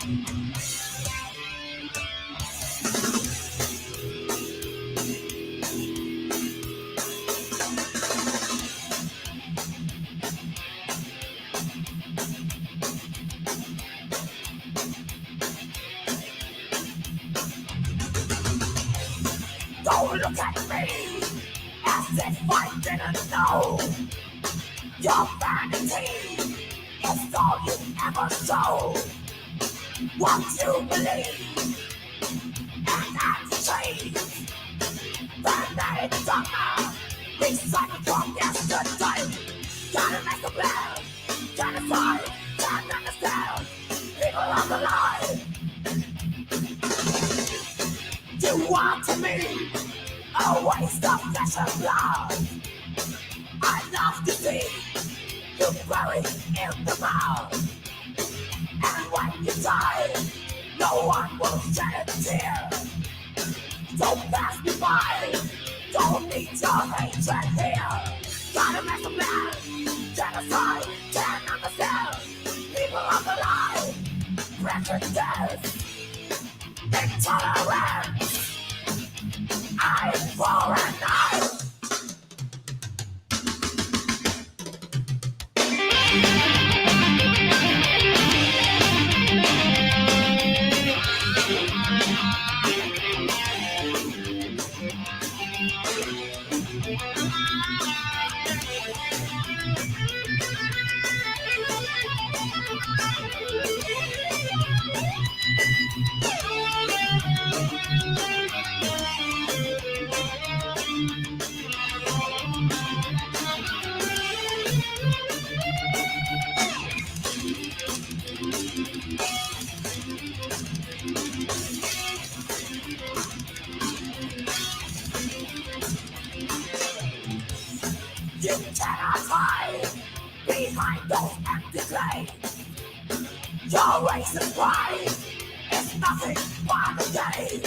Don't look at me as if I didn't know. Your vanity is all you ever show. What you believe and that's change. The night summer, recycled from yesterday. Gotta make a plan, gotta fight, can't understand. People on the line. You want to me a waste of flesh and blood. I love to see you buried in the mud. And when you die, no one will shed a tear. Don't pass me by, don't need your hatred here. Gotta make a plan, genocide, can't understand. People on the line, prejudice, intolerance. Eye for an eye. You cannot hide behind those empty claims. Your racist pride is nothing but a game.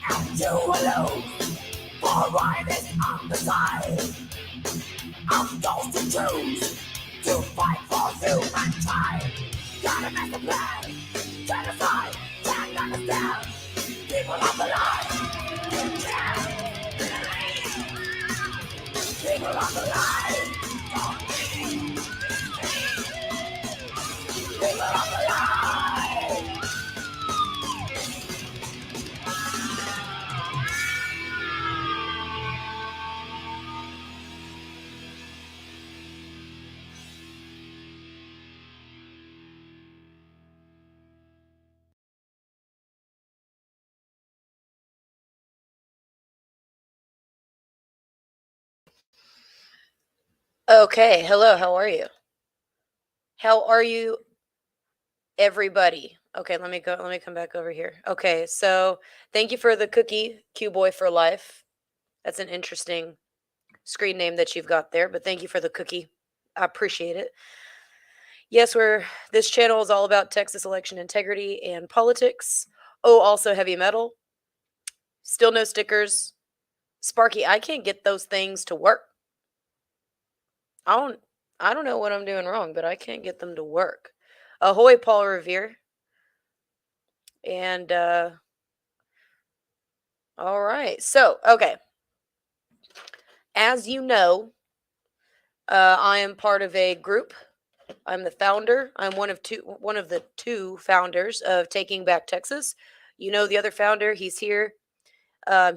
And you will lose for right is on the side of those who choose to fight for humankind. Gotta make a plan, genocide, can't understand. People on the line, yeah. People on the line, people on the line. Okay, hello, how are you? How are you, everybody? Okay, let me come back over here. Okay, so thank you for the cookie, Q Boy for Life. That's an interesting screen name that you've got there, but thank you for the cookie. I appreciate it. Yes, this channel is all about Texas election integrity and politics. Oh, also heavy metal. Still no stickers. Sparky, I can't get those things to work. I don't know what I'm doing wrong, but I can't get them to work. Ahoy, Paul Revere. And all right. So, okay. As you know, I am part of a group. I'm the founder. I'm one of the two founders of Taking Back Texas. You know the other founder, he's here.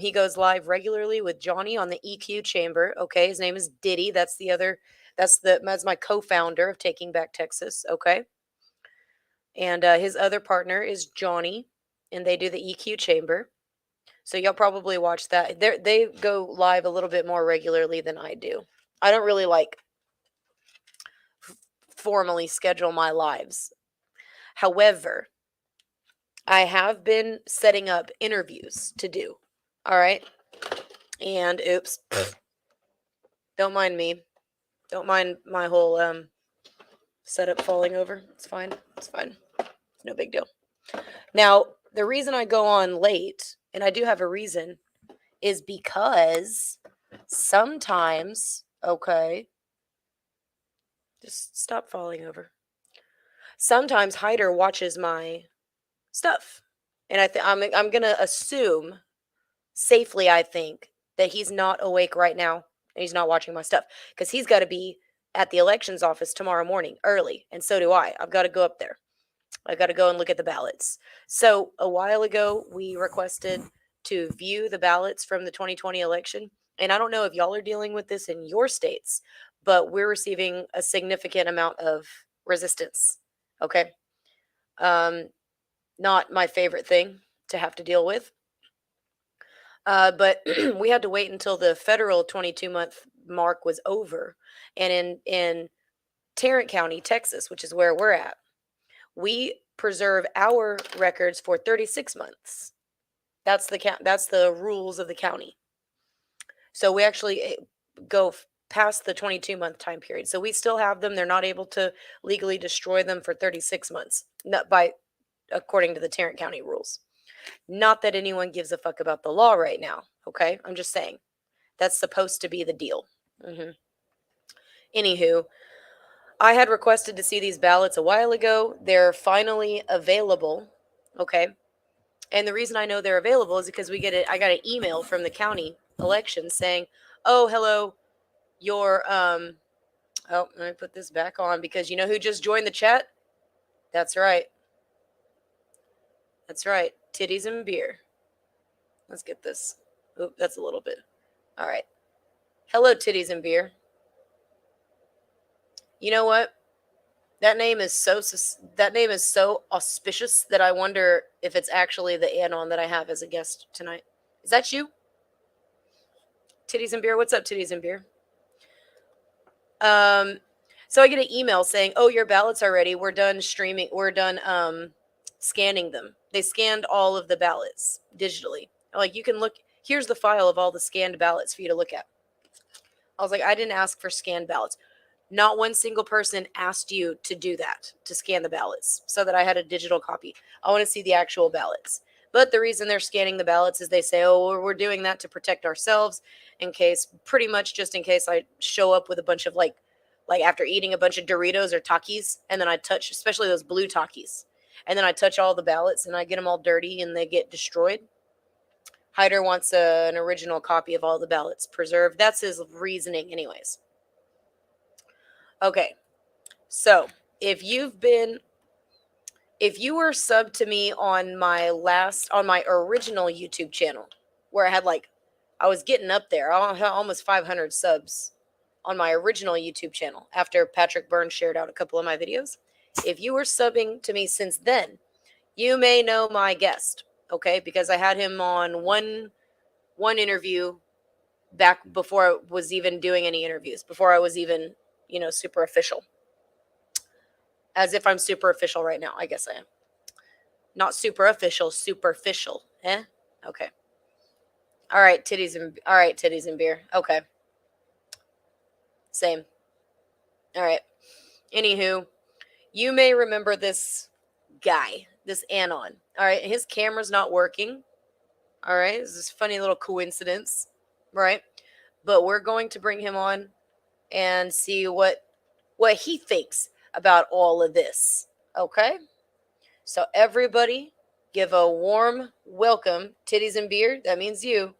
He goes live regularly with Johnny on the EQ Chamber. Okay, his name is Diddy. That's my co-founder of Taking Back Texas. Okay, and his other partner is Johnny, and they do the EQ Chamber. So you'll probably watch that. They go live a little bit more regularly than I do. I don't really formally schedule my lives. However, I have been setting up interviews to do. All right. And oops. Don't mind me. Don't mind my whole setup falling over. It's fine. It's fine. It's no big deal. Now, the reason I go on late, and I do have a reason, is because sometimes, okay, just stop falling over. sometimes Hyder watches my stuff, and I'm gonna assume safely, I think, that he's not awake right now and he's not watching my stuff because he's got to be at the elections office tomorrow morning early, and so do I. I've got to go up there. I got to go and look at the ballots. So a while ago, we requested to view the ballots from the 2020 election. And I don't know if y'all are dealing with this in your states, but we're receiving a significant amount of resistance. Okay. Um, Not my favorite thing to have to deal with. But we had to wait until the federal 22-month mark was over. And in Tarrant County, Texas, which is where we're at, we preserve our records for 36 months. That's the rules of the county. So we actually go past the 22-month time period. So we still have them. They're not able to legally destroy them for 36 months, not by according to the Tarrant County rules. Not that anyone gives a fuck about the law right now, okay? I'm just saying. That's supposed to be the deal. Anywho, I had requested to see these ballots a while ago. They're finally available, okay? And the reason I know they're available is because I got an email from the county election saying, "Oh, hello, your oh, let me put this back on because you know who just joined the chat? That's right. That's right. Titties and beer. Let's get this. Oop, that's a little bit. All right. Hello, titties and beer. You know what? That name is so auspicious that I wonder if it's actually the Anon that I have as a guest tonight. Is that you? Titties and beer. What's up, titties and beer? So I get an email saying, "Oh, your ballots are ready. We're done streaming. We're done scanning them." They scanned all of the ballots digitally. Like you can look. Here's the file of all the scanned ballots for you to look at. I was like, I didn't ask for scanned ballots. Not one single person asked you to do that, to scan the ballots, so that I had a digital copy. I want to see the actual ballots. But the reason they're scanning the ballots is they say, "Oh, we're doing that to protect ourselves in case, pretty much just in case I show up with a bunch of like after eating a bunch of Doritos or Takis, and then I touch, especially those blue Takis, and then I touch all the ballots and I get them all dirty and they get destroyed." Hyder wants an original copy of all the ballots preserved. That's his reasoning, anyways. Okay, so if you were subbed to me on my original YouTube channel, where I was getting up there, I had almost 500 subs on my original YouTube channel after Patrick Burns shared out a couple of my videos. If you were subbing to me since then, you may know my guest, okay? Because I had him on one interview back before I was even doing any interviews, before I was even, super official. As if I'm super official right now. I guess I am. Not super official, superficial. Eh? Okay. All right, titties and beer. Okay. Same. All right. Anywho, you may remember this guy, this Anon. All right, his camera's not working. All right, it's this funny little coincidence, right? But we're going to bring him on and see what he thinks about all of this. Okay? So everybody give a warm welcome, titties and beer, that means you.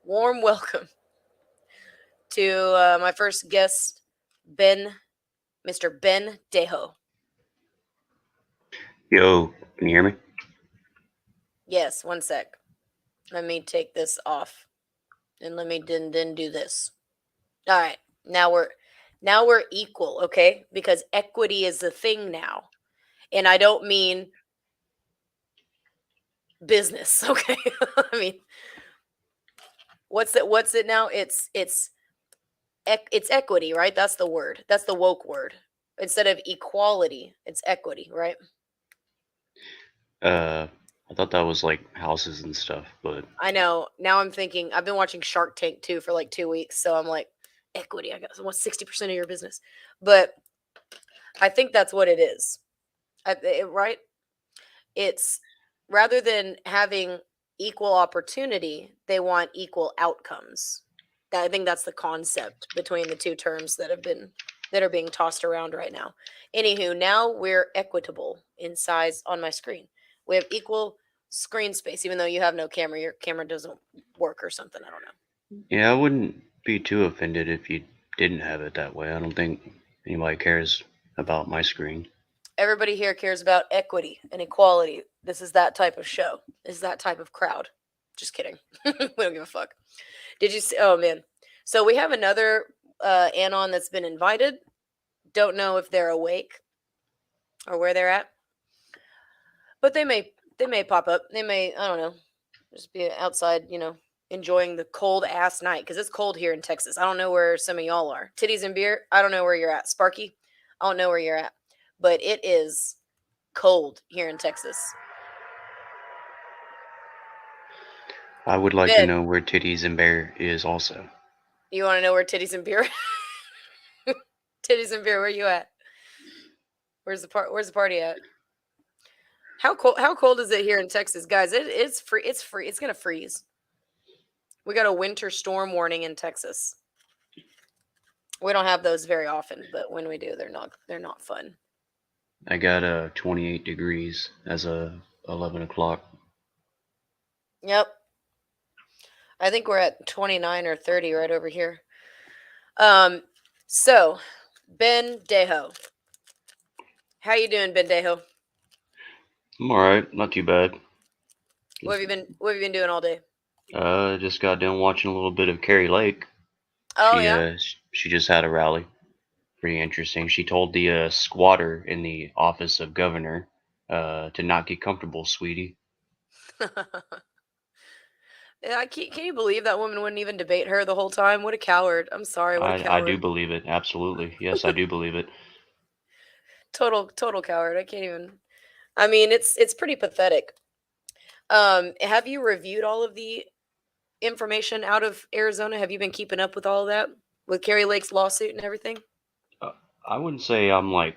Warm welcome to my first guest, Mr. Ben Deho. Yo, can you hear me? Yes, one sec. Let me take this off. And let me then do this. All right. Now we're equal, okay? Because equity is the thing now. And I don't mean business, okay? I mean, what's it now? It's equity, right? That's the word. That's the woke word. Instead of equality, it's equity, right? I thought that was like houses and stuff, but I know. Now I'm thinking I've been watching Shark Tank too for like 2 weeks, so I'm like, equity. I got 60% of your business, but I think that's what it is, right? It's rather than having equal opportunity, they want equal outcomes. I think that's the concept between the two terms that have been that are being tossed around right now. Anywho, now we're equitable in size on my screen. We have equal screen space, even though you have no camera. Your camera doesn't work or something. I don't know. Yeah, I wouldn't be too offended if you didn't have it that way. I don't think anybody cares about my screen. Everybody here cares about equity and equality. This is that type of show. This is that type of crowd. Just kidding. We don't give a fuck. Did you see? Oh man. So we have another anon that's been invited. Don't know if they're awake or where they're at, but they may pop up. They may, I don't know, just be outside, enjoying the cold ass night because it's cold here in Texas. I don't know where some of y'all are. Titties and beer. I don't know where you're at. Sparky. I don't know where you're at, but it is cold here in Texas. I would like to Ben, know where Titties and Bear is also. you want to know where titties and beer? Titties and beer. Where you at? Where's the party at? How cold is it here in Texas, guys? It's free. It's free. It's gonna freeze. We got a winter storm warning in Texas. We don't have those very often, but when we do, they're not fun. I got 28 degrees as of 11 o'clock. Yep. I think we're at 29 or 30 right over here. So Ben Dejo. How you doing, Ben Dejo? I'm alright, not too bad. What have you been doing all day? Just got done watching a little bit of Carrie Lake. Oh yeah. She just had a rally. Pretty interesting. She told the squatter in the office of governor to not get comfortable, sweetie. Can you believe that woman wouldn't even debate her the whole time? What a coward. I'm sorry, what a coward. I do believe it. Absolutely. Yes, I do believe it. Total coward. I can't even. I mean, it's pretty pathetic. Have you reviewed all of the information out of Arizona? Have you been keeping up with all of that? With Carrie Lake's lawsuit and everything? I wouldn't say I'm like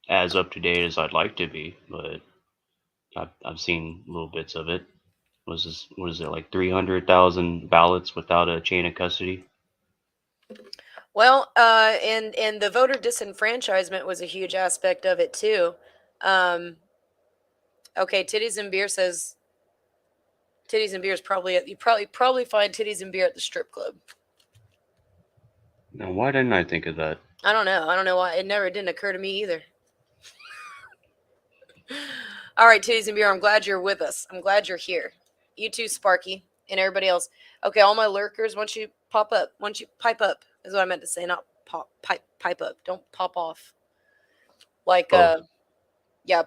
as up to date as I'd like to be, but I've seen little bits of it. What is it, like 300,000 ballots without a chain of custody? Well, and the voter disenfranchisement was a huge aspect of it too. Okay, Titties and Beer says Titties and Beer is probably you probably find Titties and Beer at the strip club. Now, why didn't I think of that? I don't know why. It never didn't occur to me either. All right, Titties and Beer, I'm glad you're with us. I'm glad you're here. You too, Sparky, and everybody else. Okay, all my lurkers, once you pipe up, is what I meant to say, not pipe up. Don't pop off. Like, Both. yeah,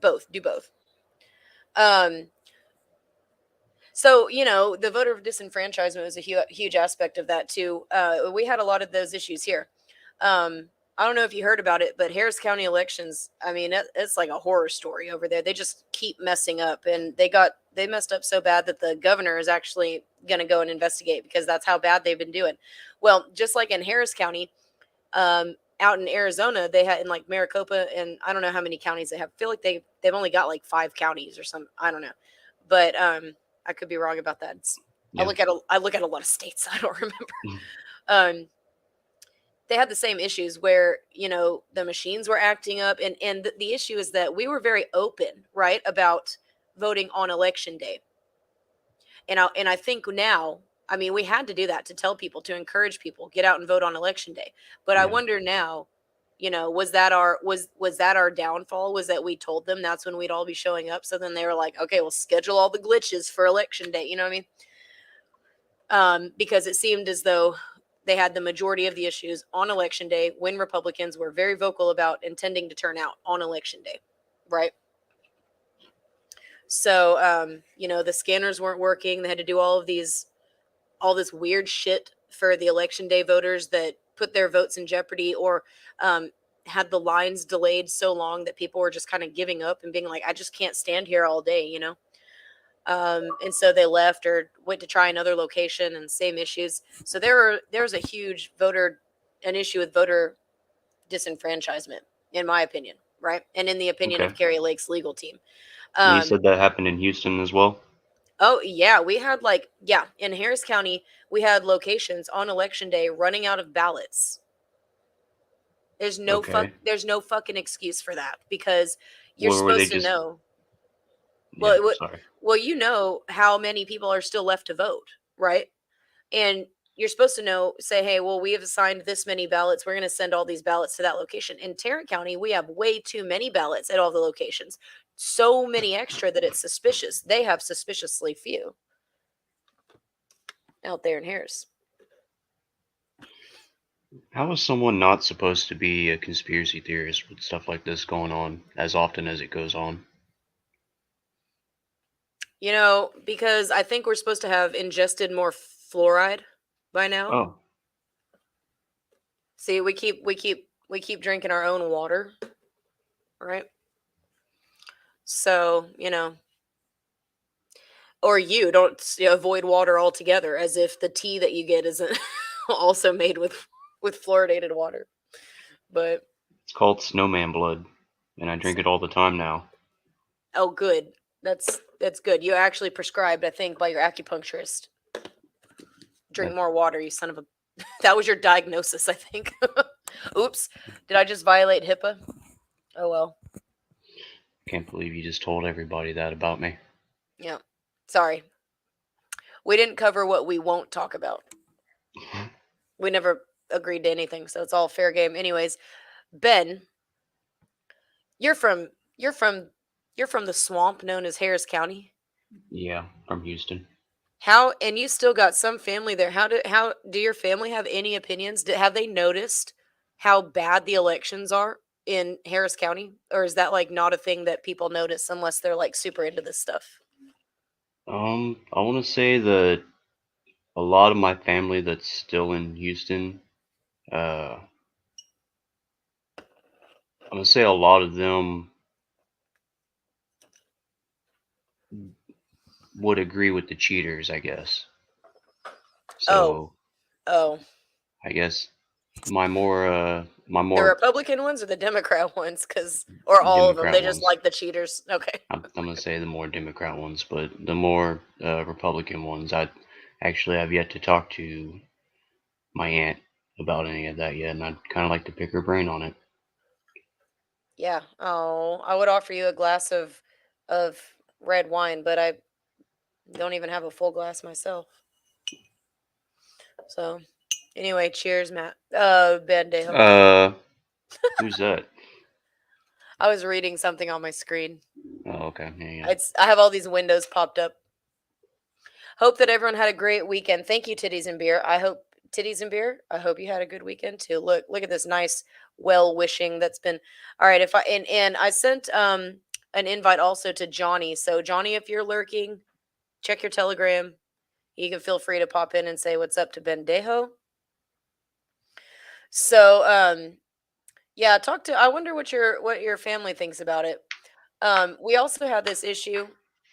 both. Do both. So, the voter disenfranchisement was a huge aspect of that too. We had a lot of those issues here. I don't know if you heard about it, but Harris County elections, I mean, it's like a horror story over there. They just keep messing up, and they messed up so bad that the governor is actually going to go and investigate because that's how bad they've been doing. Well, just like in Harris County, out in Arizona, they had in like Maricopa, and I don't know how many counties they have. I feel like they've only got like 5 counties or something. I don't know, but I could be wrong about that. Yeah. I look at a lot of states. I don't remember. They had the same issues where the machines were acting up, and the issue is that we were very open, right, about voting on election day. And I think now, I mean, we had to do that to tell people, to encourage people, get out and vote on election day. But I wonder now, was that our downfall? Was that we told them that's when we'd all be showing up? So then they were like, okay, we'll schedule all the glitches for election day. You know what I mean? Because it seemed as though they had the majority of the issues on election day when Republicans were very vocal about intending to turn out on election day, right? So, the scanners weren't working. They had to do all this weird shit for the election day voters that put their votes in jeopardy, or had the lines delayed so long that people were just kind of giving up and being like, I just can't stand here all day, and so they left or went to try another location, and same issues. So there's a huge an issue with voter disenfranchisement, in my opinion, right? And in the opinion of Carrie Lake's legal team. You said that happened in Houston as well? Oh yeah, we had in Harris County, we had locations on election day running out of ballots. There's no Okay. there's no fucking excuse for that, because you're Or were they supposed to just? know. Yeah. Well, Sorry. well, you know how many people are still left to vote, right? And you're supposed to know, say, hey, well, we have assigned this many ballots. We're going to send all these ballots to that location. In Tarrant County, we have way too many ballots at all the locations. So many extra that it's suspicious. They have suspiciously few out there in Harris. How is someone not supposed to be a conspiracy theorist with stuff like this going on as often as it goes on? You know, because I think we're supposed to have ingested more fluoride by now. Oh, See, we keep drinking our own water, right? So, you know, or you don't avoid water altogether, as if the tea that you get isn't also made with fluoridated water. But it's called snowman blood, and I drink it all the time now. oh, good. That's good. You actually prescribed, I think, by your acupuncturist. Drink Yeah, more water, you son of a. That was your diagnosis, I think. Oops. Did I just violate HIPAA? Oh well. can't believe you just told everybody that about me. Yeah. Sorry. We didn't cover what we won't talk about. We never agreed to anything, so it's all fair game. Anyways, Ben, you're from you're from you're from the swamp known as Harris County. Yeah, from Houston. How, and you still got some family there. How do your family have any opinions? Have they noticed how bad the elections are in Harris County, or is that like not a thing that people notice unless they're like super into this stuff? I want to say that a lot of my family that's still in Houston, I'm gonna say a lot of them would agree with the cheaters, I guess. Oh, So oh, I guess my the more Republican ones or the Democrat ones? Cause or all of them, Democrat they just ones. like the cheaters. Okay. I'm gonna say the more Democrat ones, but the more Republican ones, I actually have yet to talk to my aunt about any of that yet, and I'd kind of like to pick her brain on it. Yeah. Oh, I would offer you a glass of red wine, but I don't even have a full glass myself. So, anyway, cheers, Matt. Bandejo. Uh, who's that? I was reading something on my screen. Oh, okay, yeah, I have all these windows popped up. Hope that everyone had a great weekend. Thank you, Titties and Beer. Titties and Beer. I hope you had a good weekend too. Look at this nice well wishing that's been. All right, if I and I sent an invite also to Johnny. So Johnny, if you're lurking, check your Telegram. You can feel free to pop in and say what's up to Bendejo. So yeah, I wonder what your family thinks about it. We also had this issue,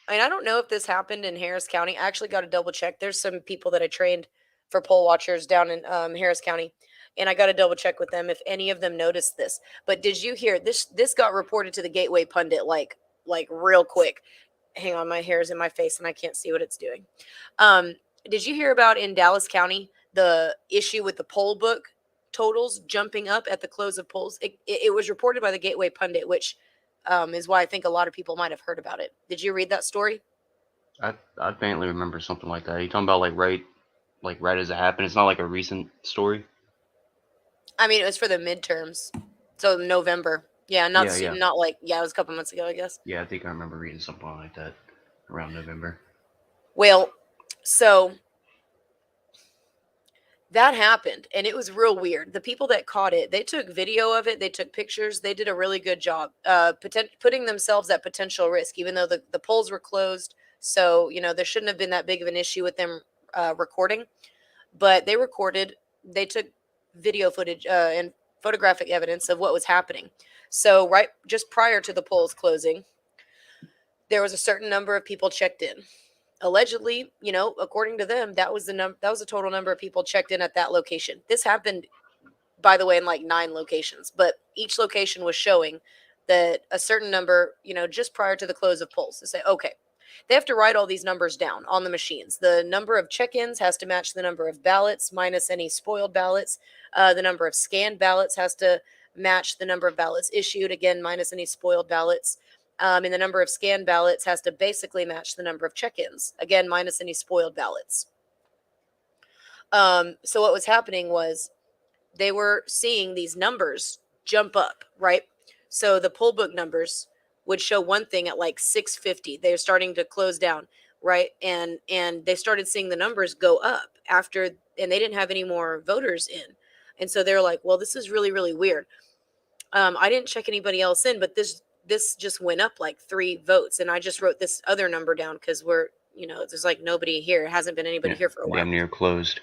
and I don't know if this happened in Harris County. I actually got to double check. There's some people that I trained for poll watchers down in Harris County, and I got to double check with them if any of them noticed this. But did you hear this? This got reported to the Gateway Pundit like real quick. Hang on, my hair is in my face and I can't see what it's doing. Um, did you hear about in Dallas County the issue with the poll book totals jumping up at the close of polls? It was reported by the Gateway Pundit, which is why I think a lot of people might have heard about it. Did you read that story? I faintly remember something like that. Are you talking about like right as it happened? It's not like a recent story. I mean, it was for the midterms, so November. Yeah, Yeah, yeah, not like, yeah, it was a couple months ago, I guess. yeah. I think I remember reading something like that around November. Well, so that happened, and it was real weird. The people that caught it, they took video of it, they took pictures, they did a really good job putting themselves at potential risk, even though the polls were closed. So, there shouldn't have been that big of an issue with them recording, but they took video footage and photographic evidence of what was happening. So, right just prior to the polls closing, there was a certain number of people checked in. Allegedly, according to them, that was the total number of people checked in at that location. This happened, by the way, in like 9 locations, but each location was showing that a certain number, just prior to the close of polls, to say, okay, they have to write all these numbers down on the machines. The number of check-ins has to match the number of ballots minus any spoiled ballots. The number of scanned ballots has to match the number of ballots issued, again, minus any spoiled ballots. And the number of scanned ballots has to basically match the number of check-ins, again, minus any spoiled ballots. So what was happening was they were seeing these numbers jump up, right? So the poll book numbers would show one thing at like 650. They're starting to close down, right? And they started seeing the numbers go up after, and they didn't have any more voters in. And so they're like, well, this is really, really weird. I didn't check anybody else in, but this just went up like 3 votes. And I just wrote this other number down because we're, there's like nobody here. It hasn't been anybody here for a while. Damn near closed.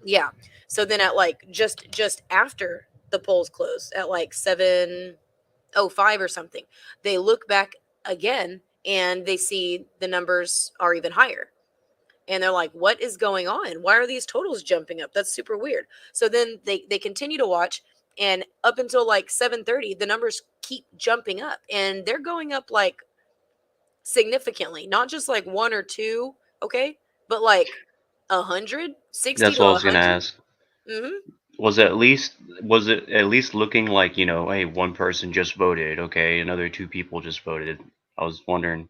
Yeah. So then at like just after the polls close at like 7:05 or something, they look back again and they see the numbers are even higher. And they're like, what is going on? Why are these totals jumping up? That's super weird. So then they continue to watch, and up until like 7:30, the numbers keep jumping up, and they're going up like significantly, not just like 1 or 2, okay, but like 100, 60 That's to what I was gonna 100. ask. Mm-hmm. Was it at least looking like, hey, one person just voted, okay, another 2 people just voted? I was wondering,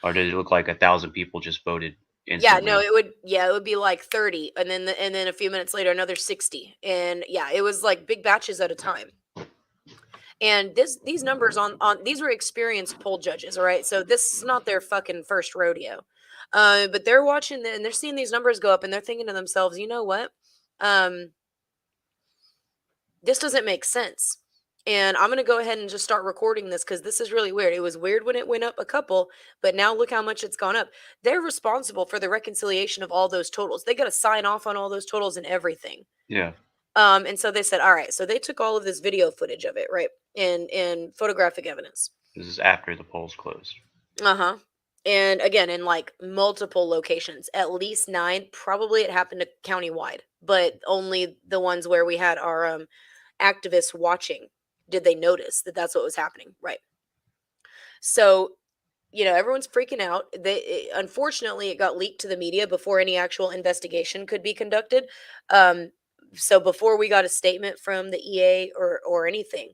or did it look like 1,000 people just voted Yeah, instantly? no, it would be like 30, and then a few minutes later another 60, and yeah, it was like big batches at a time. And these numbers on these were experienced poll judges, all right? So this is not their fucking first rodeo. But they're watching and they're seeing these numbers go up, and they're thinking to themselves, you know what? This doesn't make sense. And I'm going to go ahead and just start recording this because this is really weird. It was weird when it went up a couple, but now look how much it's gone up. They're responsible for the reconciliation of all those totals. They got to sign off on all those totals and everything. Yeah. And so they said, all right, so they took all of this video footage of it, right? In photographic evidence. This is after the polls closed. Uh-huh. And again, in like multiple locations, at least 9, probably it happened countywide, but only the ones where we had our activists watching did they notice that that's what was happening, right? So everyone's freaking out. Unfortunately, it got leaked to the media before any actual investigation could be conducted. So before we got a statement from the EA or anything,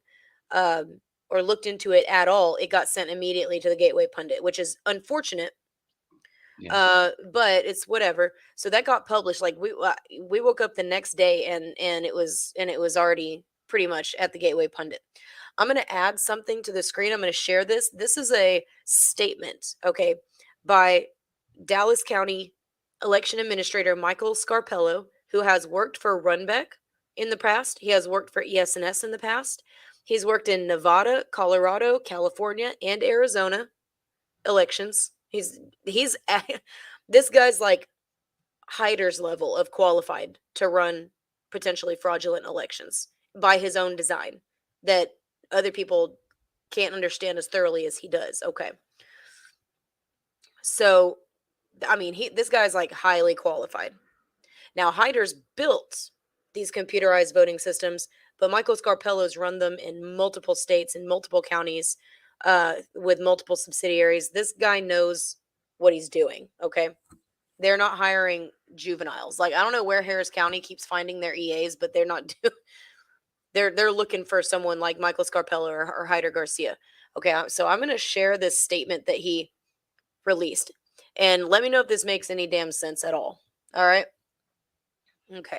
or looked into it at all, it got sent immediately to the Gateway Pundit, which is unfortunate. Yeah. But it's whatever. So that got published. Like we woke up the next day and it was already pretty much at the Gateway Pundit. I'm going to add something to the screen. I'm going to share this. This is a statement, okay, by Dallas County Election Administrator Michael Scarpello, who has worked for Runbeck in the past. He has worked for ES&S in the past. He's worked in Nevada, Colorado, California, and Arizona elections. He's this guy's like Hyder's level of qualified to run potentially fraudulent elections by his own design that other people can't understand as thoroughly as he does. Okay. So, I mean, this guy's like highly qualified. Now, Hyder's built these computerized voting systems, but Michael Scarpello's run them in multiple states, in multiple counties, with multiple subsidiaries. This guy knows what he's doing. Okay. They're not hiring juveniles. Like, I don't know where Harris County keeps finding their EAs, but they're not doing. They're looking for someone like Michael Scarpello or Hyder Garcia. Okay, so I'm going to share this statement that he released, and let me know if this makes any damn sense at all. All right. Okay.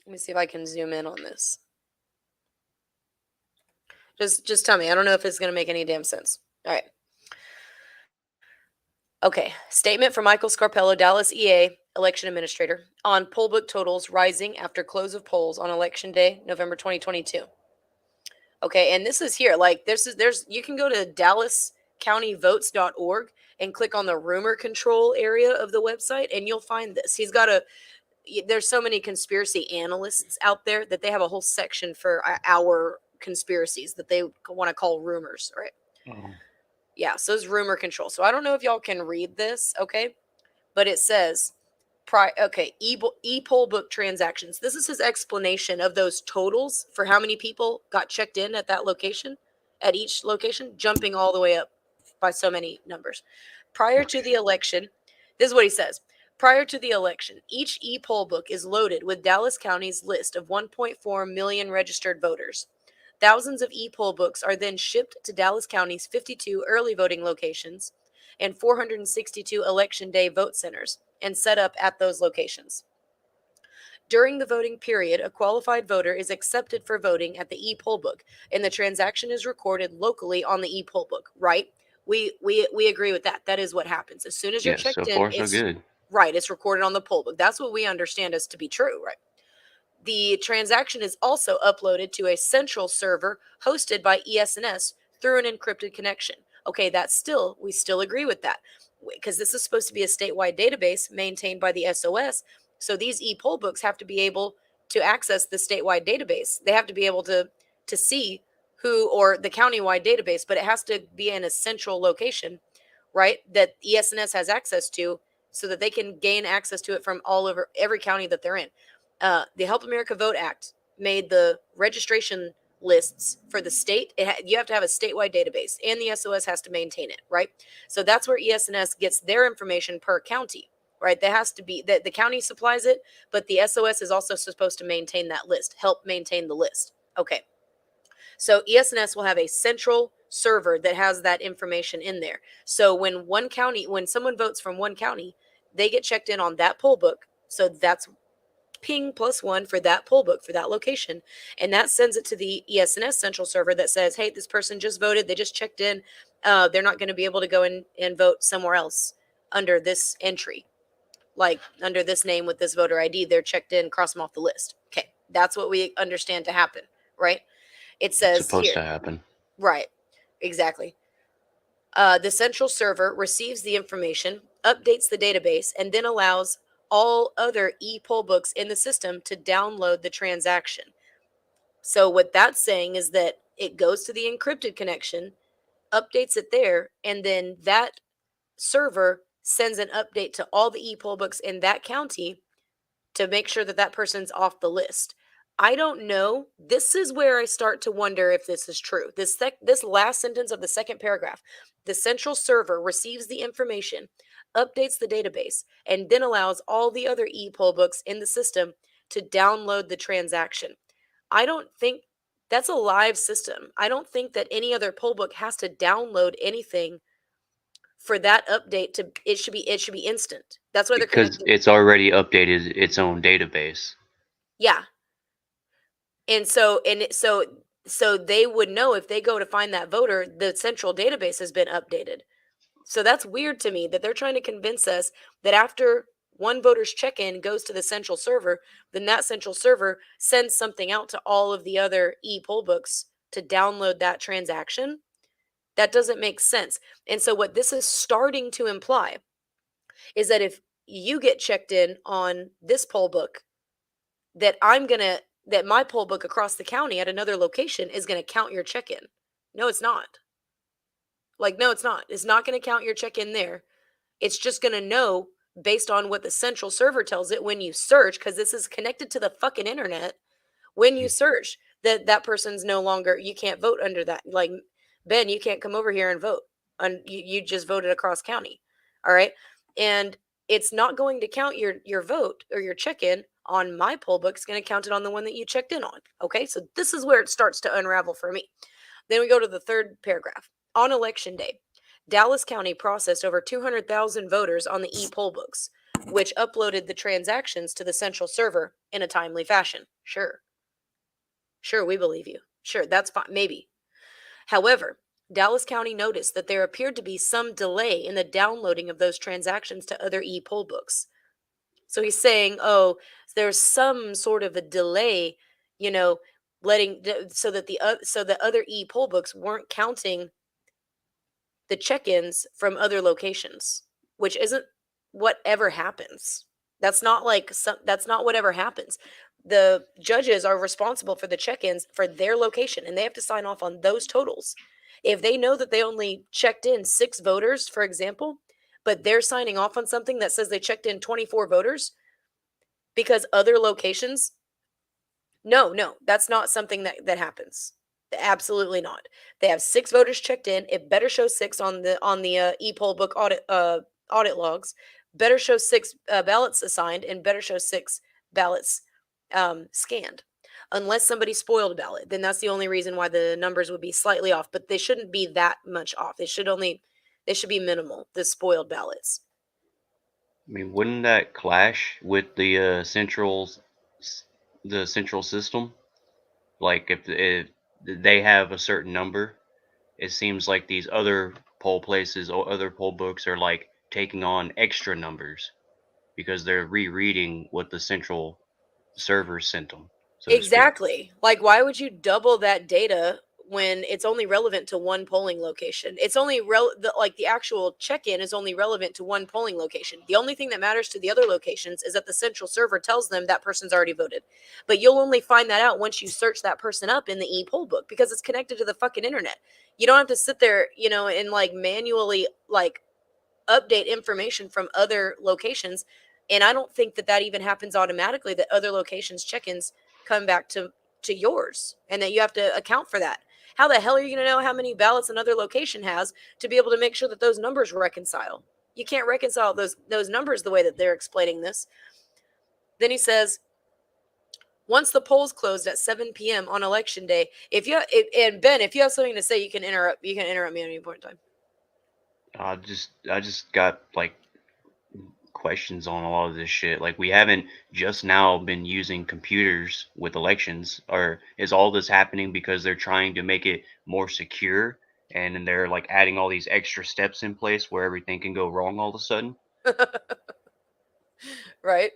Let me see if I can zoom in on this. Just tell me. I don't know if it's going to make any damn sense. All right. Okay. Statement from Michael Scarpello, Dallas EA election administrator, on poll book totals rising after close of polls on election day, November 2022. Okay, and this is here. Like there's you can go to dallascountyvotes.org and click on the rumor control area of the website, and you'll find this. There's so many conspiracy analysts out there that they have a whole section for our conspiracies that they want to call rumors, right? Oh. Yeah, so it's rumor control. So I don't know if y'all can read this, okay? But it says, e-poll book transactions. This is his explanation of those totals for how many people got checked in at that location, at each location, jumping all the way up by so many numbers. Prior to the election, this is what he says. Prior to the election, each e-poll book is loaded with Dallas County's list of 1.4 million registered voters. Thousands of e-poll books are then shipped to Dallas County's 52 early voting locations and 462 election day vote centers and set up at those locations. During the voting period, a qualified voter is accepted for voting at the e-poll book, and the transaction is recorded locally on the e-poll book, right? We agree with that. That is what happens. As soon as you're Yes, so checked in, far so it's good. right, it's recorded on the poll book. That's what we understand as to be true, right? The transaction is also uploaded to a central server hosted by ES&S through an encrypted connection. Okay, we still agree with that because this is supposed to be a statewide database maintained by the SOS. So these e-poll books have to be able to access the statewide database. They have to be able to see who, or the countywide database, but it has to be in a central location, right, that ES&S has access to so that they can gain access to it from all over every county that they're in. The Help America Vote Act made the registration lists for the state. You have to have a statewide database, and the SOS has to maintain it, right? So that's where ES&S gets their information per county, right? That has to be that the county supplies it, but the SOS is also supposed to maintain that list, help maintain the list. Okay. So ES&S will have a central server that has that information in there. So when someone votes from one county, they get checked in on that poll book. So that's ping +1 for that poll book for that location, and that sends it to the ES&S central server that says, hey, this person just voted, they just checked in, they're not going to be able to go in and vote somewhere else under this entry, like under this name with this voter ID. They're checked in, cross them off the list. Okay, that's what we understand to happen, right? It says It's supposed here, to happen. right, exactly. The central server receives the information, updates the database, and then allows all other e-poll books in the system to download the transaction. So what that's saying is that it goes to the encrypted connection, updates it there, and then that server sends an update to all the e-poll books in that county to make sure that that person's off the list. I don't know. This is where I start to wonder if this is true. This last sentence of the second paragraph. The central server receives the information, updates the database, and then allows all the other e-poll books in the system to download the transaction. I don't think that's a live system. I don't think that any other poll book has to download anything for that update to it should be instant. That's why they're Because connected. it's already updated its own database. Yeah. And so they would know if they go to find that voter, the central database has been updated. So that's weird to me that they're trying to convince us that after one voter's check-in goes to the central server, then that central server sends something out to all of the other e-poll books to download that transaction. That doesn't make sense. And so what this is starting to imply is that if you get checked in on this poll book, that my poll book across the county at another location is going to count your check-in. No, it's not. No, it's not. It's not going to count your check-in there. It's just going to know based on what the central server tells it when you search, because this is connected to the fucking internet. When you search that person's no longer, you can't vote under that. Like, Ben, you can't come over here and vote. You just voted across county. All right. And it's not going to count your vote or your check-in on my poll book. It's going to count it on the one that you checked in on. Okay. So this is where it starts to unravel for me. Then we go to the third paragraph. On election day, Dallas County processed over 200,000 voters on the e-poll books, which uploaded the transactions to the central server in a timely fashion. Sure, we believe you. Sure, that's fine. Maybe. However, Dallas County noticed that there appeared to be some delay in the downloading of those transactions to other e-poll books. So he's saying, oh, there's some sort of a delay, so that other e-poll books weren't counting the check-ins from other locations, which isn't whatever happens. That's not whatever happens. The judges are responsible for the check-ins for their location, and they have to sign off on those totals. If they know that they only checked in 6 voters, for example, but they're signing off on something that says they checked in 24 voters because other locations, no, that's not something that happens. Absolutely not. They have 6 voters checked in. It better show 6 on the e-poll book audit logs. better show 6 ballots assigned and better show 6 ballots scanned. Unless somebody spoiled a ballot, then that's the only reason why the numbers would be slightly off, but they shouldn't be that much off. They should be minimal, the spoiled ballots. I mean, wouldn't that clash with the the central system? Like if they have a certain number, it seems like these other poll places or other poll books are like taking on extra numbers because they're rereading what the central server sent them, so to speak. Exactly. Like, why would you double that data when it's only relevant to one polling location? It's only the actual check-in is only relevant to one polling location. The only thing that matters to the other locations is that the central server tells them that person's already voted. But you'll only find that out once you search that person up in the e-poll book because it's connected to the fucking internet. You don't have to sit there, and like manually like update information from other locations. And I don't think that that even happens automatically, that other locations check-ins come back to yours and that you have to account for that. How the hell are you going to know how many ballots another location has to be able to make sure that those numbers reconcile? You can't reconcile those numbers the way that they're explaining this. Then he says, once the polls closed at 7 p.m. on election day, and Ben, if you have something to say, you can interrupt me at any point in time. I just got like questions on a lot of this shit. Like we haven't just now been using computers with elections, or is all this happening because they're trying to make it more secure and then they're like adding all these extra steps in place where everything can go wrong all of a sudden? Right?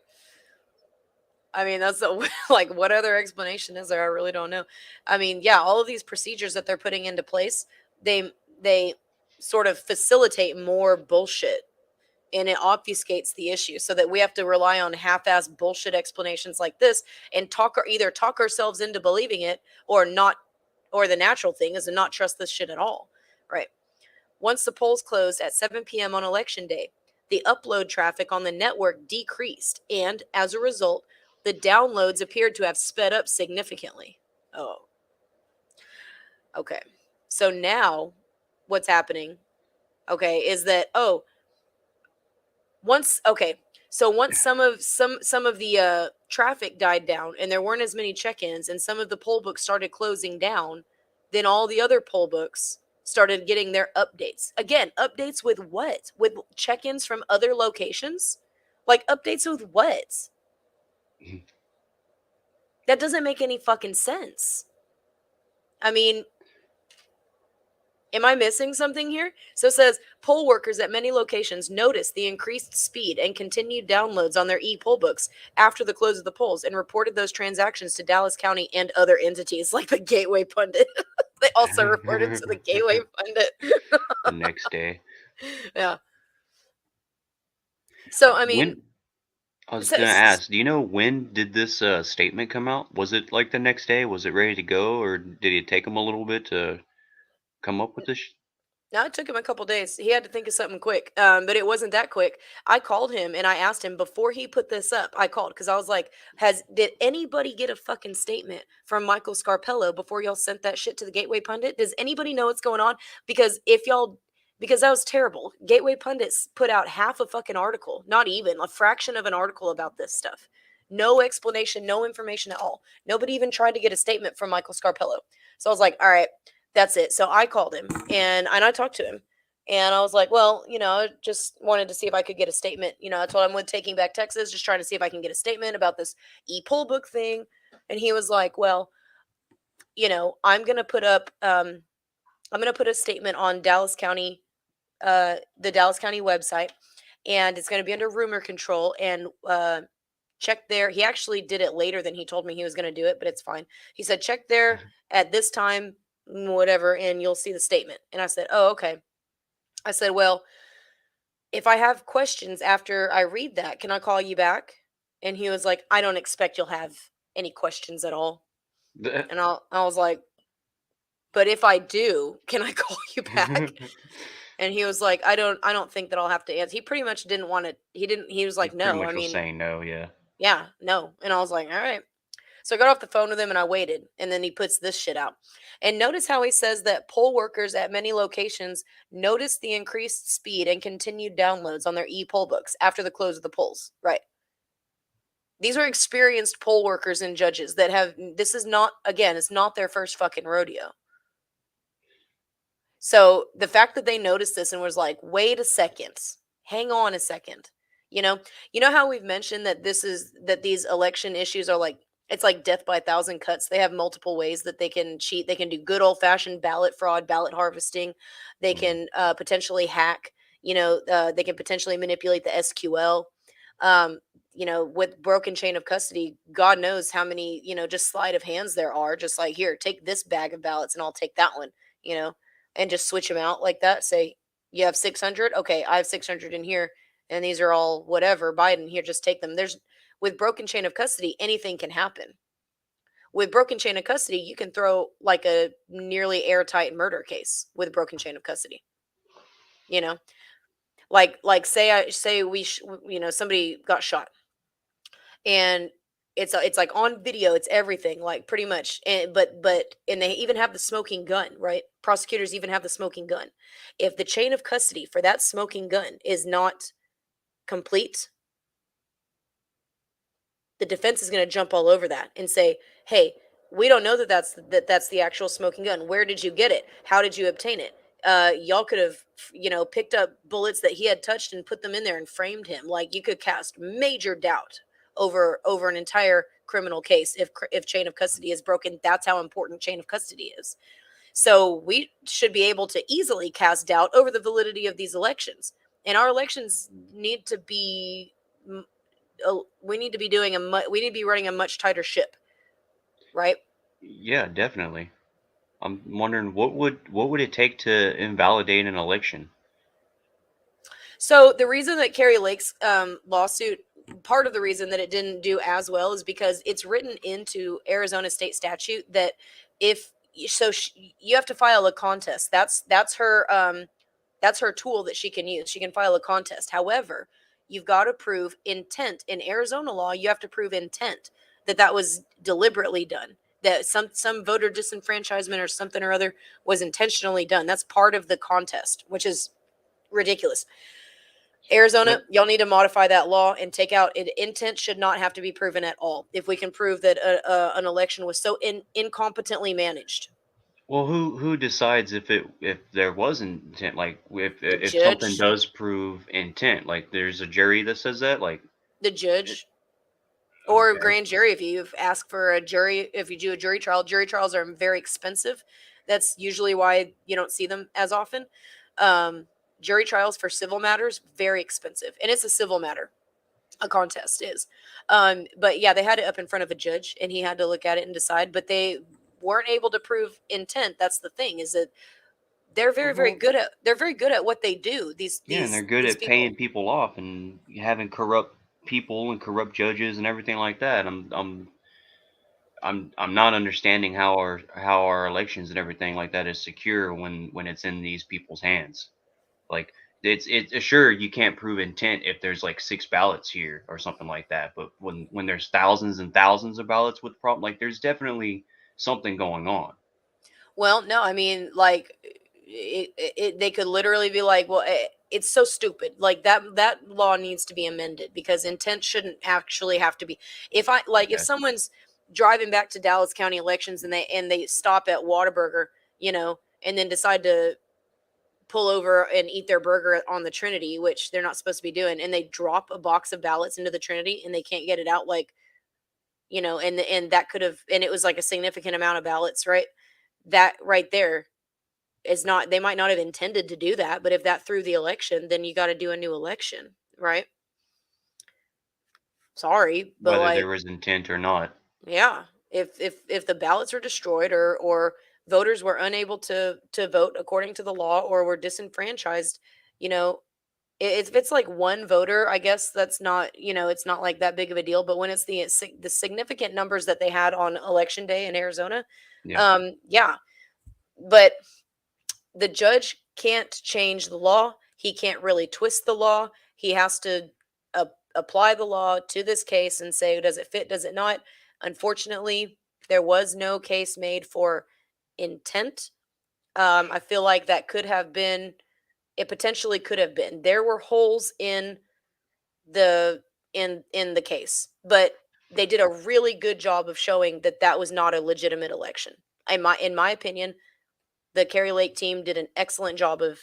I mean, that's like, what other explanation is there? I really don't know. I mean, yeah, all of these procedures that they're putting into place, they sort of facilitate more bullshit, and it obfuscates the issue so that we have to rely on half-ass bullshit explanations like this and either talk ourselves into believing it or not, or the natural thing is to not trust this shit at all, right? Once the polls closed at 7 p.m. on election day, the upload traffic on the network decreased, and as a result, the downloads appeared to have sped up significantly. Oh, okay. So now what's happening, okay, is that, once some of the traffic died down and there weren't as many check-ins and some of the poll books started closing down, then all the other poll books started getting their updates. Again, updates with what? With check-ins from other locations? Like, updates with what? That doesn't make any fucking sense. I mean, am I missing something here? So it says poll workers at many locations noticed the increased speed and continued downloads on their e-poll books after the close of the polls and reported those transactions to Dallas County and other entities like the Gateway Pundit. They also reported to the Gateway Pundit. The next day. Yeah. So, I mean, I was gonna ask, do you know when did this statement come out? Was it like the next day? Was it ready to go, or did it take him a little bit to come up with this? now it took him a couple days. He had to think of something quick, but it wasn't that quick. I called him and I asked him before he put this up. I called because I was like, did anybody get a fucking statement from Michael Scarpello before y'all sent that shit to the Gateway Pundit? Does anybody know what's going on? Because because that was terrible. Gateway Pundits put out half a fucking article, not even a fraction of an article about this stuff. No explanation, no information at all. Nobody even tried to get a statement from Michael Scarpello. So I was like, all right, that's it. So I called him and I talked to him. And I was like, well, I just wanted to see if I could get a statement. I told him with Taking Back Texas, just trying to see if I can get a statement about this e-poll book thing. And he was like, well, I'm going to put a statement on Dallas County, the Dallas County website, and it's going to be under rumor control, and check there. He actually did it later than he told me he was going to do it, but it's fine. He said, check there at this time, whatever, and you'll see the statement. And I said, oh, okay. I said, well, if I have questions after I read that, can I call you back? And he was like, I don't expect you'll have any questions at all. And I was like, but if I do, can I call you back? And he was like, I don't think that I'll have to answer. He pretty much didn't want to. He was like, He pretty no. much I was mean, saying no, yeah. yeah, no. And I was like, all right. So I got off the phone with him and I waited. And then he puts this shit out. And notice how he says that poll workers at many locations noticed the increased speed and continued downloads on their e-poll books after the close of the polls. Right. These are experienced poll workers and judges that have, this is not, again, it's not their first fucking rodeo. So the fact that they noticed this and was like, wait a second, hang on a second. You know how we've mentioned that these election issues are like, it's like death by a thousand cuts. They have multiple ways that they can cheat. They can do good old fashioned ballot fraud, ballot harvesting. They can potentially hack. They can potentially manipulate the SQL. Um, with broken chain of custody, God knows how many, just sleight of hands there are. Just like, here, take this bag of ballots and I'll take that one. And just switch them out like that. Say, you have 600. Okay, I have 600 in here, and these are all whatever. Biden, here, just take them. With broken chain of custody, anything can happen. With broken chain of custody, you can throw like a nearly airtight murder case with broken chain of custody. Like somebody got shot, and it's like on video, it's everything, like pretty much. And they even have the smoking gun, right? Prosecutors even have the smoking gun. If the chain of custody for that smoking gun is not complete, the defense is going to jump all over that and say, hey, we don't know that's the actual smoking gun. Where did you get it? How did you obtain it? Y'all could have picked up bullets that he had touched and put them in there and framed him. Like, you could cast major doubt over an entire criminal case if chain of custody is broken. That's how important chain of custody is. So we should be able to easily cast doubt over the validity of these elections. And our elections need to be we need to be running a much tighter ship, right? Yeah, definitely. I'm wondering what would it take to invalidate an election? So the reason that Carrie Lake's lawsuit, part of the reason that it didn't do as well, is because it's written into Arizona state statute that if so, you have to file a contest. That's her tool that she can use. She can file a contest. However, you've got to prove intent. In Arizona law, you have to prove intent, that was deliberately done, that some voter disenfranchisement or something or other was intentionally done. That's part of the contest, which is ridiculous. Arizona, y'all need to modify that law and take out intent should not have to be proven at all. If we can prove that an election was so incompetently managed. Well, who decides if there was intent? Like, The if something judge, does prove intent, like there's a jury that says that, like. the judge, or a Okay. grand jury. If you've asked for a jury, if you do a jury trials are very expensive. That's usually why you don't see them as often. Jury trials for civil matters, very expensive, and it's a civil matter. A contest is. But yeah, they had it up in front of a judge, and he had to look at it and decide. But they weren't able to prove intent. That's the thing, is that they're very Well, good at what they do. yeah, and they're good These at people. paying people off and having corrupt people and corrupt judges and everything like that. I'm not understanding how our elections and everything like that is secure when it's in these people's hands. Like, it's sure you can't prove intent if there's like 6 ballots here or something like that. But when there's thousands and thousands of ballots with problem, like there's definitely something going on. Well, no, I mean, like, they could literally be like, well, it's so stupid. Like, that law needs to be amended, because intent shouldn't actually have to be. If Okay. someone's driving back to Dallas County elections and they stop at Whataburger, and then decide to pull over and eat their burger on the Trinity, which they're not supposed to be doing, and they drop a box of ballots into the Trinity and they can't get it out, like, and that could have, and it was like a significant amount of ballots, right? That right there is not, they might not have intended to do that, but if that threw the election, then you got to do a new election, right? Sorry, but Whether like, there was intent or not. yeah, if the ballots were destroyed, or voters were unable to vote according to the law, or were disenfranchised, you know, if it's like one voter, I guess that's not, it's not like that big of a deal. But when it's the significant numbers that they had on election day in Arizona, Yeah. yeah. But the judge can't change the law. He can't really twist the law. He has to apply the law to this case and say, does it fit? Does it not? Unfortunately, there was no case made for intent. I feel like that could have been, it potentially could have been. There were holes in the in the case, but they did a really good job of showing that that was not a legitimate election. In my opinion, the Kerry Lake team did an excellent job of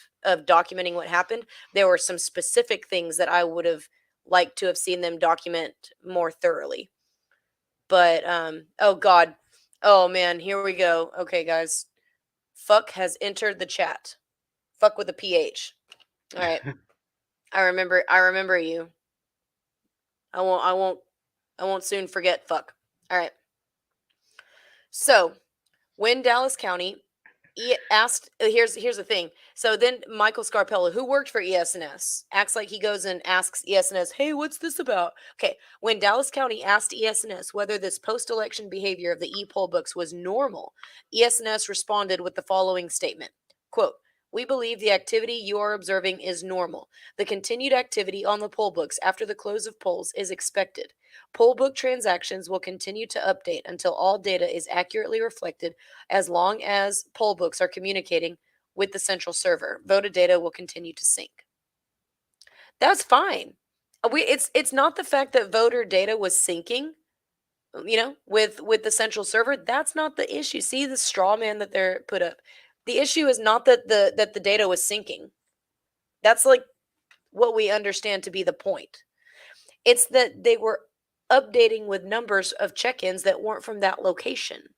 documenting what happened. There were some specific things that I would have liked to have seen them document more thoroughly. But oh god. Oh man, here we go. Okay, guys. Fuck has entered the chat. Fuck with a PH. All right. I remember you. I won't soon forget fuck. All right. So, when Dallas County asked, here's the thing. So then Michael Scarpella, who worked for ES&S, acts like he goes and asks ES&S, "Hey, what's this about?" Okay, when Dallas County asked ES&S whether this post-election behavior of the e-poll books was normal, ES&S responded with the following statement, quote, "We believe the activity you are observing is normal. The continued activity on the poll books after the close of polls is expected. Poll book transactions will continue to update until all data is accurately reflected. As long as poll books are communicating with the central server, voted data will continue to sync." That's fine. It's not the fact that voter data was syncing, with the central server. That's not the issue. See the straw man that they're put up. The issue is not that the data was syncing. That's like what we understand to be the point. It's that they were updating with numbers of check-ins that weren't from that location.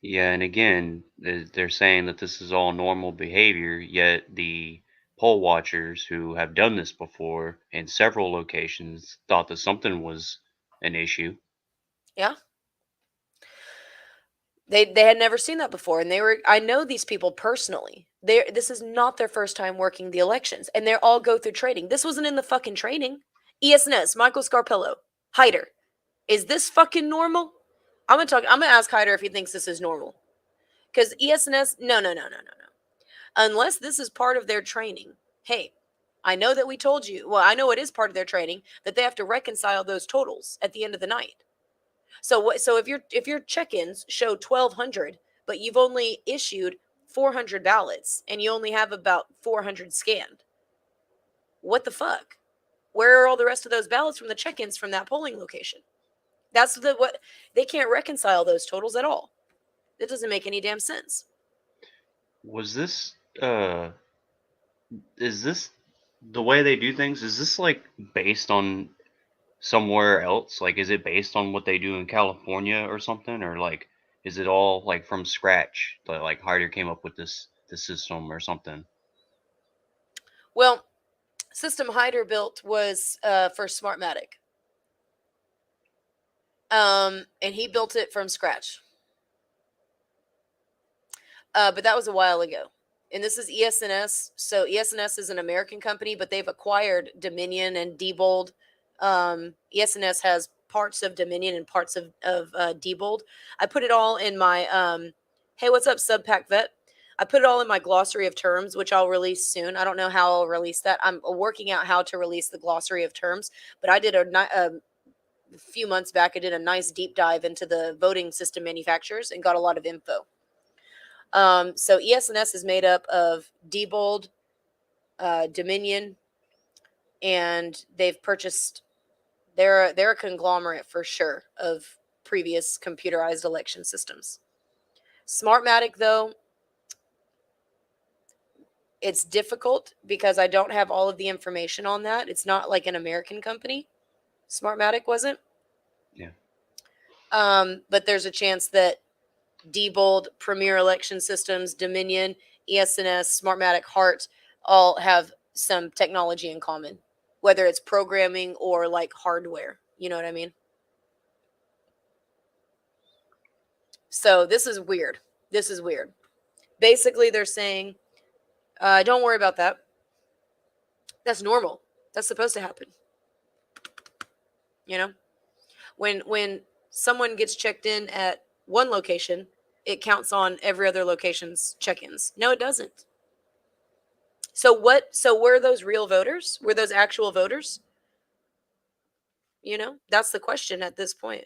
Yeah, and again, they're saying that this is all normal behavior, yet the poll watchers who have done this before in several locations thought that something was an issue. Yeah. They had never seen that before, and I know these people personally. This is not their first time working the elections, and they all go through training. This wasn't in the fucking training. ES&S, Michael Scarpello, Hyder. Is this fucking normal? I'm gonna ask Hyder if he thinks this is normal. Because ES&S, no. Unless this is part of their training. Hey, I know that we told you, well, I know it is part of their training that they have to reconcile those totals at the end of the night. So if your check-ins show 1,200, but you've only issued 400 ballots and you only have about 400 scanned, what the fuck? Where are all the rest of those ballots from the check-ins from that polling location? That's what they can't reconcile those totals at all. That doesn't make any damn sense. Was this is this the way they do things? Is this like based on somewhere else? Like, is it based on what they do in California or something, or like, is it all like from scratch? Like Harder came up with this system or something? Well, system Hyder built was for Smartmatic. And he built it from scratch. But that was a while ago. And this is ES&S. So ES&S is an American company, but they've acquired Dominion and Diebold. ES&S has parts of Dominion and parts of Diebold. I put it all in my, hey, what's up, Subpack Vet? I put it all in my glossary of terms, which I'll release soon. I don't know how I'll release that. I'm working out how to release the glossary of terms, but I did a few months back, I did a nice deep dive into the voting system manufacturers and got a lot of info. So ES&S is made up of Diebold, Dominion, and they've purchased. They're a conglomerate for sure of previous computerized election systems. Smartmatic, though, it's difficult because I don't have all of the information on that. It's not like an American company. Smartmatic wasn't. Yeah. But there's a chance that Diebold, Premier Election Systems, Dominion, ES&S, Smartmatic, Hart all have some technology in common, whether it's programming or like hardware. You know what I mean? So this is weird. This is weird. Basically, they're saying, don't worry about that. That's normal. That's supposed to happen. You know, when someone gets checked in at one location, it counts on every other location's check-ins. No, it doesn't. So were those real voters? Were those actual voters? That's the question at this point.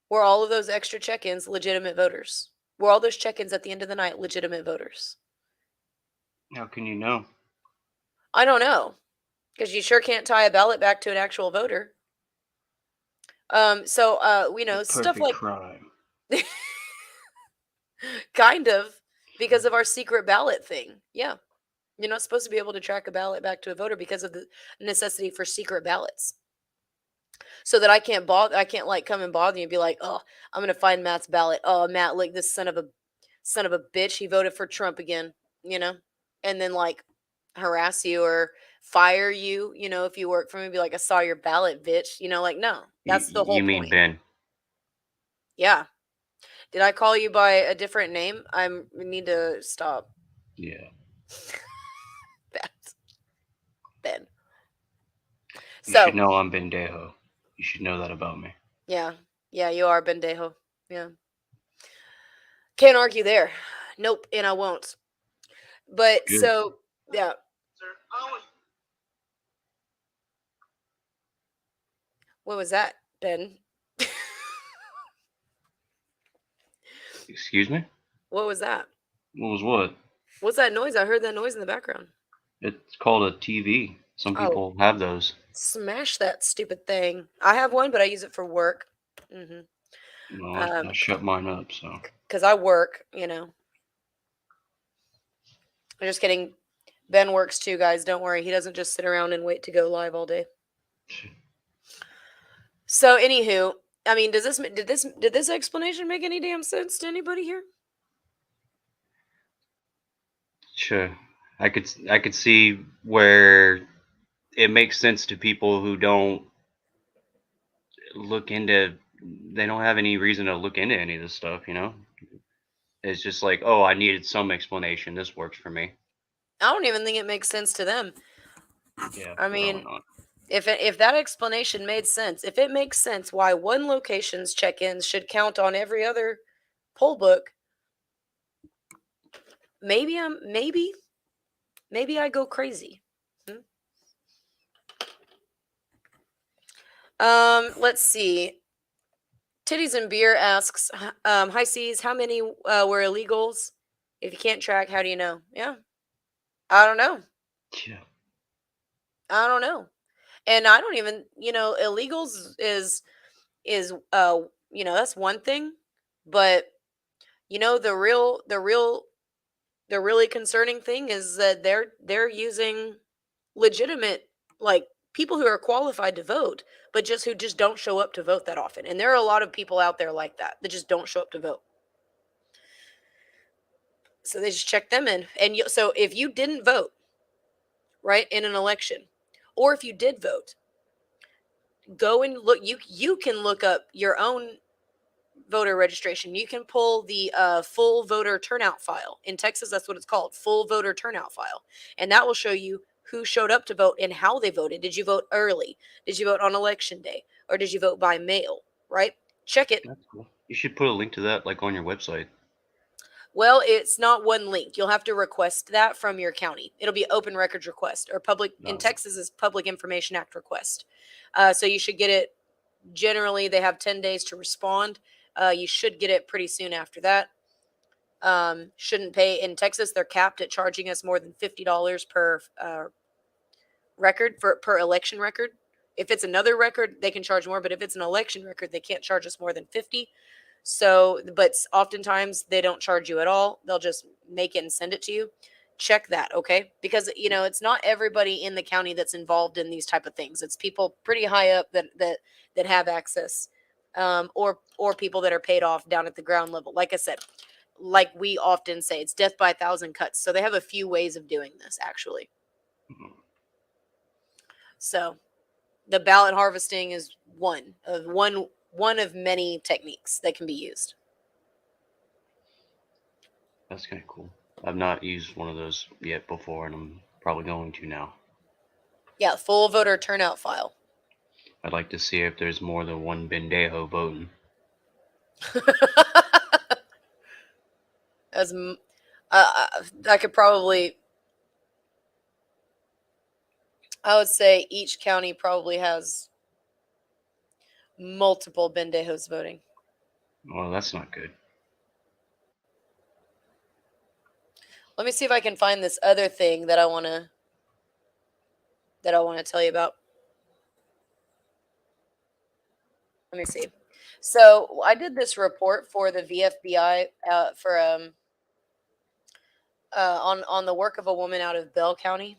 Were all of those extra check-ins legitimate voters? Were all those check-ins at the end of the night legitimate voters? How can you know? I don't know, because you sure can't tie a ballot back to an actual voter. Stuff Perfect like crime. kind of because of our secret ballot thing. Yeah. You're not supposed to be able to track a ballot back to a voter because of the necessity for secret ballots. So that I can't like come and bother you and be like, "Oh, I'm going to find Matt's ballot. Oh, Matt, like this son of a bitch, he voted for Trump again," you know? And then like harass you or fire you, if you work for me, be like, "I saw your ballot, bitch." Like no. That's the whole You mean point. Ben? Yeah. Did I call you by a different name? I need to stop. Yeah. That. Ben. You So, should know I'm Bendejo. You should know that about me. yeah. Yeah, you are Bendejo. Yeah. Can't argue there. Nope, and I won't. But Good. so, yeah. What was that, Ben? Excuse me? What was that? What was what? What's that noise? I heard that noise in the background. It's called a TV. Some Oh, people have those. smash that stupid thing. I have one, but I use it for work. Mm-hmm. No, I shut mine up, so. Because I work, I'm just kidding. Ben works too, guys. Don't worry. He doesn't just sit around and wait to go live all day. So, anywho, I mean, did this explanation make any damn sense to anybody here? Sure. I could see where it makes sense to people who don't look into they don't have any reason to look into any of this stuff, you know? It's just like, oh, I needed some explanation. This works for me. I don't even think it makes sense to them. Yeah, I probably mean, not. if that explanation made sense, if it makes sense why one location's check-ins should count on every other poll book, maybe I go crazy. Let's see. Titties and Beer asks, "Hi C's, how many were illegals? If you can't track, how do you know?" Yeah, I don't know. Yeah. I don't know, and I don't even, illegals is that's one thing, but the really concerning thing is that they're using legitimate, like, people who are qualified to vote, but who just don't show up to vote that often. And there are a lot of people out there like that just don't show up to vote. So they just check them in. And so if you didn't vote, right, in an election, or if you did vote, go and look. You can look up your own voter registration. You can pull the full voter turnout file. In Texas, that's what it's called, full voter turnout file. And that will show you who showed up to vote and how they voted. Did you vote early? Did you vote on election day? Or did you vote by mail? Right? Check it. That's cool. You should put a link to that like on your website. Well, it's not one link. You'll have to request that from your county. It'll be open records request, or public in No. Texas is Public Information Act request. So you should get it. Generally, they have 10 days to respond. You should get it pretty soon after that. Shouldn't pay in Texas. They're capped at charging us more than $50 per record per election record. If it's another record, they can charge more, but if it's an election record, they can't charge us more than 50. So, but oftentimes they don't charge you at all. They'll just make it and send it to you. Check that, okay? Because it's not everybody in the county that's involved in these type of things. It's people pretty high up that have access, or people that are paid off down at the ground level. Like I said, like we often say, it's death by a thousand cuts. So they have a few ways of doing this, actually. So the ballot harvesting is one of many techniques that can be used. That's kind of cool. I've not used one of those yet before, and I'm probably going to now. Yeah, full voter turnout file. I'd like to see if there's more than one Bendejo voting. As I could probably, I would say each county probably has multiple bendejos voting. Well, that's not good. Let me see if I can find this other thing that I want to tell you about. Let me see. So I did this report for the VFBI for on the work of a woman out of Bell County,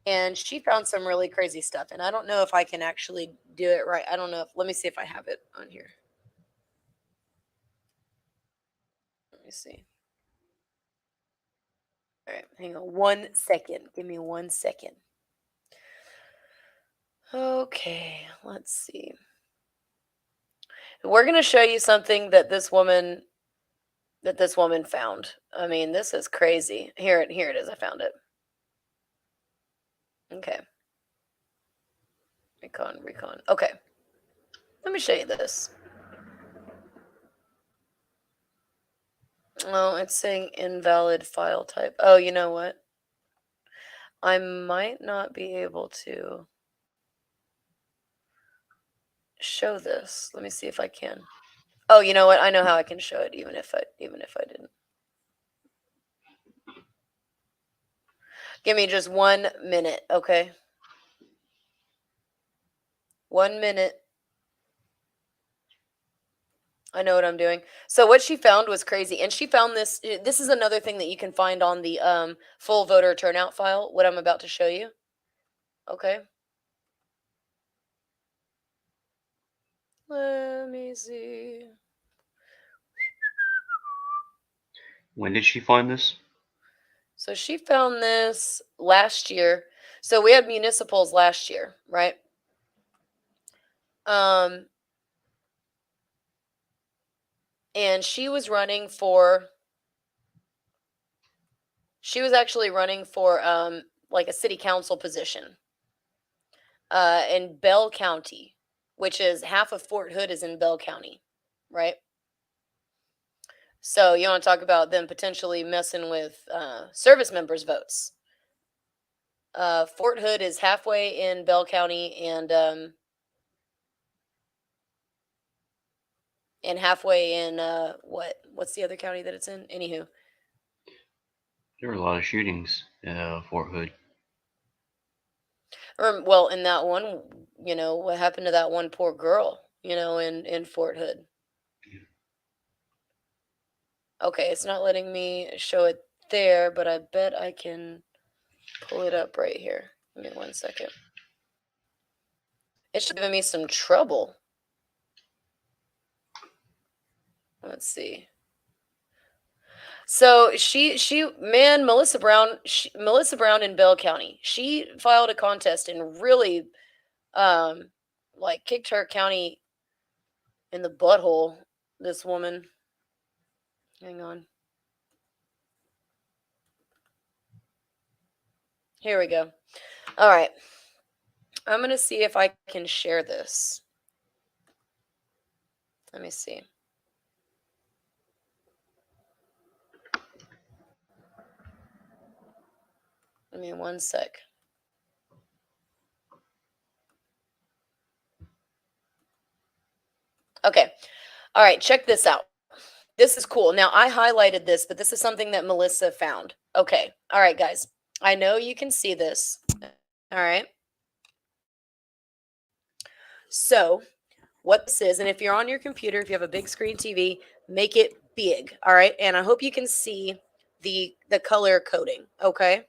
and she found some really crazy stuff. And I don't know if I can actually do it right. I don't know. Let me see if I have it on here. Let me see. All right, hang on 1 second. Give me 1 second. Okay, let's see. We're gonna show you something that this woman found. I mean, this is crazy. Here it is. I found it. Okay. Recon. Okay. Let me show you this. Oh, it's saying invalid file type. Oh, you know what? I might not be able to show this. Let me see if I can. Oh, you know what? I know how I can show it even if I didn't. Give me just 1 minute, okay? 1 minute. I know what I'm doing. So what she found was crazy, and she found this. This is another thing that you can find on the full voter turnout file. What I'm about to show you. Okay. Let me see. When did she find this? So she found this last year. So we had municipals last year, right? And she was actually running for like a city council position in Bell County, which is half of Fort Hood is in Bell County, right? So you want to talk about them potentially messing with service members' votes. Fort Hood is halfway in Bell County and halfway in what's the other county that it's in? Anywho. There were a lot of shootings in Fort Hood. Well, in that one, what happened to that one poor girl, in Fort Hood. Okay, it's not letting me show it there, but I bet I can pull it up right here. Give me 1 second. It's giving me some trouble. Let's see. So Melissa Brown in Bell County, she filed a contest and really, like kicked her county in the butthole. This woman. Hang on. Here we go. All right. I'm going to see if I can share this. Let me see. Give me 1 sec. Okay. All right. Check this out. This is cool. Now, I highlighted this, but this is something that Melissa found. Okay. All right, guys. I know you can see this. All right. So, what this is, and if you're on your computer, if you have a big screen TV, make it big. All right. And I hope you can see the color coding. Okay.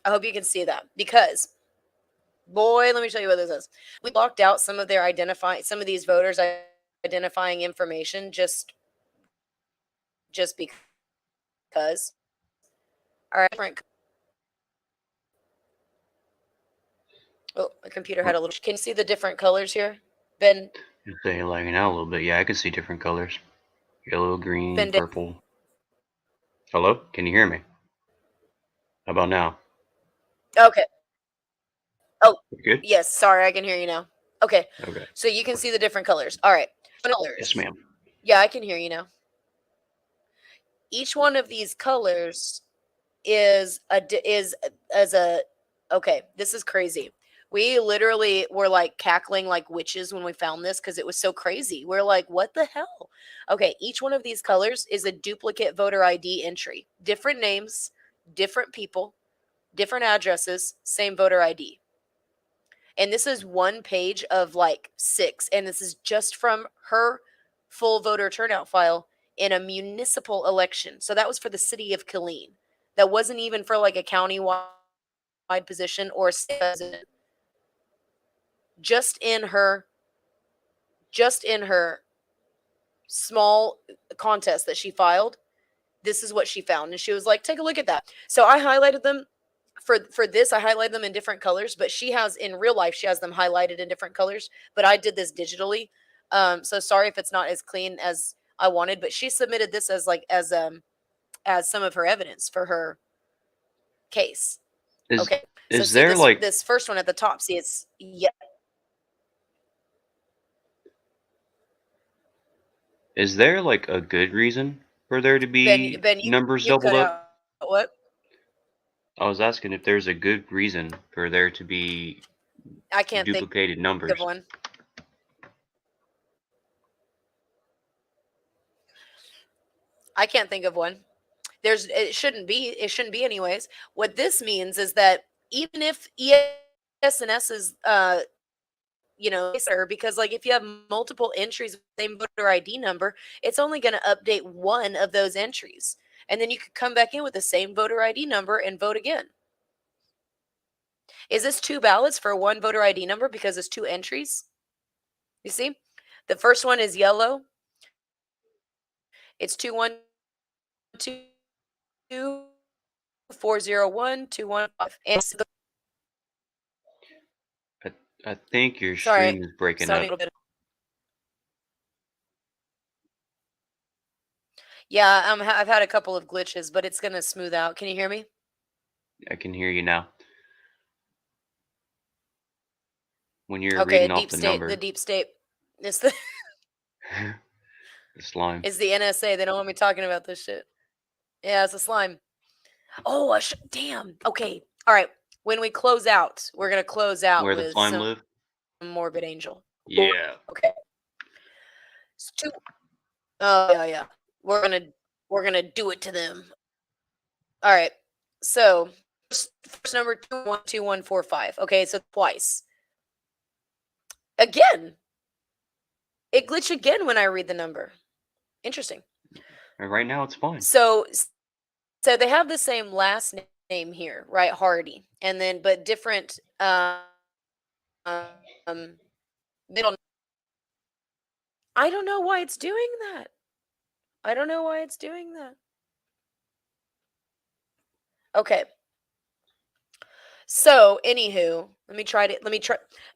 I hope you can see that because, boy, let me show you what this is. We blocked out some of these voters identifying information just because. All right. Oh, my computer had a little. Can you see the different colors here? Ben. It's saying lagging out a little bit. Yeah, I can see different colors. Yellow, green, purple. Hello? Can you hear me? How about now? Okay. Oh, good? Yes. Sorry, I can hear you now. Okay. Okay. So you can see the different colors. All right. Colors. Yes, ma'am. Yeah, I can hear you now. Each one of these colors is as a okay, this is crazy. We literally were like cackling like witches when we found this because it was so crazy. We're like, what the hell? Okay, each one of these colors is a duplicate voter ID entry. Different names, different people, different addresses, same voter ID. And this is one page of like 6, and this is just from her full voter turnout file in a municipal election. So that was for the city of Killeen. That wasn't even for like a county-wide position or a state president. Just in her just in her small contest that she filed, this is what she found. And she was like, take a look at that. So I highlighted them for this. I highlighted them in different colors, but she has in real life, she has them highlighted in different colors, but I did this digitally. So sorry if it's not as clean as I wanted, but she submitted this as like as some of her evidence for her case. Is Okay. So is see there like this first one at the top. See, it's is there like a good reason for there to be Ben, numbers you doubled cut up? out. What? I was asking if there's a good reason for there to be I can't think duplicated of numbers. one. I can't think of one. It shouldn't be anyways. What this means is that even if ESNS is because like if you have multiple entries with the same voter ID number, it's only going to update one of those entries. And then you could come back in with the same voter ID number and vote again. Is this 2 ballots for one voter ID number because it's 2 entries? You see? The first one is yellow. It's 212-401-215. And I, I think your sorry, stream is breaking sounding up. a little bit. Yeah, I've had a couple of glitches, but it's gonna smooth out. Can you hear me? I can hear you now. When you're Okay, reading off the the number, deep state. It's the the slime. it's the NSA. They don't want me talking about this shit. Yeah, it's a slime. Oh, damn. Okay. All right. When we close out, we're gonna close out Where the with slime some live? morbid angel. Yeah. Okay. It's two. Oh yeah. We're gonna do it to them. All right. So first number 212145. Okay, so twice. Again, it glitched again when I read the number. Interesting. And right now it's fine. So they have the same last name here, right? Hardy, and then but different middle. I don't know why it's doing that. I don't know why it's doing that. Okay. So, anywho, let me try.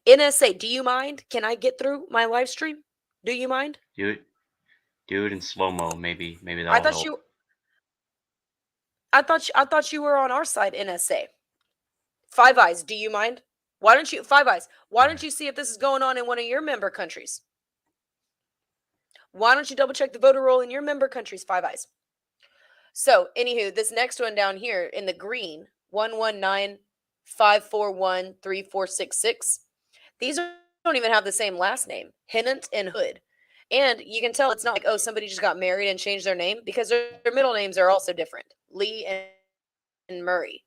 NSA, do you mind? Can I get through my live stream? Do you mind? Do it in slow mo. Maybe I that'll thought help. I thought you were on our side, NSA. Five Eyes, do you mind? Why don't you Five Eyes? Why don't you see if this is going on in one of your member countries? Why don't you double check the voter roll in your member countries, Five Eyes? So, anywho, this next one down here in the green, 119-541-3466. These don't even have the same last name, Hennant and Hood. And you can tell it's not like, oh, somebody just got married and changed their name because their middle names are also different. Lee and Murray.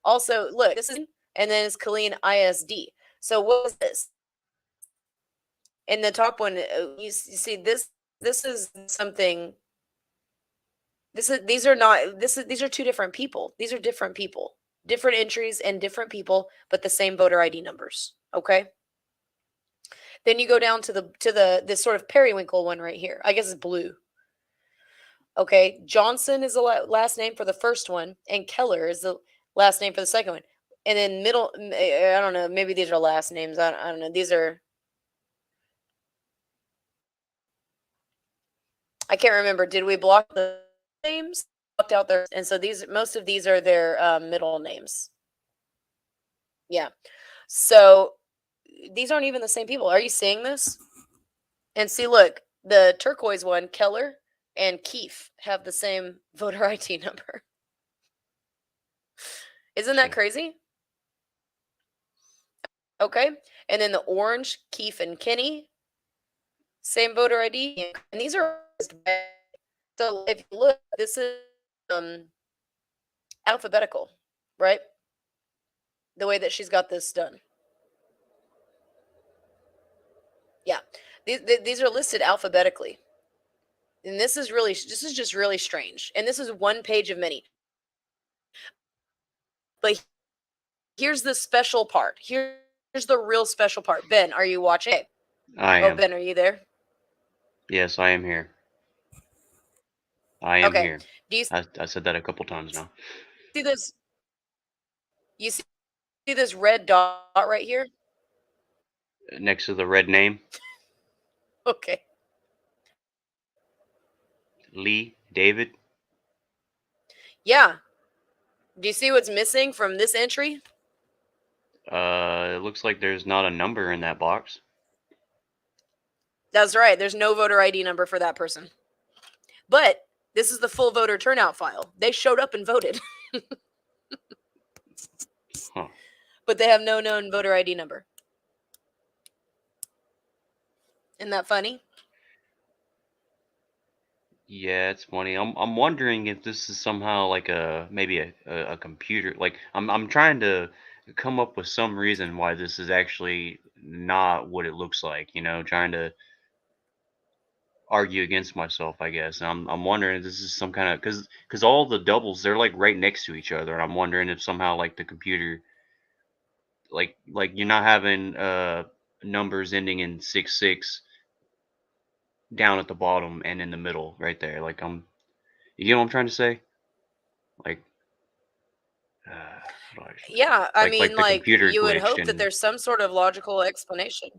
Also, look, this is, and then it's Killeen ISD. So what is this? In the top one, you see this. This is something. These are 2 different people. These are different people, different entries and different people, but the same voter ID numbers. Okay. Then you go down to this sort of periwinkle one right here. I guess it's blue. Okay, Johnson is the last name for the first one, and Keller is the last name for the second one. And then middle, I don't know, maybe these are last names. I don't know. These are, I can't remember. Did we block the names? Blocked out their, and so most of these are their middle names. Yeah. So these aren't even the same people. Are you seeing this? And see, look, the turquoise one, Keller and Keefe have the same voter ID number. Isn't that crazy? Okay. And then the orange, Keefe and Kinney, same voter ID. And these are so if you look, this is alphabetical, right? The way that she's got this done. Yeah. These are listed alphabetically. And this is just really strange. And this is one page of many. But here's the special part. Here's the real special part. Ben, are you watching? I Oh, am. Ben, are you there? Yes, I am here. I am Okay. here. Do you I said that a couple times now. see this? You see this red dot right here? Next to the red name, Okay. Lee David. Yeah. Do you see what's missing from this entry? It looks like there's not a number in that box. That's right. There's no voter ID number for that person. But this is the full voter turnout file. They showed up and voted. Huh. But they have no known voter ID number. Isn't that funny? Yeah, it's funny. I'm wondering if this is somehow like maybe a computer. Like I'm trying to come up with some reason why this is actually not what it looks like. Trying to argue against myself, I guess. And I'm wondering if this is some kind of because all the doubles they're like right next to each other, and I'm wondering if somehow like the computer like you're not having numbers ending in 66 down at the bottom and in the middle right there. Like you know what I'm trying to say? Like how do I explain it? Yeah, I Like mean, the like, computer you would glitched hope that and there's some sort of logical explanation.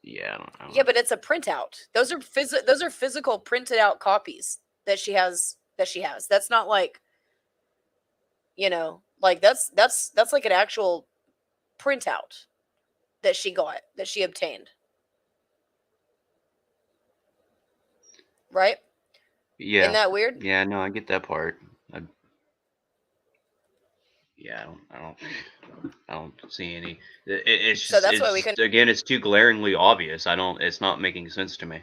yeah, I don't Yeah, know. but it's a printout. Those are physical printed out copies that she has. That's not like, like that's like an actual printout that she obtained, right? Isn't Yeah, that weird? yeah, no, I get that part. I, yeah, I don't see any. It's So just that's why we can. again, it's too glaringly obvious. I don't. It's not making sense to me.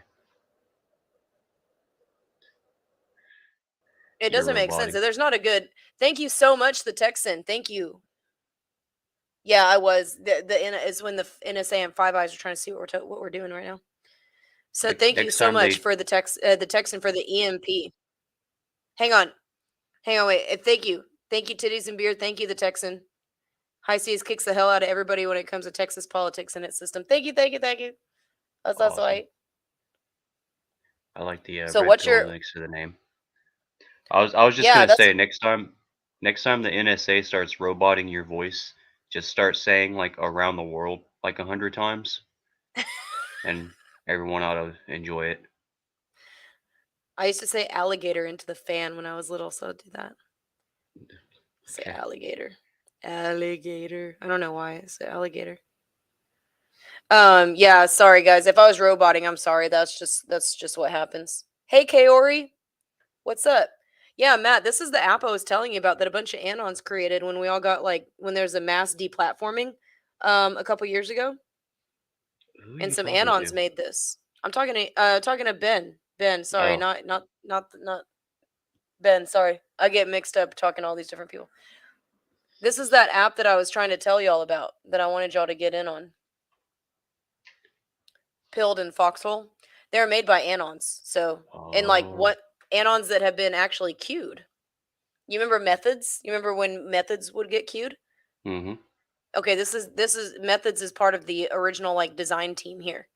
It You're doesn't make sense. robotic. There's not a good. Thank you so much, the Texan. Thank you. Yeah, I was. Is when the NSA and Five Eyes are trying to see what we're doing right now. So thank you Next so time much they for the Texan for the EMP. Hang on, wait. Thank you, titties and beer. Thank you, the Texan. High Seas kicks the hell out of everybody when it comes to Texas politics and its system. Thank you, thank you, thank you. That's awesome. right. I like the So red what's pill your? next to the name. I was just Yeah, gonna that's say next time the NSA starts roboting your voice, just start saying like around the world like 100 times, and everyone ought to enjoy it. I used to say alligator into the fan when I was little, so I'll do that. Say Okay. alligator. Alligator. I don't know why I say alligator. Yeah, sorry guys. If I was roboting, I'm sorry. That's just what happens. Hey Kaori, what's up? Yeah, Matt, this is the app I was telling you about that a bunch of anons created when we all got when there's a mass deplatforming a couple years ago. Who are And you some talking anons to? made this. I'm talking to Ben. Ben, sorry, Oh, not Ben, sorry. I get mixed up talking to all these different people. This is that app that I was trying to tell y'all about that I wanted y'all to get in on. Pilled and Foxhole. They're made by anons. So, and like oh, what anons that have been actually queued. You remember Methods? You remember when Methods would get queued? mm-hmm. Okay, this is Methods is part of the original like design team here.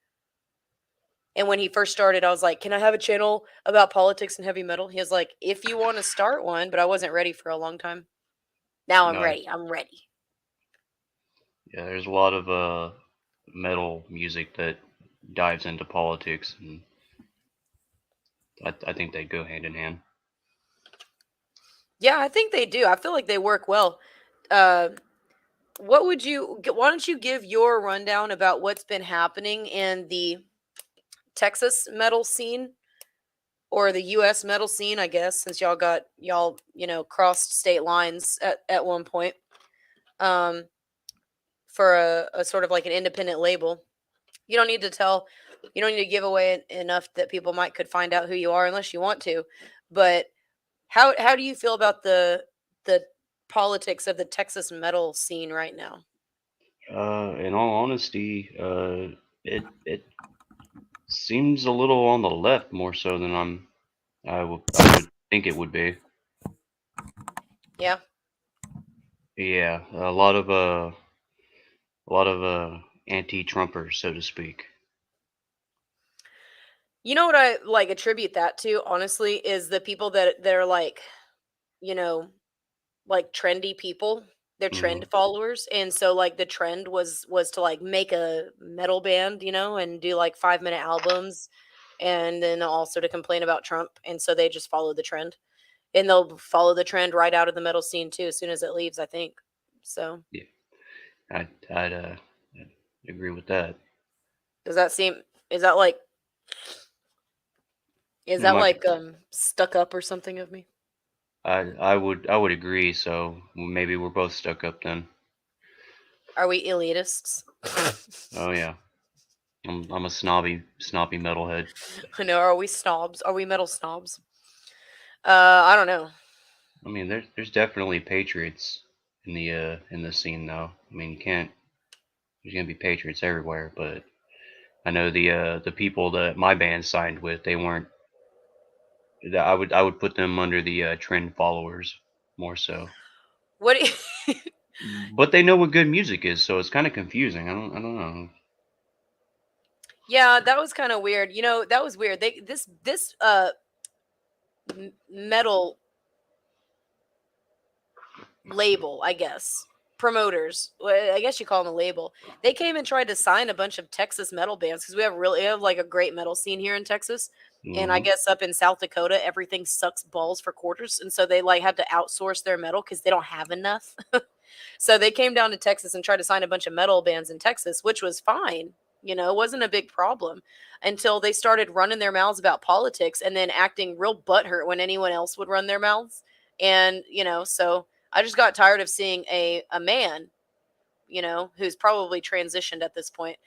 And when he first started, I was like, "Can I have a channel about politics and heavy metal?" He was like, "If you want to start one," but I wasn't ready for a long time. Now I'm Nice. ready. I'm ready. Yeah, there's a lot of metal music that dives into politics, and I think they go hand in hand. Yeah, I think they do. I feel like they work well. Uh, why don't you give your rundown about what's been happening in the Texas metal scene or the U.S. metal scene, I guess, since y'all crossed state lines at one point, um, for a sort of like an independent label. You don't need to tell, you don't need to give away enough that people might could find out who you are unless you want to. But how do you feel about the politics of the Texas metal scene right now? In all honesty, it seems a little on the left more so than I would think it would be. Yeah. Yeah, a lot of anti-Trumpers, so to speak. You know what I like attribute that to, honestly, is the people that are like, you know, like trendy people. They're Hmm. trend followers. And so like the trend was to like make a metal band, and do like 5-minute albums, and then also to complain about Trump. And so they just follow the trend. And they'll follow the trend right out of the metal scene too as soon as it leaves, I think. So, Yeah, I'd agree with that. does that seem is that like is Am that I, like stuck up or something of me? I would agree. So maybe we're both stuck up then. Are we elitists? Oh yeah, I'm a snobby metalhead. I know. Are we snobs? Are we metal snobs? I don't know. I mean, there's definitely patriots in the scene though. I mean, you can't. There's gonna be patriots everywhere, but I know the people that my band signed with, they weren't. I would put them under the trend followers more so. What? But they know what good music is, so it's kind of confusing. I don't know. Yeah, that was kind of weird. That was weird. This metal label, I guess, promoters. I guess you call them a label. They came and tried to sign a bunch of Texas metal bands because we have like a great metal scene here in Texas. And I Hmm. guess up in South Dakota, everything sucks balls for quarters, and so they like had to outsource their metal because they don't have enough. So they came down to Texas and tried to sign a bunch of metal bands in Texas, which was fine. It wasn't a big problem until they started running their mouths about politics and then acting real butthurt when anyone else would run their mouths. And, so I just got tired of seeing a man, who's probably transitioned at this point.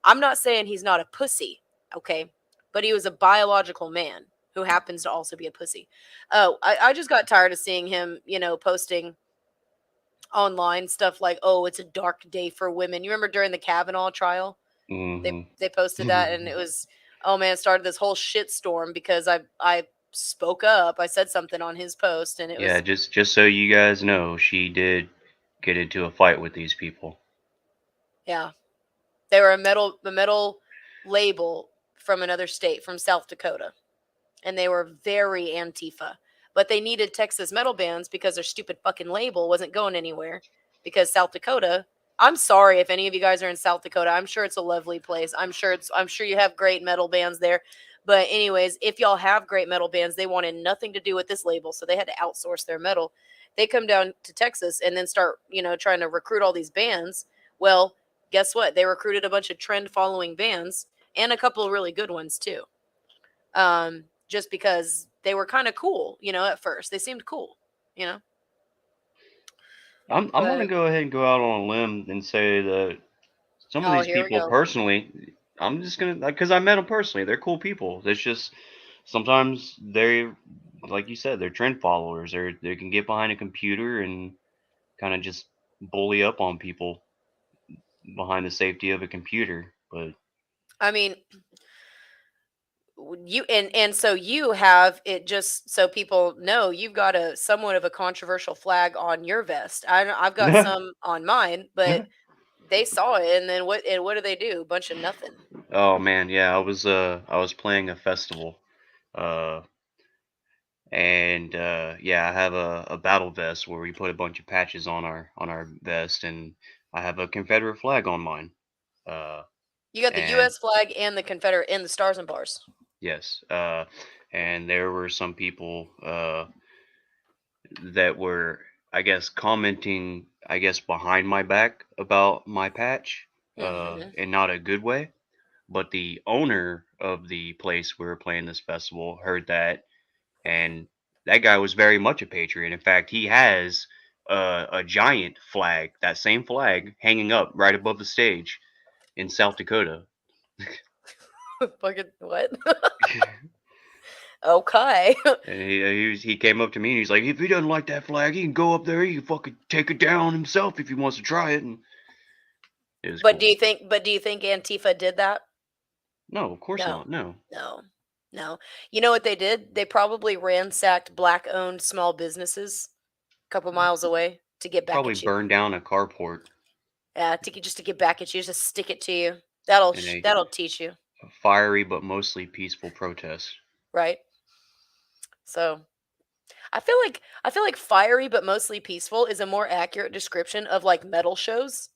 I'm not saying he's not a pussy, okay? But he was a biological man who happens to also be a pussy. Oh, I just got tired of seeing him, posting online stuff like, "Oh, it's a dark day for women." You remember during the Kavanaugh trial, they Hmm. they posted that, and it was, oh man, it started this whole shit storm because I spoke up. I said something on his post, and it Yeah, was, just so you guys know, she did get into a fight with these people. yeah, they were a metal label from another state, from South Dakota, and they were very Antifa. But they needed Texas metal bands because their stupid fucking label wasn't going anywhere. Because South Dakota, I'm sorry if any of you guys are in South Dakota. I'm sure it's a lovely place. I'm sure you have great metal bands there. But anyways, if y'all have great metal bands, they wanted nothing to do with this label, so they had to outsource their metal. They come down to Texas and then start, trying to recruit all these bands. Well, guess what? They recruited a bunch of trend following bands and a couple of really good ones too, just because they were kind of cool, at first. They seemed cool, you know. I'm gonna But go ahead and go out on a limb and say that some of oh, these here we people go. personally, I'm just gonna because I met them personally. They're cool people. It's just sometimes they, like you said, they're trend followers. They can get behind a computer and kind of just bully up on people behind the safety of a computer. But I mean, you and so you have it, just so people know you've got a somewhat of a controversial flag on your vest. I've got some on mine, but they saw it, and then what do they do? Bunch of nothing. oh man, yeah, I was playing a festival, uh, and yeah, I have a battle vest where we put a bunch of patches on our vest, and I have a Confederate flag on mine. Uh, You got the and U.S. flag and the Confederate and the stars and bars. yes, and there were some people that were, I guess, commenting, I guess, behind my back about my patch, Hmm. in not a good way. but the owner of the place we were playing this festival heard that, and that guy was very much a patriot. In fact, he has a giant flag, that same flag, hanging up right above the stage in South Dakota. Fucking what? Okay. And he came up to me and he's like, if he doesn't like that flag, he can go up there. He can fucking take it down himself if he wants to try it. And it was But cool. do you think Antifa did that? No, of course No. not. No. No. No. You know what they did? They probably ransacked black-owned small businesses a couple miles away to get back Probably at you. burned down a carport Just to get back at you, just stick it to you. in That'll teach you, a fiery but mostly peaceful protest. right? So I feel like fiery but mostly peaceful is a more accurate description of like metal shows.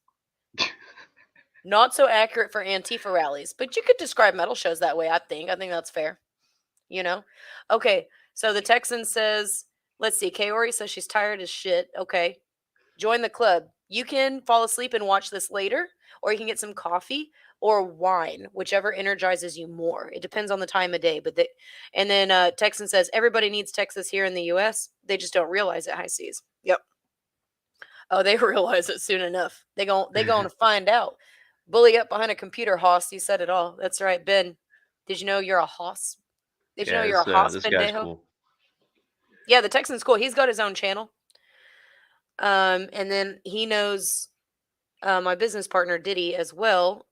Not so accurate for Antifa rallies, but you could describe metal shows that way. I think that's fair. You know? Okay, so the Texan says, let's see, Kaori says she's tired as shit. Okay. Join the club. You can fall asleep and watch this later, or you can get some coffee or wine, whichever energizes you more. It depends on the time of day. And then Texan says everybody needs Texas here in the U.S. They just don't realize it. High seas. Yep. Oh, they realize it soon enough. They going to find out. Bully up behind a computer, Hoss. You said it all. That's right, Ben. Did you know you're a Hoss? Did you know Yeah, you're a Hoss, this guy's pendejo? cool. Yeah, the Texan's cool. He's got his own channel. And then he knows my business partner Diddy as well.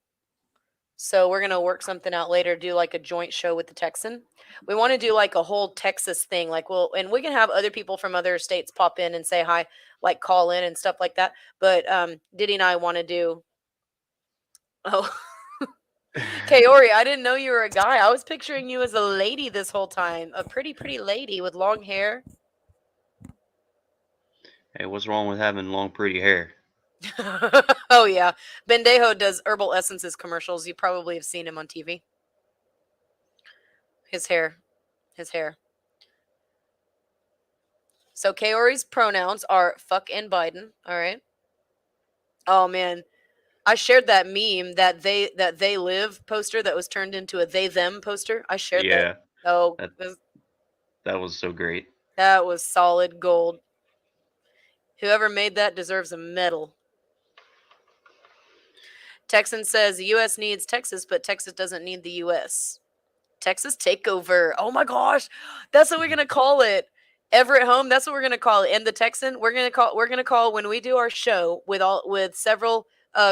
So we're gonna work something out later, do like a joint show with the Texan. We want to do like a whole Texas thing, like and we can have other people from other states pop in and say hi, like call in and stuff like that. But Diddy and I want to do. Oh, Kaori, I didn't know you were a guy. I was picturing you as a lady this whole time, a pretty lady with long hair. Hey, what's wrong with having long, pretty hair? Oh yeah, Bendejo does herbal essences commercials. You probably have seen him on TV. His hair. So Kaori's pronouns are fuck and Biden. All right. Oh man, I shared that meme that they live poster that was turned into a they them poster. I shared that. Yeah, Oh, that that was so great. that was solid gold. Whoever made that deserves a medal. Texan says the U.S. needs Texas, but Texas doesn't need the U.S. Texas takeover. Oh my gosh, that's what we're gonna call it. Everett Home. That's what we're gonna call it. And the Texan. We're gonna call when we do our show with several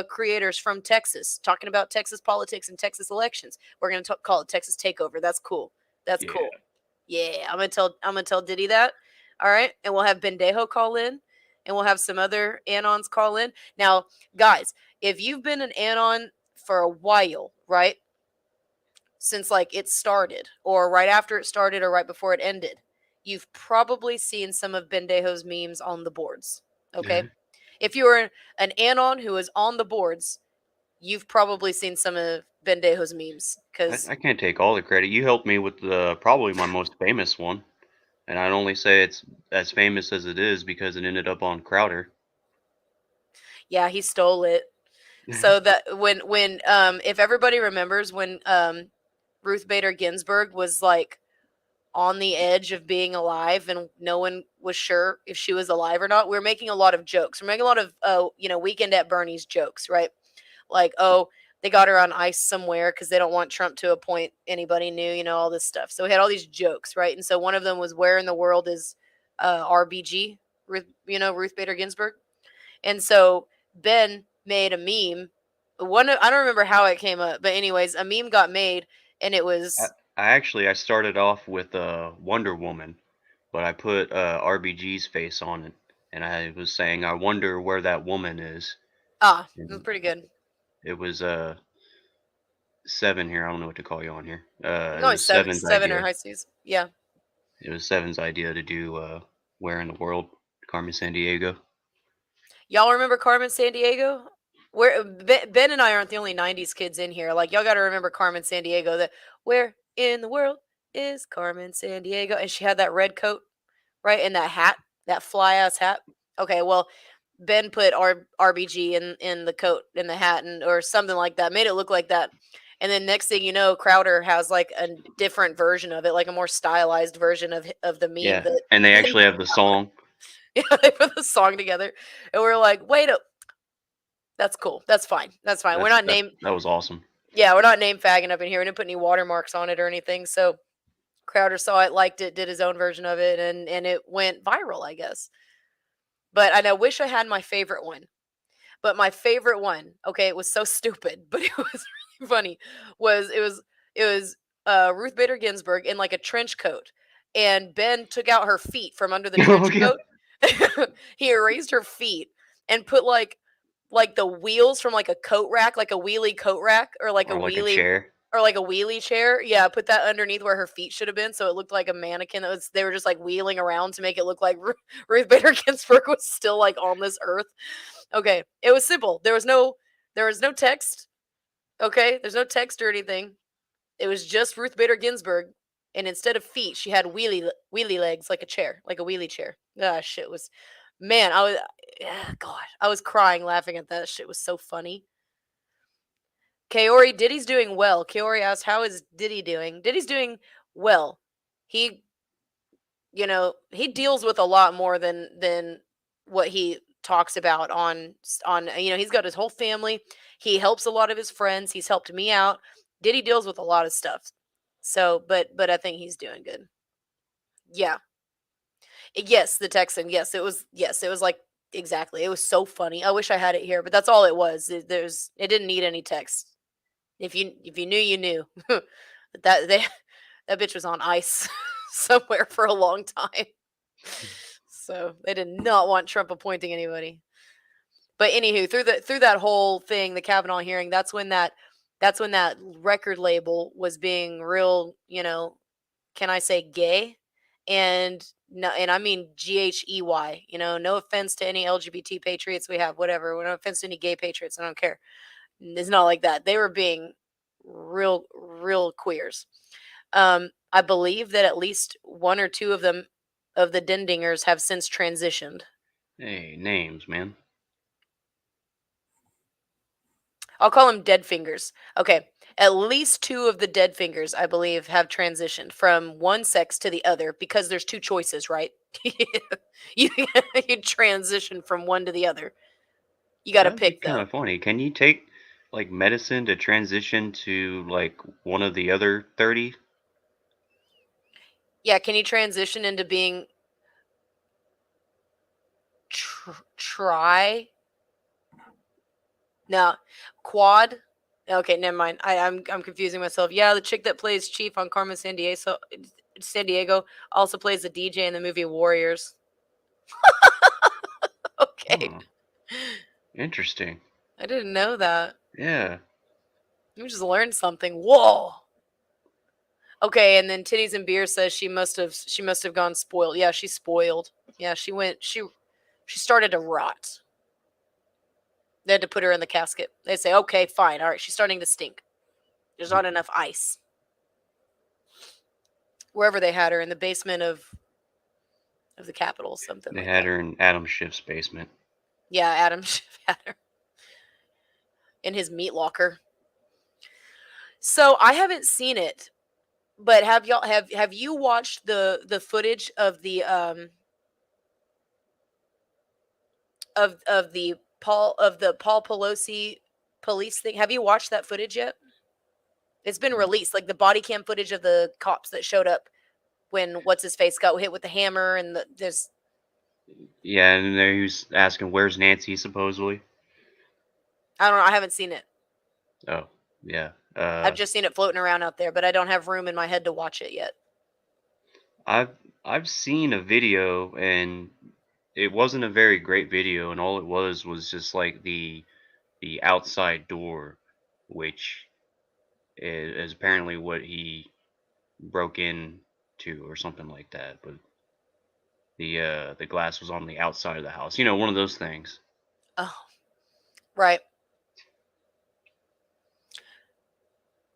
creators from Texas talking about Texas politics and Texas elections. We're gonna call it Texas Takeover. That's cool. That's Yeah. cool. Yeah, I'm gonna tell Diddy that. All right, and we'll have Bendejo call in, and we'll have some other Anons call in. Now, guys, if you've been an Anon for a while, right? Since like it started, or right after it started, or right before it ended, you've probably seen some of Bendejo's memes on the boards. Okay, if you were an Anon who is on the boards, you've probably seen some of Bendejo's memes because I can't take all the credit. You helped me with probably my most famous one, and I'd only say it's as famous as it is because it ended up on Crowder. yeah, he stole it. So that when if everybody remembers when Ruth Bader Ginsburg was like on the edge of being alive and no one was sure if she was alive or not, we were making a lot of jokes. We're making a lot of Weekend at Bernie's jokes, right? Like, oh, they got her on ice somewhere because they don't want Trump to appoint anybody new, all this stuff. So we had all these jokes, right? And so one of them was, where in the world is RBG, Ruth Bader Ginsburg? And so Ben made a meme. I don't remember how it came up, but anyways, a meme got made, and it was I started off with Wonder Woman, but I put RBG's face on it, and I was saying, I wonder where that woman is. it was pretty good. It was Seven here. I don't know what to call you on here. It No, was Seven's seven or idea. high seas. Yeah. It was Seven's idea to do Where in the World, Carmen San Diego. Y'all remember Carmen San Diego? Where Ben and I aren't the only '90s kids in here. Like, y'all got to remember Carmen San Diego. Where in the world is Carmen San Diego? And she had that red coat, right, and that hat, that fly ass hat. Okay, well, Ben put RBG in the coat, in the hat, or something like that. Made it look like that. And then next thing you know, Crowder has like a different version of it, like a more stylized version of the meme. Yeah, that and they actually have the song. Yeah, they put the song together, and we're like, wait a, that's cool, that's fine, that's fine. We're not name, That was awesome. yeah, we're not name fagging up in here. We didn't put any watermarks on it or anything. So Crowder saw it, liked it, did his own version of it, and it went viral, I guess. But I wish I had my favorite one. But my favorite one, okay, it was so stupid, but it was really funny. Was Ruth Bader Ginsburg in like a trench coat, and Ben took out her feet from under the trench Okay. coat. He erased her feet and put like the wheels from like a coat rack, like a wheelie coat rack, or like a Or like a wheelie chair. or like a wheelie chair. Yeah, put that underneath where her feet should have been, so it looked like a mannequin. They were just like wheeling around to make it look like Ruth Bader Ginsburg was still like on this earth. Okay, it was simple. There was no text. Okay, there's no text or anything. It was just Ruth Bader Ginsburg, and instead of feet, she had wheelie legs, like a chair, like a wheelie chair. Ah, shit was, man, God, I was crying laughing at that. Shit was so funny. Kaori, Diddy's doing well. Kaori asked, "How is Diddy doing?" Diddy's doing well. He, he deals with a lot more than what he talks about on. He's got his whole family. He helps a lot of his friends. He's helped me out. Diddy deals with a lot of stuff. So, but I think he's doing good. Yeah. Yes, the Texan. Yes, it was. Yes, it was like exactly. It was so funny. I wish I had it here, but that's all it was. It didn't need any text. If you knew, you knew. that they that bitch was on ice somewhere for a long time. So they did not want Trump appointing anybody. But anywho, through that whole thing, the Kavanaugh hearing, that's when that record label was being real, can I say gay? And no, and I mean GHEY. No offense to any LGBT patriots we have, whatever. No offense to any gay patriots. I don't care. It's not like that. They were being real queers. I believe that at least one or two of them, of the Dendingers, have since transitioned. Hey, names, man. I'll call them dead fingers. Okay. At least two of the dead fingers, I believe, have transitioned from one sex to the other because there's two choices, right? you you transition from one to the other. You got to That'd be pick kind though. of funny. Can you take like medicine to transition to like one of the other 30? Yeah, can you transition into being try? No, quad. Okay, never mind. I'm confusing myself. Yeah, the chick that plays Chief on Carmen San Diego also plays the DJ in the movie Warriors. Okay. Huh. Interesting. I didn't know that. Yeah. You just learned something. Whoa. Okay, and then Titties and Beer says she must have gone spoiled. Yeah, she's spoiled. Yeah, she started to rot. They had to put her in the casket. They say, okay, fine, all right, she's starting to stink. There's not enough ice. Wherever they had her, in the basement of the Capitol, something They like had that. her in Adam Schiff's basement. Yeah, Adam Schiff had her in his meat locker. So I haven't seen it, but have y'all have you watched the footage of the of the Paul Pelosi police thing? Have you watched that footage yet? It's been released, like the body cam footage of the cops that showed up when what's his face got hit with the hammer, and there's. Yeah, and there he was asking, "Where's Nancy?" Supposedly. I don't know. I haven't seen it. Oh, yeah. I've just seen it floating around out there, but I don't have room in my head to watch it yet. I've seen a video, and it wasn't a very great video, and all it was just like the outside door, which is apparently what he broke in to or something like that. But the glass was on the outside of the house. You know, one of those things. Oh, right.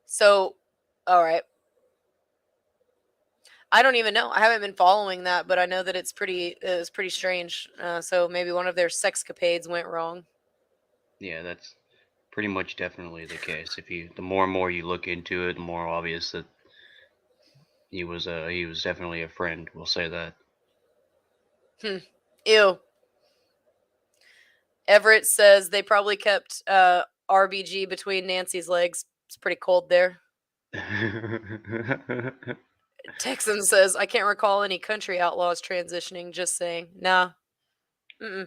So, all right. I don't even know. I haven't been following that, but I know that it was pretty strange. So maybe one of their sexcapades went wrong. Yeah, that's pretty much definitely the case. The more and more you look into it, the more obvious that he was definitely a friend. We'll say that. Ew. Everett says they probably kept RBG between Nancy's legs. It's pretty cold there. Texan says, I can't recall any country outlaws transitioning. Just saying. Nah. I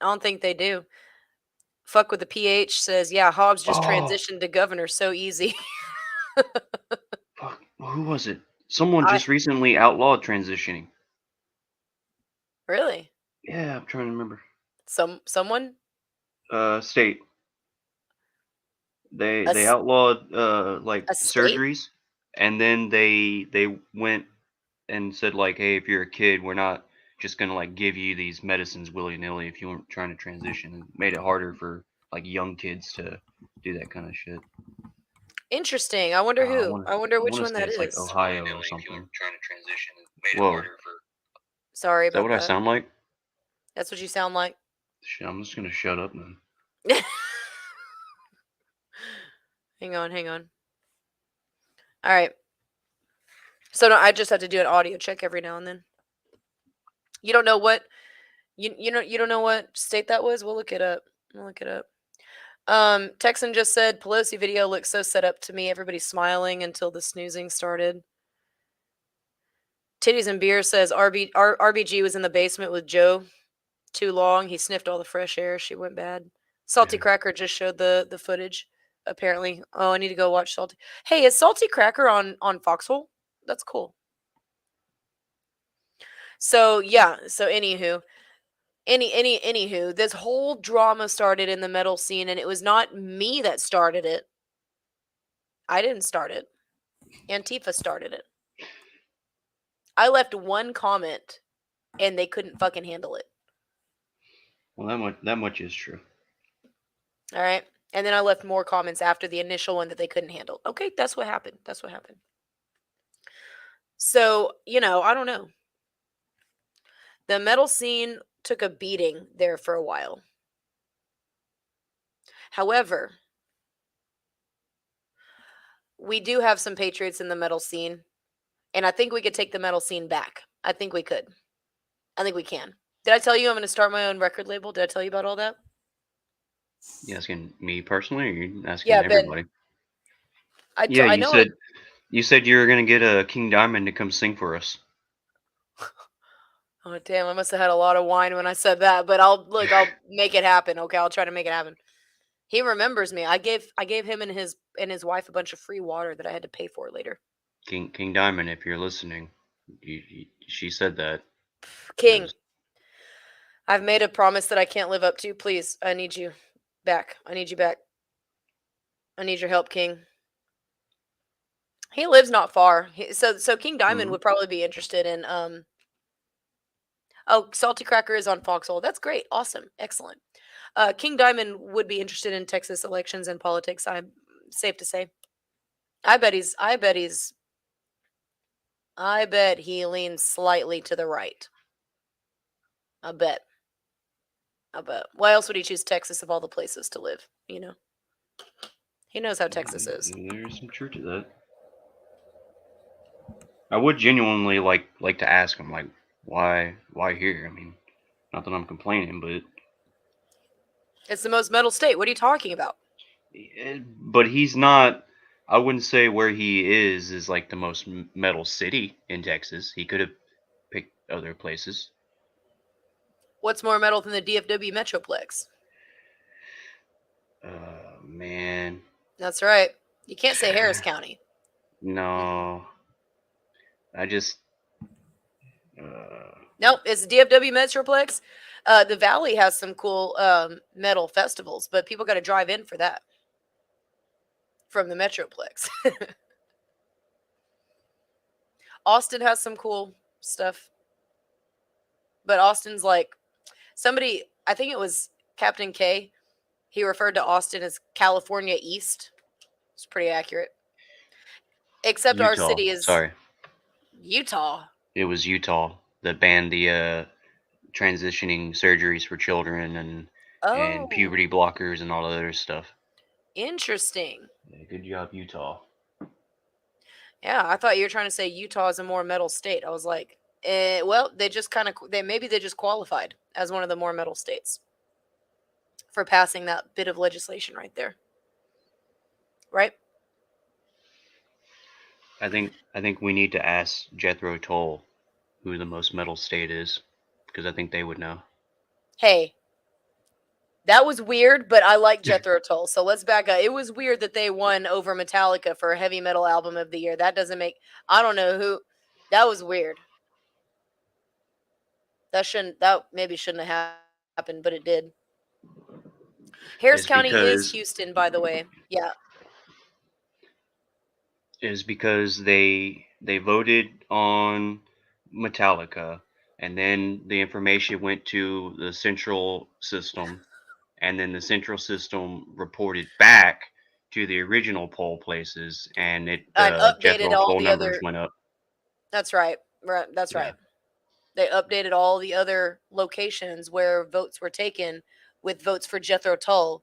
don't think they do. Fuck with the PH says, yeah, Hobbs just transitioned to governor so easy. Fuck, who was it? Someone I- just recently outlawed transitioning. Really? Yeah, I'm trying to remember. Someone? State. A They outlawed like a state? surgeries, and then they went and said like, hey, if you're a kid, we're not just gonna like give you these medicines willy nilly if you weren't trying to transition, and made it harder for like young kids to do that kind of shit. Interesting. I wonder who. I wonder I which want to one say that it's like is. Ohio or something. Whoa, Sorry is that about what I that. sound like? That's what you sound like. Shit, I'm just gonna shut up then. Hang on. All right. So no, I just have to do an audio check every now and then. You don't know what you don't know what state that was? We'll look it up. Texan just said Pelosi video looks so set up to me. Everybody's smiling until the snoozing started. Titties and Beer says RBG was in the basement with Joe too long. He sniffed all the fresh air. She went bad. Salty Yeah. Cracker just showed the footage. Apparently, I need to go watch Salty. Hey, is Salty Cracker on Foxhole? That's cool. So yeah. So anywho, this whole drama started in the metal scene, and it was not me that started it. I didn't start it. Antifa started it. I left one comment, and they couldn't fucking handle it. Well, that much is true. All right. And then I left more comments after the initial one that they couldn't handle. Okay, that's what happened. So, I don't know. The metal scene took a beating there for a while. However, we do have some patriots in the metal scene, and I think we could take the metal scene back. I think we could. I think we can. Did I tell you I'm going to start my own record label? Did I tell you about all that? You asking me personally, or you asking Yeah, Ben. everybody? Yeah, I know. You said you were gonna get a King Diamond to come sing for us. Oh damn! I must have had a lot of wine when I said that, but I'll make it happen. Okay, I'll try to make it happen. He remembers me. I gave him and his wife a bunch of free water that I had to pay for later. King Diamond, if you're listening, she said that. King, I've made a promise that I can't live up to. Please, I need you back. I need you back. I need your help, King. He lives not far. So King Diamond would probably be interested in Oh, Salty Cracker is on Foxhole. That's great. Awesome. Excellent. King Diamond would be interested in Texas elections and politics. I'm safe to say. I bet he leans slightly to the right. I bet. Why else would he choose Texas of all the places to live? He knows how Texas is. There's some truth to that. I would genuinely like to ask him, like, why here? I mean, not that I'm complaining, but It's the most metal state. What are you talking about? but he's not. I wouldn't say where he is like the most metal city in Texas. He could have picked other places. What's more metal than the DFW Metroplex? Man. That's right. You can't say Harris County. No. I just. Nope, it's the DFW Metroplex. The Valley has some cool metal festivals, but people got to drive in for that from the Metroplex. Austin has some cool stuff, but Austin's like somebody. I think it was Captain K. He referred to Austin as California East. It's pretty accurate. Except Utah. our city is Utah. It was Utah that banned the transitioning surgeries for children and puberty blockers and all that other stuff. Interesting. Yeah, good job, Utah. Yeah, I thought you were trying to say Utah is a more metal state. I was like, well, they just kind of maybe they just qualified as one of the more metal states for passing that bit of legislation right there. Right? I think we need to ask Jethro Tull who the most metal state is, because I think they would know. Hey, that was weird, but I like Jethro Tull. So let's back up. It was weird that they won over Metallica for heavy metal album of the year. That doesn't make. I don't know who. That was weird. That maybe shouldn't have happened, but it did. Harris Is County is because Houston, by the way. Yeah. is because they voted on Metallica, and then the information went to the central system, and then the central system reported back to the original poll places, and And the updated Jethro all Tull the numbers other. went up. That's right. Right. That's Yeah, right. They updated all the other locations where votes were taken with votes for Jethro Tull,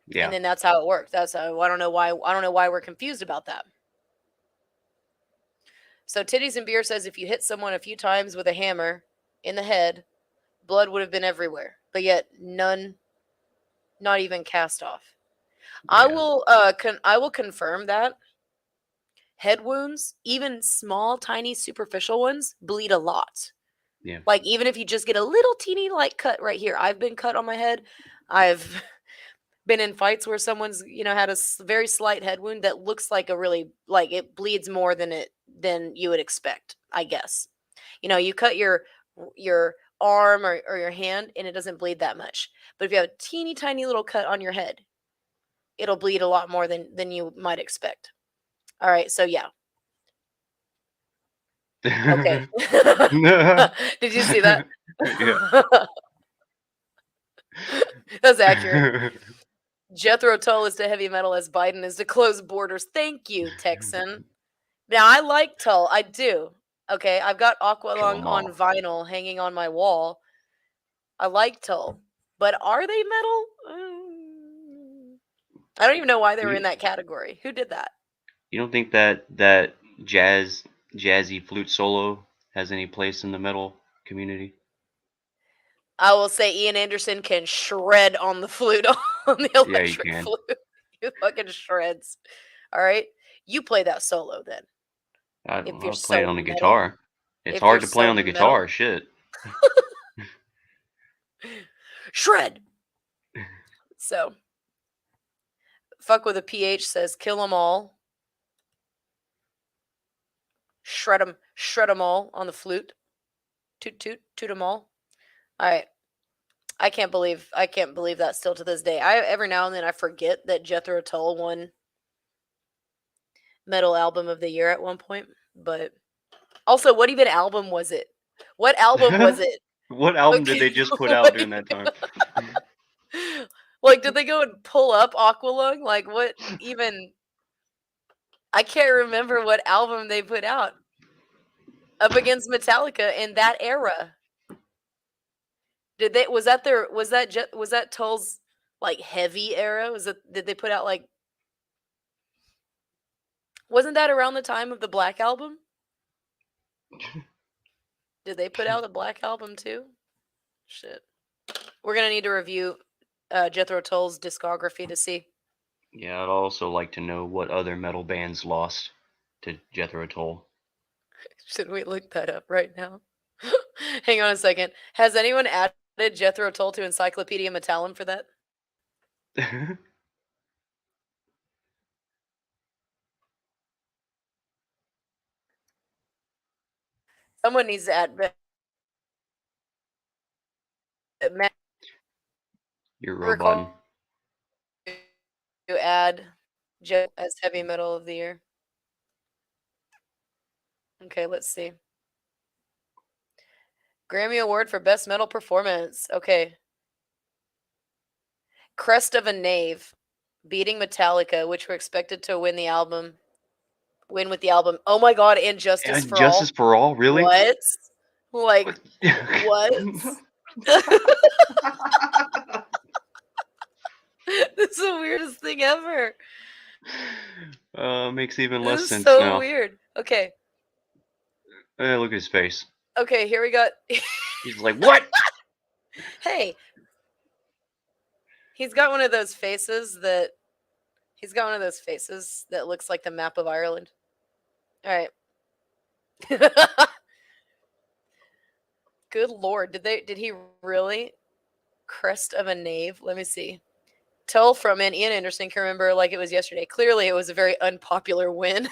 and yeah. then that's how it worked. That's how, I don't know why. I don't know why we're confused about that. So Titties and Beer says if you hit someone a few times with a hammer in the head, blood would have been everywhere, but yet none, not even cast off. I Yeah, will I will confirm that head wounds, even small, tiny, superficial ones, bleed a lot. yeah. Like even if you just get a little teeny light cut right here, I've been cut on my head. I've been in fights where someone's had a very slight head wound that looks like a really like it bleeds more than you would expect. I guess you cut your arm or your hand and it doesn't bleed that much, but if you have a teeny tiny little cut on your head, it'll bleed a lot more than you might expect. All right, so yeah. Okay. Did you see that? Yeah. That's accurate. Jethro Tull is to heavy metal as Biden is to close borders. Thank you, Texan. Now I like Tull. I do. Okay, I've got Kill Aqualung them on all. vinyl hanging on my wall. I like Tull, but are they metal? I don't even know why they were You, in that category. Who did that? you don't think that jazzy flute solo has any place in the metal community? I will say Ian Anderson can shred on the flute on the Yeah, you electric can. flute. He fucking shreds. All right, you play that solo then. If you're I'll play it so on the metal, guitar. It's if you're hard to play so on the metal, guitar. Shit. shred. So, fuck with a PH says kill them all, shred them all on the flute, toot them all. All right, I can't believe that still to this day. I every now and then I forget that Jethro Tull won metal album of the year at one point, but also, what even album was it? What album was it? What album did Okay, they just put out what during that time? like, did they go and pull up Aqualung? Like, what even? I can't remember what album they put out up against Metallica in that era. Did they? Was that Tull's like heavy era? Was it? Did they put out like? Wasn't that around the time of the Black album? Did they put out a Black album too? Shit. We're gonna need to review Jethro Tull's discography to see. Yeah, I'd also like to know what other metal bands lost to Jethro Tull. Should we look that up right now? Hang on a second. Has anyone added Jethro Tull to Encyclopedia Metallum for that? Someone needs to add. Matt, You're roboting. recall to add Jet as heavy metal of the year. Okay, let's see. Grammy Award for Best Metal Performance. Okay. Crest of a Knave, beating Metallica, which were expected to win with the album. Oh my god, and Justice And for All. Justice for All, really? What? Like, What? what? This is the weirdest thing ever. Makes even less This is sense so now. weird. Okay. Look at his face. Okay, here we got. He's like, what? Hey, he's got one of those faces that. He's got one of those faces that looks like the map of Ireland. All right. Good lord, did he really? Crest of a knave. Let me see. Tell from Ian Anderson can remember like it was yesterday. Clearly, it was a very unpopular win.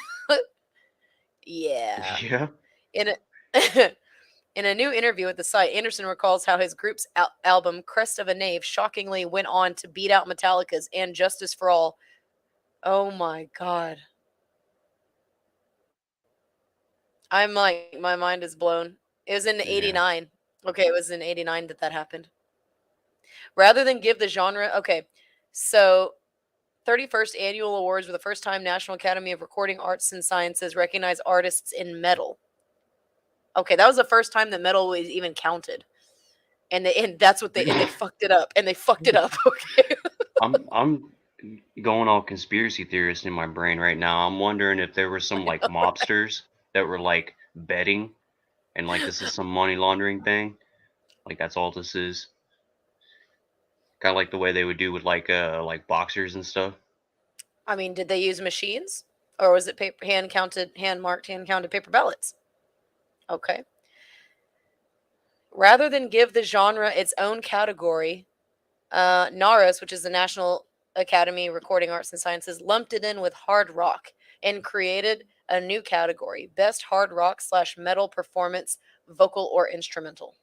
Yeah. Yeah. In a in a new interview with the site, Anderson recalls how his group's album "Crest of a Knave" shockingly went on to beat out Metallica's "And Justice for All." Oh my god! I'm like, my mind is blown. It was in Yeah. '89. Okay, it was in '89 that happened. Rather than give the genre, okay, so 31st annual awards were the first time National Academy of Recording Arts and Sciences recognized artists in metal. Okay, that was the first time that metal was even counted, and that's what they fucked it up, and they fucked it up. Okay, I'm going all conspiracy theorist in my brain right now. I'm wondering if there were some like mobsters that were like betting and like this is some money laundering thing. Like that's all this is. Kind of like the way they would do with like boxers and stuff. I mean, did they use machines, or was it paper, hand counted, hand marked, hand counted paper ballots? Okay. Rather than give the genre its own category, NARAS, which is the National Academy of Recording Arts and Sciences, lumped it in with hard rock and created a new category: Best Hard Rock / Metal Performance, Vocal or Instrumental.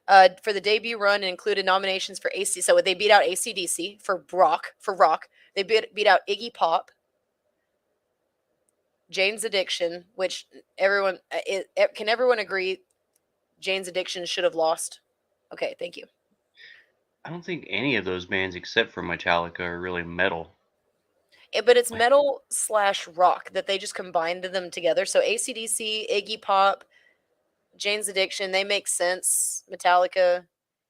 For the debut run, it included nominations for AC. So they beat out AC/DC for rock. They beat out Iggy Pop, Jane's Addiction, which can everyone agree Jane's Addiction should have lost? Okay, thank you. I don't think any of those bands except for Metallica are really metal. But it's Like, metal / rock that they just combined them together. So AC/DC, Iggy Pop, Jane's Addiction, they make sense. Metallica,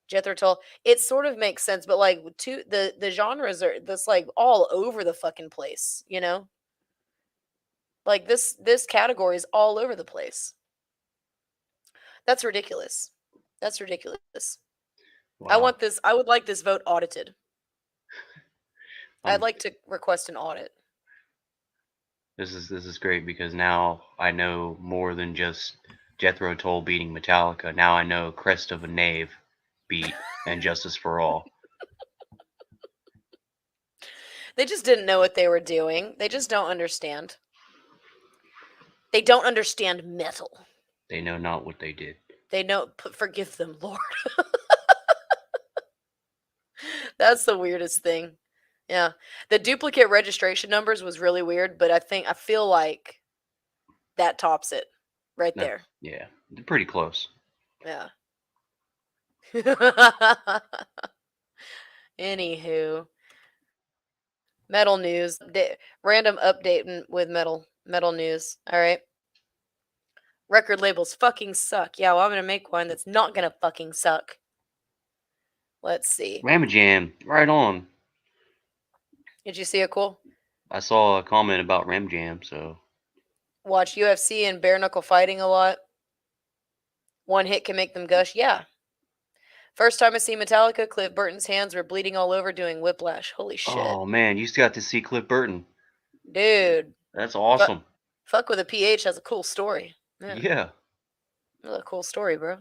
Jethro Tull, it sort of makes sense, but like the genres are this like all over the fucking place, you know? Like this category is all over the place. That's ridiculous. That's ridiculous. wow. I would like this vote audited. I'd Um, like to request an audit. this is great because now I know more than just Jethro Tull beating Metallica. Now I know Crest of a Knave beat and Justice for All. They just didn't know what they were doing. They just don't understand. They don't understand metal. They know not what they did. They know, forgive them, Lord. That's the weirdest thing. Yeah. The duplicate registration numbers was really weird, but I feel like that tops it right No, there. yeah, they're pretty close. Yeah. Anywho, metal news. Random update with metal news. All right. Record labels fucking suck. Yeah, well, I'm going to make one that's not going to fucking suck. Let's see. Ramajam, right on. Did you see it cool? I saw a comment about Ramjam, so Watch UFC and bare knuckle fighting a lot. One hit can make them gush. Yeah. First time I see Metallica, Cliff Burton's hands were bleeding all over doing Whiplash. Holy shit. oh man, you got to see Cliff Burton. Dude. That's awesome. Fuck with a PH has a cool story. Yeah. That's a cool story, bro.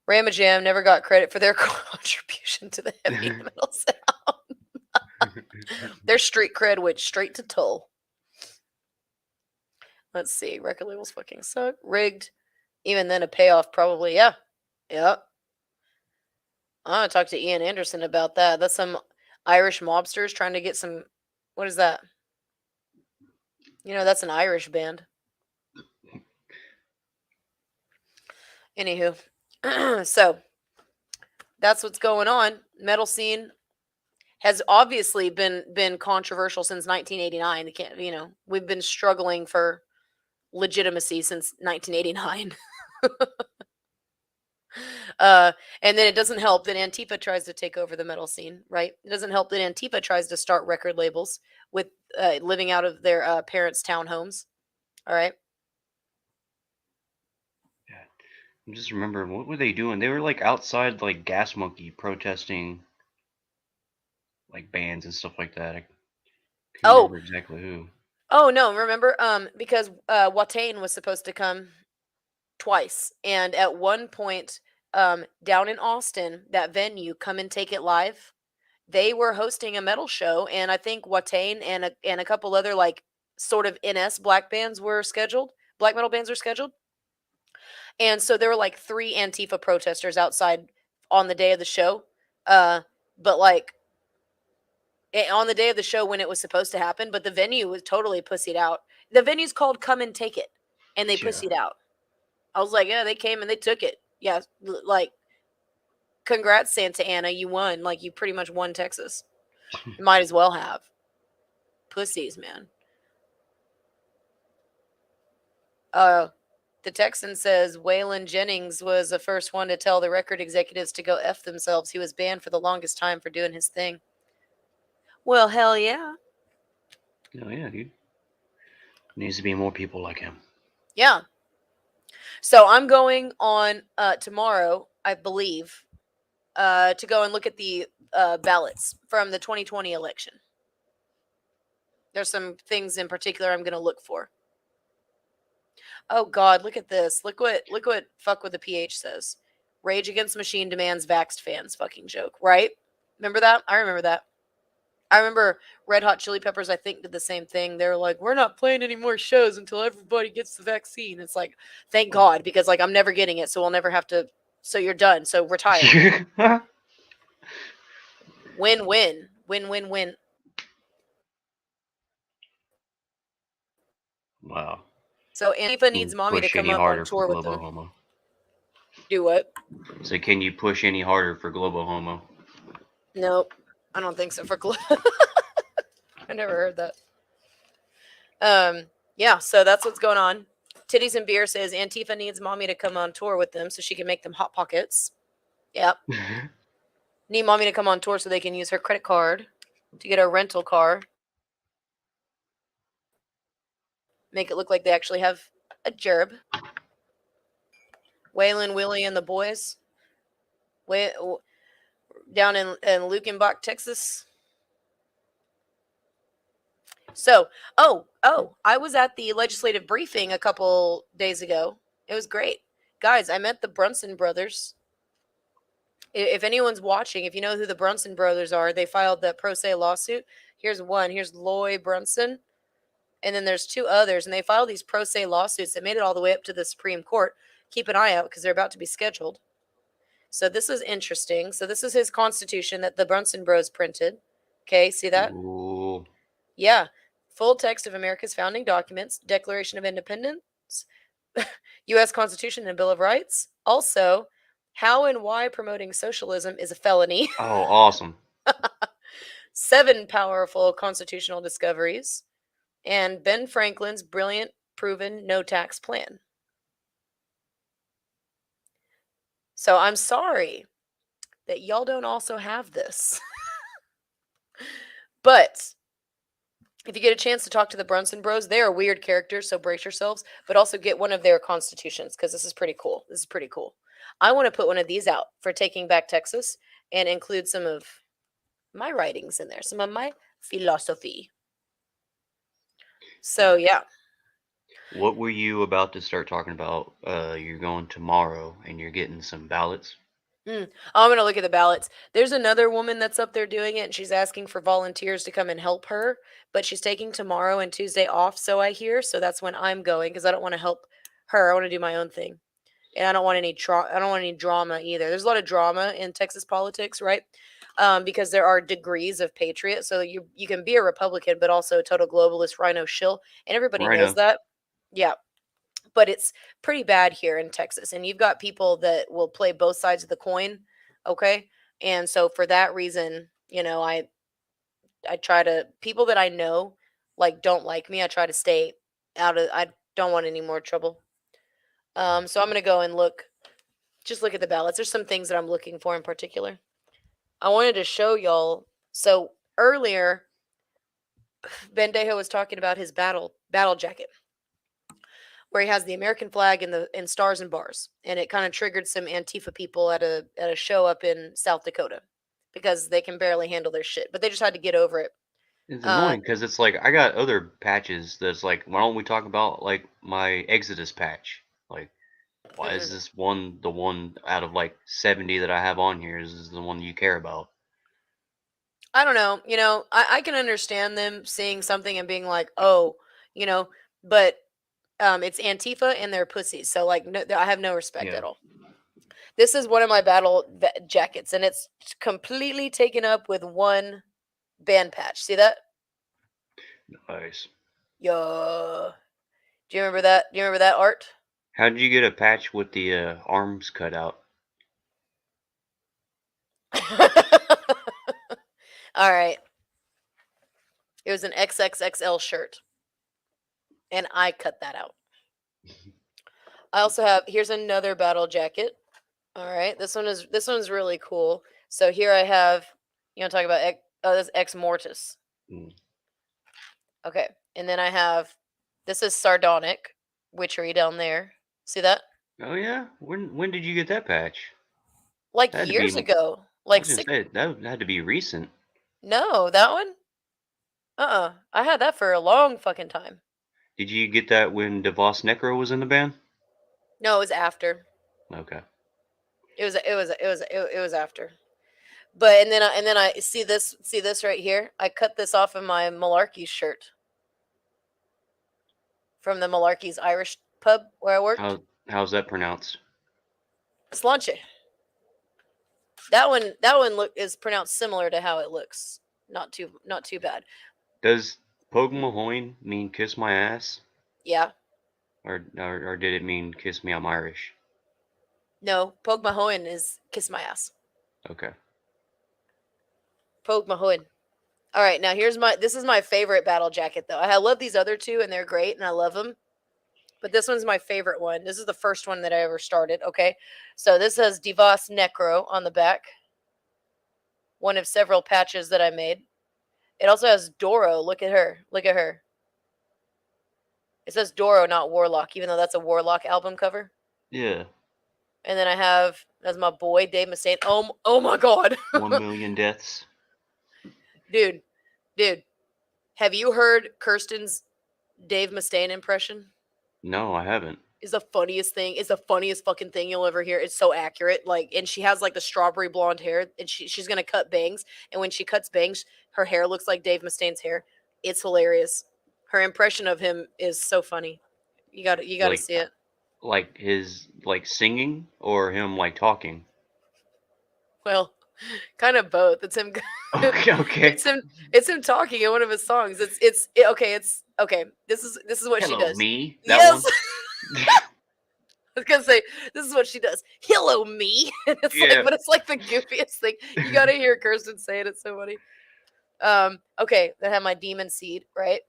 Ramajam never got credit for their contribution to the heavy metal sound. Their street cred went straight to Tull. Let's see. Record labels fucking suck. Rigged. Even then, a payoff probably. Yeah. Yep. I'm going to talk to Ian Anderson about that. That's some Irish mobsters trying to get some. What is that? You know, that's an Irish band. Anywho. So, that's what's going on. Metal scene has obviously been controversial since 1989. You know, we've been struggling for legitimacy since 1989. And then it doesn't help that Antifa tries to take over the metal scene, right? It doesn't help that Antifa tries to start record labels with living out of their parents' townhomes. All right. Yeah. I'm just remembering, what were they doing? They were like outside, like Gas Monkey, protesting like bands and stuff like that. I can't Oh, remember exactly who. oh no, remember? Because Watain was supposed to come twice, and at one point, down in Austin, that venue, Come and Take It Live, they were hosting a metal show, and I think Watain and a couple other like sort of NS black bands were scheduled. Black metal bands were scheduled, and so there were like 3 Antifa protesters outside on the day of the show. But like on the day of the show when it was supposed to happen, but the venue was totally pussied out. The venue's called Come and Take It, and they Yeah. pussied out. I was like, yeah, they came and they took it. Yeah, like, congrats, Santa Ana, you won. Like, you pretty much won Texas. You might as well have. Pussies, man. The Texan says Waylon Jennings was the first one to tell the record executives to go F themselves. He was banned for the longest time for doing his thing. Well, hell yeah. Oh yeah, dude. Needs to be more people like him. Yeah. So I'm going on tomorrow, I believe, to go and look at the ballots from the 2020 election. There's some things in particular I'm going to look for. Oh God, look at this. Look what fuck with the PH says. Rage Against the Machine demands vaxxed fans. Fucking joke, right? Remember that? I remember that. I remember Red Hot Chili Peppers, I think, did the same thing. They were like, we're not playing any more shows until everybody gets the vaccine. It's like, thank God, because like I'm never getting it, so we'll never have to. So you're done. So retire. Win win. Win win win. Wow. So Antifa Can needs you mommy to push come any up on harder for tour with Globo them. Homo? Do what? So can you push any harder for Globo Homo? Nope. I don't think so. I never heard that. Yeah, so that's what's going on. Titties and Beer says Antifa needs mommy to come on tour with them so she can make them hot pockets. Yep. Need mommy to come on tour so they can use her credit card to get a rental car. Make it look like they actually have a gerb. Waylon, Willie, and the boys. Down in Lukenbach, Texas. So, I was at the legislative briefing a couple days ago. It was great. Guys, I met the Brunson brothers. If anyone's watching, if you know who the Brunson brothers are, they filed that pro se lawsuit. Here's one. Here's Loy Brunson. And then there's 2 others. And they filed these pro se lawsuits that made it all the way up to the Supreme Court. Keep an eye out because they're about to be scheduled. So this is interesting. So this is his constitution that the Brunson bros printed. Okay, see that? Ooh. Yeah. Full text of America's founding documents, Declaration of Independence, U.S. Constitution and Bill of Rights. Also, how and why promoting socialism is a felony. Oh, awesome. 7 powerful constitutional discoveries, and Ben Franklin's brilliant, proven no tax plan. So I'm sorry that y'all don't also have this. But if you get a chance to talk to the Brunson bros, they are weird characters, so brace yourselves, but also get one of their constitutions because this is pretty cool. This is pretty cool. I want to put one of these out for Taking Back Texas and include some of my writings in there, some of my philosophy. So, yeah. What were you about to start talking about? You're going tomorrow and you're getting some ballots. I'm going to look at the ballots. There's another woman that's up there doing it, and she's asking for volunteers to come and help her, but she's taking tomorrow and Tuesday off, so I hear. So that's when I'm going because I don't want to help her. I want to do my own thing. And I don't want any I don't want any drama either. There's a lot of drama in Texas politics, right? Because there are degrees of patriot. So you can be a Republican, but also a total globalist rhino shill, and everybody knows Rhino. that. Yeah, but it's pretty bad here in Texas, and you've got people that will play both sides of the coin. Okay, and so for that reason, I try to people that I know like don't like me. I try to stay out of. I don't want any more trouble. So I'm gonna go and look Just look at the ballots. There's some things that I'm looking for in particular. I wanted to show y'all. So earlier, Bendejo was talking about his battle jacket, where he has the American flag and the and stars and bars, and it kind of triggered some Antifa people at a show up in South Dakota because they can barely handle their shit, but they just had to get over it. It's Uh, annoying because it's like I got other patches that's like, why don't we talk about like my Exodus patch? Like, why is mm-mm. this one the one out of like 70 that I have on here is the one you care about? I don't know. I can understand them seeing something and being like, oh, but it's Antifa and they're pussies. So like, no, I have no respect Yeah, at all. This is one of my battle jackets, and it's completely taken up with one band patch. See that? nice. Yo, do you remember that? Do you remember that art? How did you get a patch with the arms cut out? All right. It was an XXXL shirt, and I cut that out. I also have here's another battle jacket. All right, this one's really cool. So here I have, talk about this Ex Mortis. Mm. Okay, and then I have this is Sardonic Witchery down there. See that? Oh yeah, when did you get that patch? Like That had to years be. ago, I like was gonna six. say that had to be recent. No, that one. I had that for a long fucking time. Did you get that when DeVos Necro was in the band? No, it was after. Okay. It was after. But and then I see this right here. I cut this off of my Malarkey's shirt from the Malarkey's Irish pub where I worked. How's that pronounced? Slanche. That one look is pronounced similar to how it looks. Not too bad. Does Pogue Mahoin mean kiss my ass? Yeah. Or did it mean kiss me, I'm Irish? No, Pogue Mahoin is kiss my ass. Okay. Pogue Mahoin. All right, now this is my favorite battle jacket though. I love these other two and they're great and I love them. But this one's my favorite one. This is the first one that I ever started, okay? So this has Divas Necro on the back. One of several patches that I made. It also has Doro. Look at her. Look at her. It says Doro, not Warlock, even though that's a Warlock album cover. Yeah. And then I have as my boy Dave Mustaine. Oh my God, 1 million deaths. dude, have you heard Kirsten's Dave Mustaine impression? No, I haven't. Is the funniest thing. It's the funniest fucking thing you'll ever hear. It's so accurate. Like, and she has like the strawberry blonde hair, and she's gonna cut bangs. And when she cuts bangs, her hair looks like Dave Mustaine's hair. It's hilarious. Her impression of him is so funny. You gotta Like see it. like his like singing or him like talking. Well, kind of both. It's him. Okay, okay. it's him. It's him talking in one of his songs. Okay. It's okay. This is what she Hello, does. me. That Yes. one. I was gonna say this is what she does. Hello, me. And it's Yeah. but it's like the goofiest thing. You gotta hear Kirsten say it. It's so funny. Okay. I have my demon seed, right?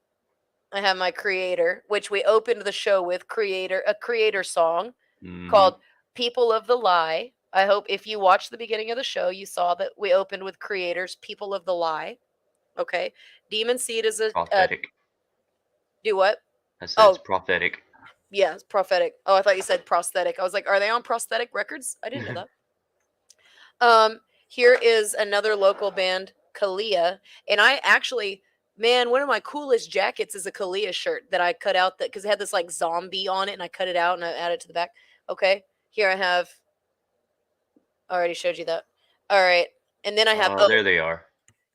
I have my creator, which we opened the show with a creator song Mm-hmm. called People of the Lie. I hope if you watched the beginning of the show, you saw that we opened with creators, People of the Lie. Okay. Demon Seed is a Prophetic. do what? I said it's Oh, prophetic. yeah, it's prophetic. Oh, I thought you said prosthetic. I was like, are they on prosthetic records? I didn't know that. Here is another local band, Kalia, and I actually, man, one of my coolest jackets is a Kalia shirt that I cut out that because it had this like zombie on it, and I cut it out and I added it to the back. Okay, here I have. I already showed you that. All right, and then I have. There they are.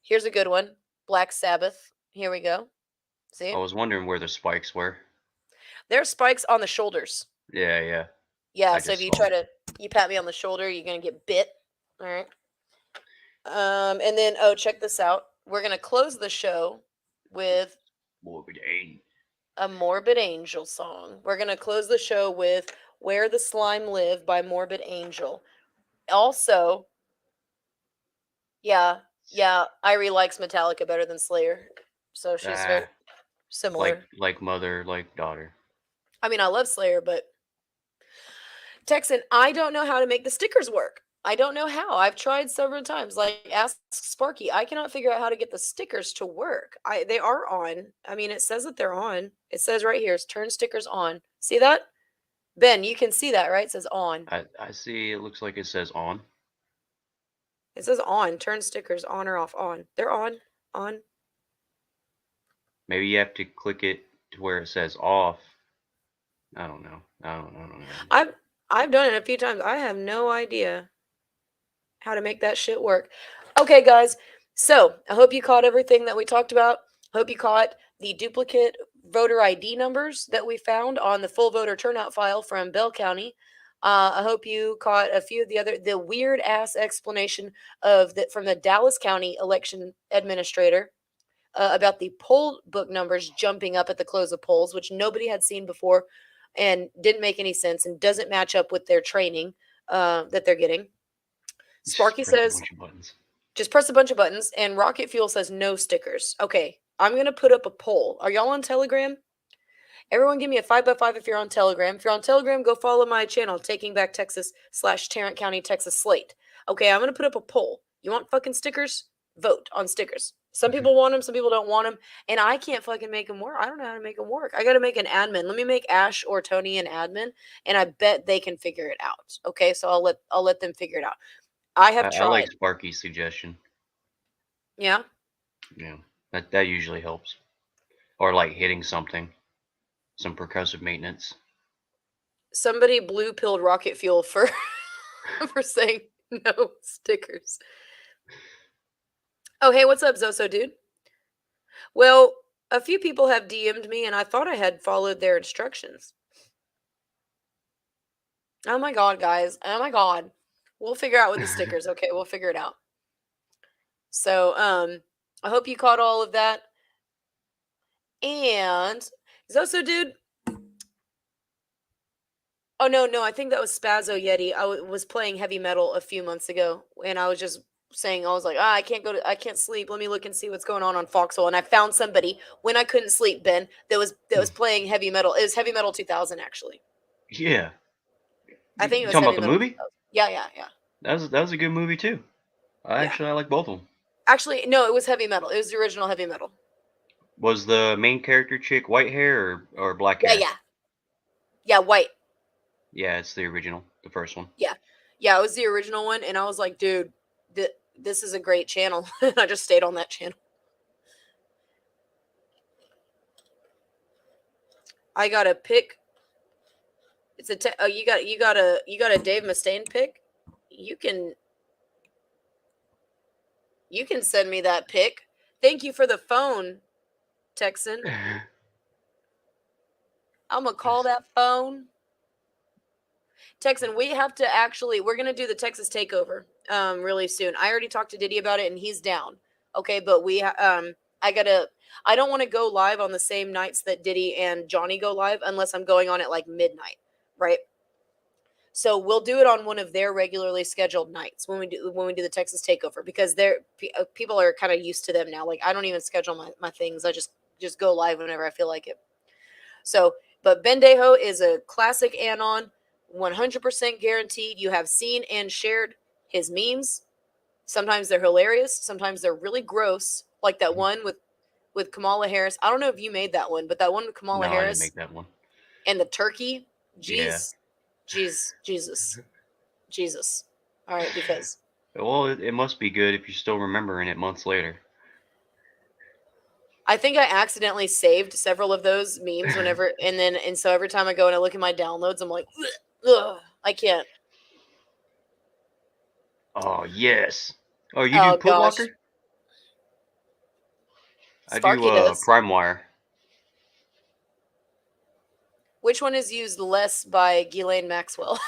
Here's a good one, Black Sabbath. Here we go. I See, was wondering where the spikes were. there's spikes on the shoulders. Yeah, yeah. Yeah, I so if just you saw. you pat me on the shoulder, you're gonna get bit. All right. And then check this out. We're gonna close the show with Morbid Ain. a Morbid Angel song. We're gonna close the show with "Where the Slime Live" by Morbid Angel. Also, yeah, Irie likes Metallica better than Slayer, so she's very Ah, similar. like mother, like daughter. I mean, I love Slayer, but Texan, I don't know how to make the stickers work. I don't know how. I've tried several times. Like, ask Sparky. I cannot figure out how to get the stickers to work. They are on. I mean, it says that they're on. It says right here, turn stickers on. See that? Ben, you can see that, right? It says on. I see. It looks like it says on. It says on. Turn stickers on or off. On. They're on. On. Maybe you have to click it to where it says off. I don't know. I don't know. I've done it a few times. I have no idea how to make that shit work. Okay, guys. So I hope you caught everything that we talked about. Hope you caught the duplicate voter ID numbers that we found on the full voter turnout file from Bell County. I hope you caught a few of the weird ass explanation of that from the Dallas County election administrator about the poll book numbers jumping up at the close of polls, which nobody had seen before and didn't make any sense and doesn't match up with their training that they're getting. Sparky says, just press a bunch of buttons, and Rocket Fuel says no stickers. Okay, I'm going to put up a poll. Are y'all on Telegram? Everyone give me a 5x5 if you're on Telegram. If you're on Telegram, go follow my channel, Taking Back Texas / Tarrant County, Texas Slate. Okay, I'm going to put up a poll. You want fucking stickers? Vote on stickers. Some people want them, some people don't want them, and I can't fucking make them work. I don't know how to make them work. I got to make an admin. Let me make Ash or Tony an admin, and I bet they can figure it out. Okay, so I'll let them figure it out. I have tried. I like Sparky's suggestion. Yeah? Yeah, that usually helps. Or like hitting something. Some percussive maintenance. Somebody blue-pilled Rocket Fuel for for saying no stickers. Oh, hey, what's up, Zoso dude? Well, a few people have DM'd me, and I thought I had followed their instructions. Oh my god, guys. Oh my god. We'll figure out with the stickers. Okay, we'll figure it out. So, I hope you caught all of that. And Zoso dude. Oh no, I think that was Spazzo Yeti. I was playing heavy metal a few months ago, and I was just saying, I was like, I can't sleep. Let me look and see what's going on Foxhole. And I found somebody when I couldn't sleep, Ben, that was playing heavy metal. It was Heavy Metal 2000, actually. Yeah. I think it was talking Heavy about the Metal movie? 2000. Yeah. That was a good movie too. I like both of them. Actually, no, it was Heavy Metal. It was the original Heavy Metal. Was the main character chick white hair or black hair? Yeah, white. Yeah, it's the original, the first one. Yeah, it was the original one, and I was like, dude, this is a great channel. I just stayed on that channel. I got a pick. It's a you got a Dave Mustaine pick. You can send me that pick. Thank you for the phone, Texan. I'm gonna call that phone. Texan, we have to we're gonna do the Texas takeover really soon. I already talked to Diddy about it, and he's down. Okay, but I don't want to go live on the same nights that Diddy and Johnny go live unless I'm going on at like midnight, right? So we'll do it on one of their regularly scheduled nights when we do the Texas takeover, because people are kind of used to them now. Like, I don't even schedule my things. I just go live whenever I feel like it. So, but Bendejo is a classic Anon, 100% guaranteed. You have seen and shared his memes. Sometimes they're hilarious. Sometimes they're really gross, like that one with Kamala Harris. I don't know if you made that one, but that one with Kamala Harris. I didn't make that one. And the turkey. Jeez. Jesus. All right, because. Well, it must be good if you're still remembering it months later. I think I accidentally saved several of those memes and so every time I go and I look at my downloads, I'm like, ugh, I can't. Oh, yes. Oh, you do Putlocker? Sparky I do does. Prime Wire. Which one is used less by Ghislaine Maxwell?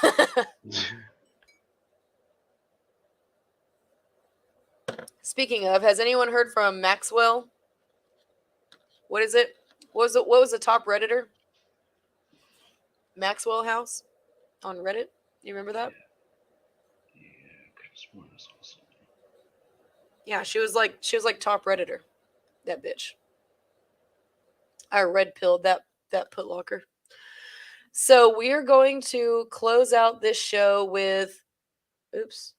Speaking of, has anyone heard from Maxwell? What is it? What was the top Redditor? Maxwell House on Reddit. You remember that? Yeah, she was like top Redditor. That bitch. I red pilled that Putlocker. So we're going to close out this show with, oops.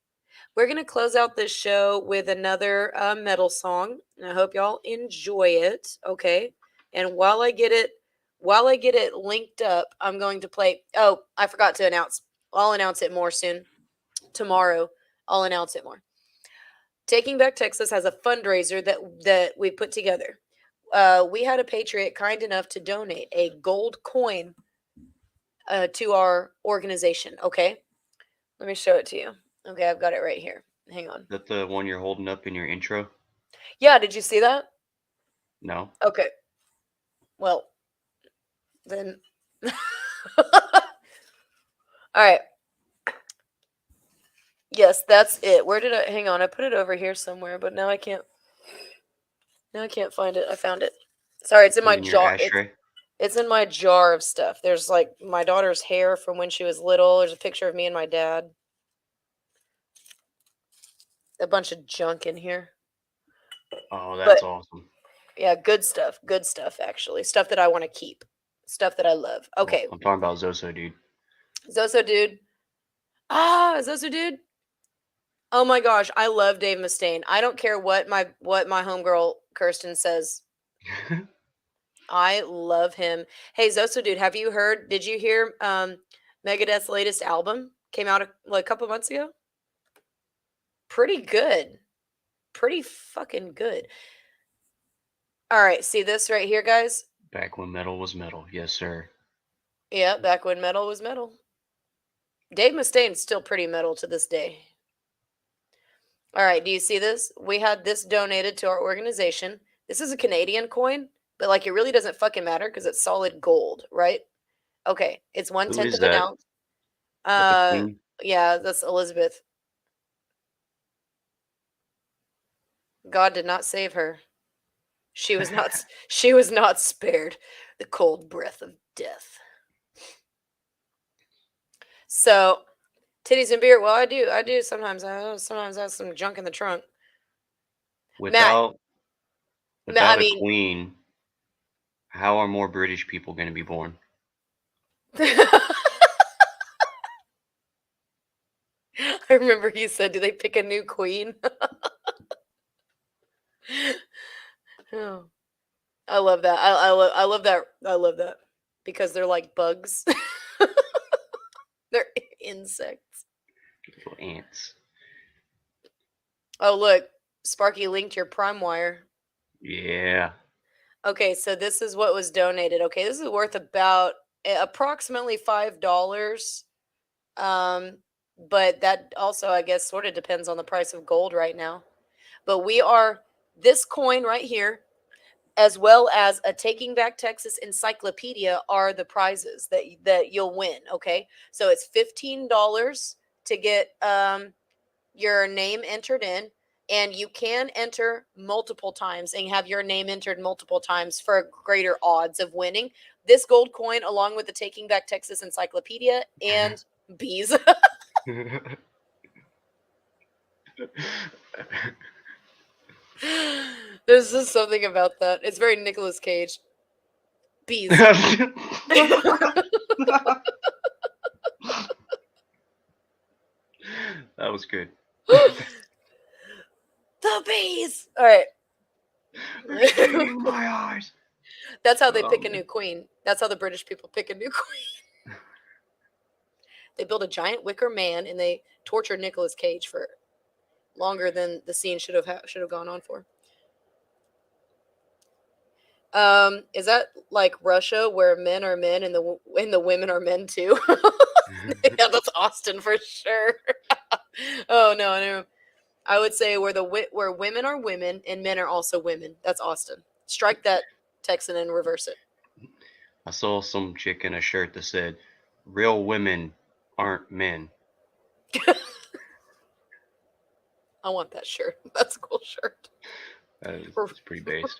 We're going to close out this show with another metal song. And I hope y'all enjoy it. Okay. And while I get it linked up, I'm going to play. Oh, I forgot to announce. I'll announce it more soon. Tomorrow, I'll announce it more. Taking Back Texas has a fundraiser that we put together. We had a patriot kind enough to donate a gold coin to our organization. Okay, let me show it to you. Okay, I've got it right here. Hang on. Is that the one you're holding up in your intro? Yeah, did you see that? No. Okay. Well, then. All right. Yes, that's it. Where did I hang on? I put it over here somewhere, but now I can't. Now I can't find it. I found it. Sorry, it's in my In your jar. ashtray? It's in my jar of stuff. There's like my daughter's hair from when she was little. There's a picture of me and my dad. A bunch of junk in here. Oh, But that's awesome. yeah, good stuff. Good stuff, actually. Stuff that I want to keep. Stuff that I love. Well, Okay. I'm talking about Zoso, dude. Zoso Dude. Zoso Dude. Oh my gosh, I love Dave Mustaine. I don't care what my homegirl Kirsten says. I love him. Hey, Zoso Dude, have you heard? Did you hear Megadeth's latest album? Came out a couple months ago. Pretty good. Pretty fucking good. All right, see this right here, guys? Back when metal was metal. Yes, sir. Yeah, back when metal was metal. Dave Mustaine's still pretty metal to this day. All right, do you see this? We had this donated to our organization. This is a Canadian coin, but like it really doesn't fucking matter because it's solid gold, right? Okay, it's Who 1/10 is of an that? ounce. That the queen? Yeah, that's Elizabeth. God did not save her. She was not she was not spared the cold breath of death. So, titties and beer. Well, I do sometimes. I sometimes have some junk in the trunk. Matt, Without I without a mean, queen, how are more British people going to be born? I remember you said, "Do they pick a new queen?" Oh, I love that. I love that. I love that because they're like bugs. They're insects. Little ants. Oh, look, Sparky linked your Prime Wire. Yeah. Okay, so this is what was donated. Okay, this is worth about approximately $5. But that also, I guess, sort of depends on the price of gold right now. But we are this coin right here, as well as a Taking Back Texas encyclopedia, are the prizes that you'll win. Okay, so it's $15 to get your name entered in, and you can enter multiple times and have your name entered multiple times for greater odds of winning this gold coin, along with the Taking Back Texas encyclopedia and bees. There's just something about that. It's very Nicolas Cage. Bees. That was good. The bees. All right. They're staining my eyes. That's how they pick a Man. new queen. That's how the British people pick a new queen. They build a giant wicker man and they torture Nicolas Cage for longer than the scene should have gone on for. Is that like Russia where men are men and the women are men too? Yeah, that's Austin for sure. Oh no. I would say where women are women and men are also women. That's Austin. Strike that Texan and reverse it. I saw some chick in a shirt that said, "Real women aren't men." I want that shirt. That's a cool shirt. It's pretty based.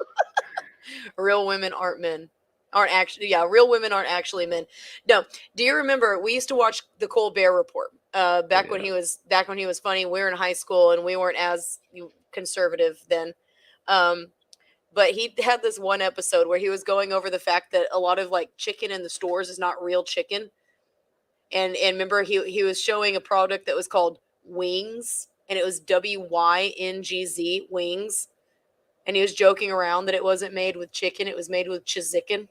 Real women aren't men. Aren't actually, yeah, real women aren't actually men. No. Do you remember we used to watch the Colbert Report back when Yeah. he was funny. We were in high school and we weren't as conservative then. Um, But he had this one episode where he was going over the fact that a lot of like chicken in the stores is not real chicken. And remember he was showing a product that was called Wings, and it was WYNGZ Wings, and he was joking around that it wasn't made with chicken, it was made with chizikin.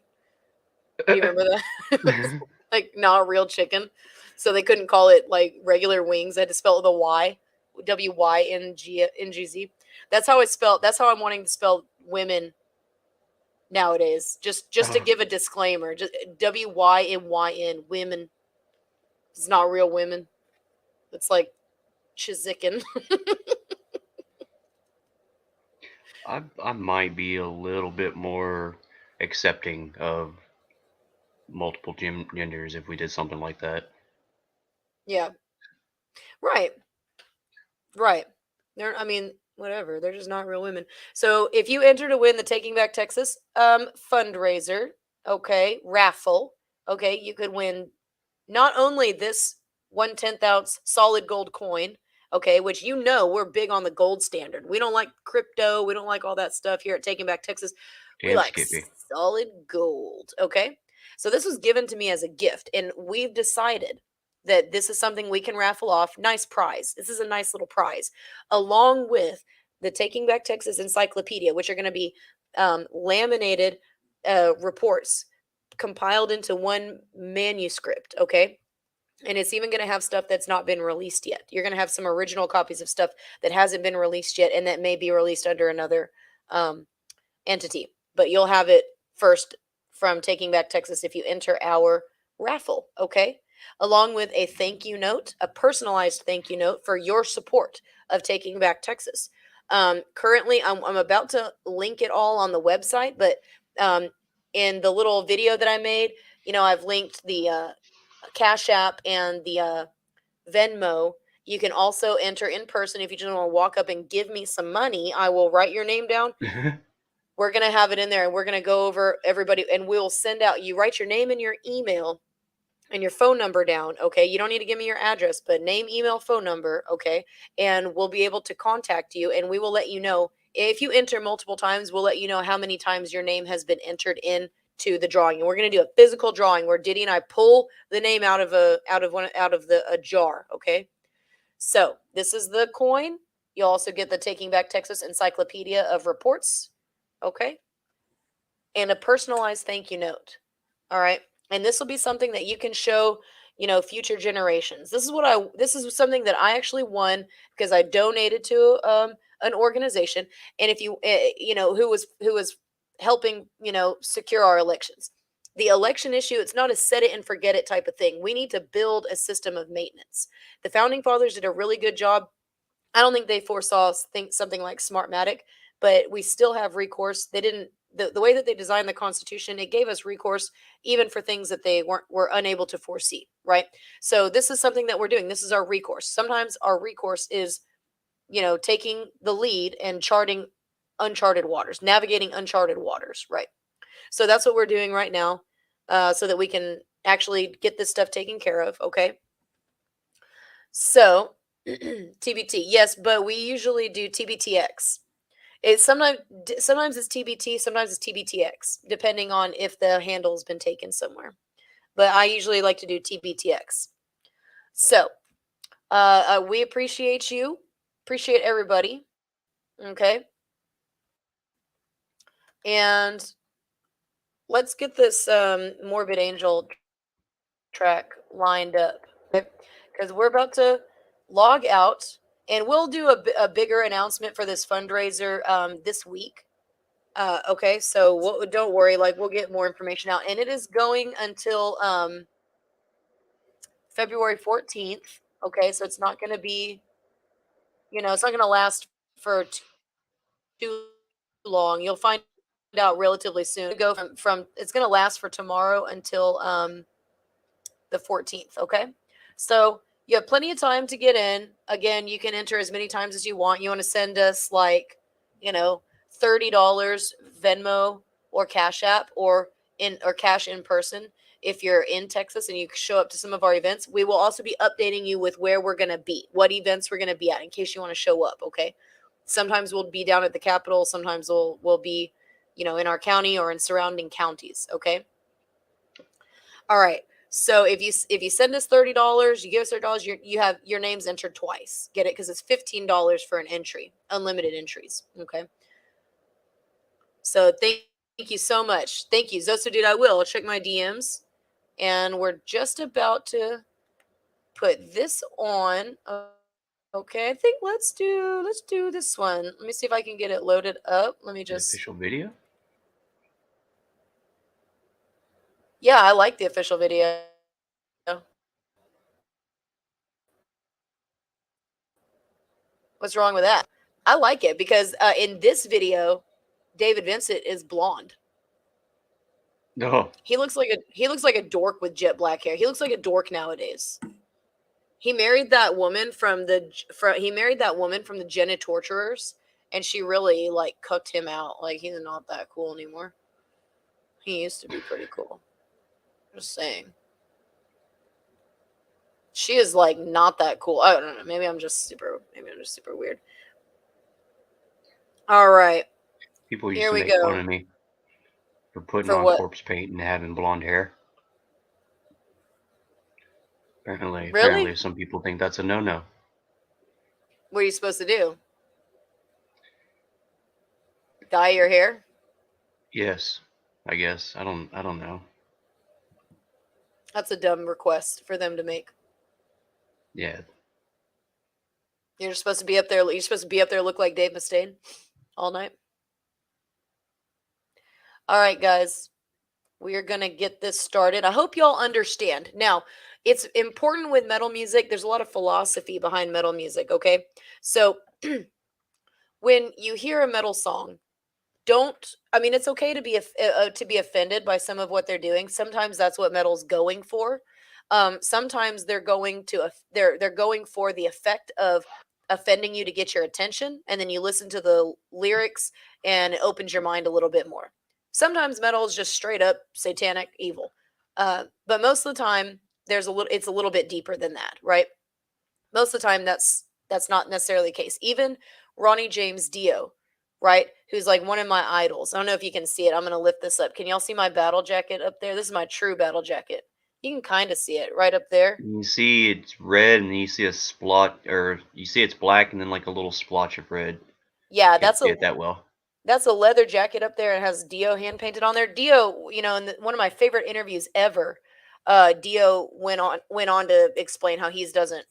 Do you remember that? It was like not real chicken. So they couldn't call it like regular wings. They had to spell it with a Y. WYNGZ. That's how it's spelled. That's how I'm wanting to spell women nowadays. Just to give a disclaimer. Just WYNYN women. It's not real women. It's like chizikin. I might be a little bit more accepting of multiple genders if we did something like that. Yeah. Right. Right. I mean, whatever. They're just not real women. So if you enter to win the Taking Back Texas fundraiser, okay, raffle, okay, you could win not only this 1/10 ounce solid gold coin, okay, which we're big on the gold standard. We don't like crypto. We don't like all that stuff here at Taking Back Texas. We Damn, like Skippy. solid gold, okay? So this was given to me as a gift, and we've decided that this is something we can raffle off. Nice prize. This is a nice little prize, along with the Taking Back Texas Encyclopedia, which are going to be laminated reports compiled into one manuscript, okay? And it's even going to have stuff that's not been released yet. You're going to have some original copies of stuff that hasn't been released yet and that may be released under another entity. But you'll have it first from Taking Back Texas if you enter our raffle, okay? Along with a thank you note, a personalized thank you note for your support of Taking Back Texas. Currently, I'm about to link it all on the website, but in the little video that I made, I've linked the Cash App and the Venmo. You can also enter in person if you just want to walk up and give me some money. I will write your name down. We're going to have it in there, and we're going to go over everybody, and we'll send out, you write your name and your email and your phone number down, okay? You don't need to give me your address, but name, email, phone number, okay? And we'll be able to contact you, and we will let you know. If you enter multiple times, we'll let you know how many times your name has been entered in to the drawing. And we're going to do a physical drawing where Diddy and I pull the name out of a jar, okay? So, this is the coin. You'll also get the Taking Back Texas Encyclopedia of Reports, okay? And a personalized thank you note. All right. And this will be something that you can show, future generations. This is something that I actually won because I donated to an organization. And if who was helping, secure our elections. The election issue, it's not a set it and forget it type of thing. We need to build a system of maintenance. The founding fathers did a really good job. I don't think they foresaw something like Smartmatic, but we still have recourse. They didn't the way that they designed the Constitution, it gave us recourse even for things that they were unable to foresee, right? So this is something that we're doing. This is our recourse. Sometimes our recourse is, taking the lead and charting uncharted waters, navigating uncharted waters, right? So that's what we're doing right now, so that we can actually get this stuff taken care of, okay? So TBT, yes, but we usually do TBTX. It's sometimes it's TBT, sometimes it's TBTX, depending on if the handle's been taken somewhere. But I usually like to do TBTX. So we appreciate you, appreciate everybody. Okay, and let's get this Morbid Angel track lined up, because we're about to log out, and we'll do a bigger announcement for this fundraiser this week. Okay, so don't worry, like we'll get more information out, and it is going until February 14th. Okay, so it's not going to be, it's not going to last for too long. You'll find out relatively soon. Go from it's going to last for tomorrow until the 14th. Okay, so you have plenty of time to get in. Again, you can enter as many times as you want. You want to send us like, $30 Venmo or Cash App or cash in person if you're in Texas and you show up to some of our events. We will also be updating you with where we're going to be, what events we're going to be at in case you want to show up, okay? Sometimes we'll be down at the Capitol, sometimes we'll be in our county or in surrounding counties. Okay. All right. So if you send us $30, you give us $30, you have your name's entered twice. Get it? Because it's $15 for an entry, unlimited entries. Okay. So thank you so much. Thank you, Zoso dude. I will. I'll check my DMs, and we're just about to put this on. Okay, I think let's do this one. Let me see if I can get it loaded up. Let me The just. official video? Yeah, I like the official video. What's wrong with that? I like it because in this video, David Vincent is blonde. No. He looks like a dork with jet black hair. He looks like a dork nowadays. He married that woman from the Jenna Torturers, and she really like cooked him out. Like he's not that cool anymore. He used to be pretty cool. Just saying. She is like not that cool. I don't know. Maybe I'm just super weird. All right. People used Here to we make fun go. of me for putting For on what? corpse paint and having blonde hair. Apparently, Really? some people think that's a no-no. What are you supposed to do? Dye your hair? Yes, I guess. I don't know. That's a dumb request for them to make. Yeah. You're supposed to be up there. You're supposed to be up there, look like Dave Mustaine all night. All right, guys. We are going to get this started. I hope y'all understand. Now, it's important with metal music. There's a lot of philosophy behind metal music, okay? So, when you hear a metal song, it's okay to be offended by some of what they're doing. Sometimes that's what metal's going for. Sometimes they're going for the effect of offending you to get your attention, and then you listen to the lyrics and it opens your mind a little bit more. Sometimes metal is just straight up satanic evil, but most of the time it's a little bit deeper than that, right? Most of the time that's not necessarily the case. Even Ronnie James Dio, right, who's like one of my idols. I don't know if you can see it. I'm going to lift this up. Can y'all see my battle jacket up there? This is my true battle jacket. You can kind of see it right up there. You see it's red, and then you see a splot, or you see it's black, and then like a little splotch of red. Yeah, Can't see it that well. That's a leather jacket up there. It has Dio hand painted on there. Dio, in one of my favorite interviews ever, Dio went on to explain how he doesn't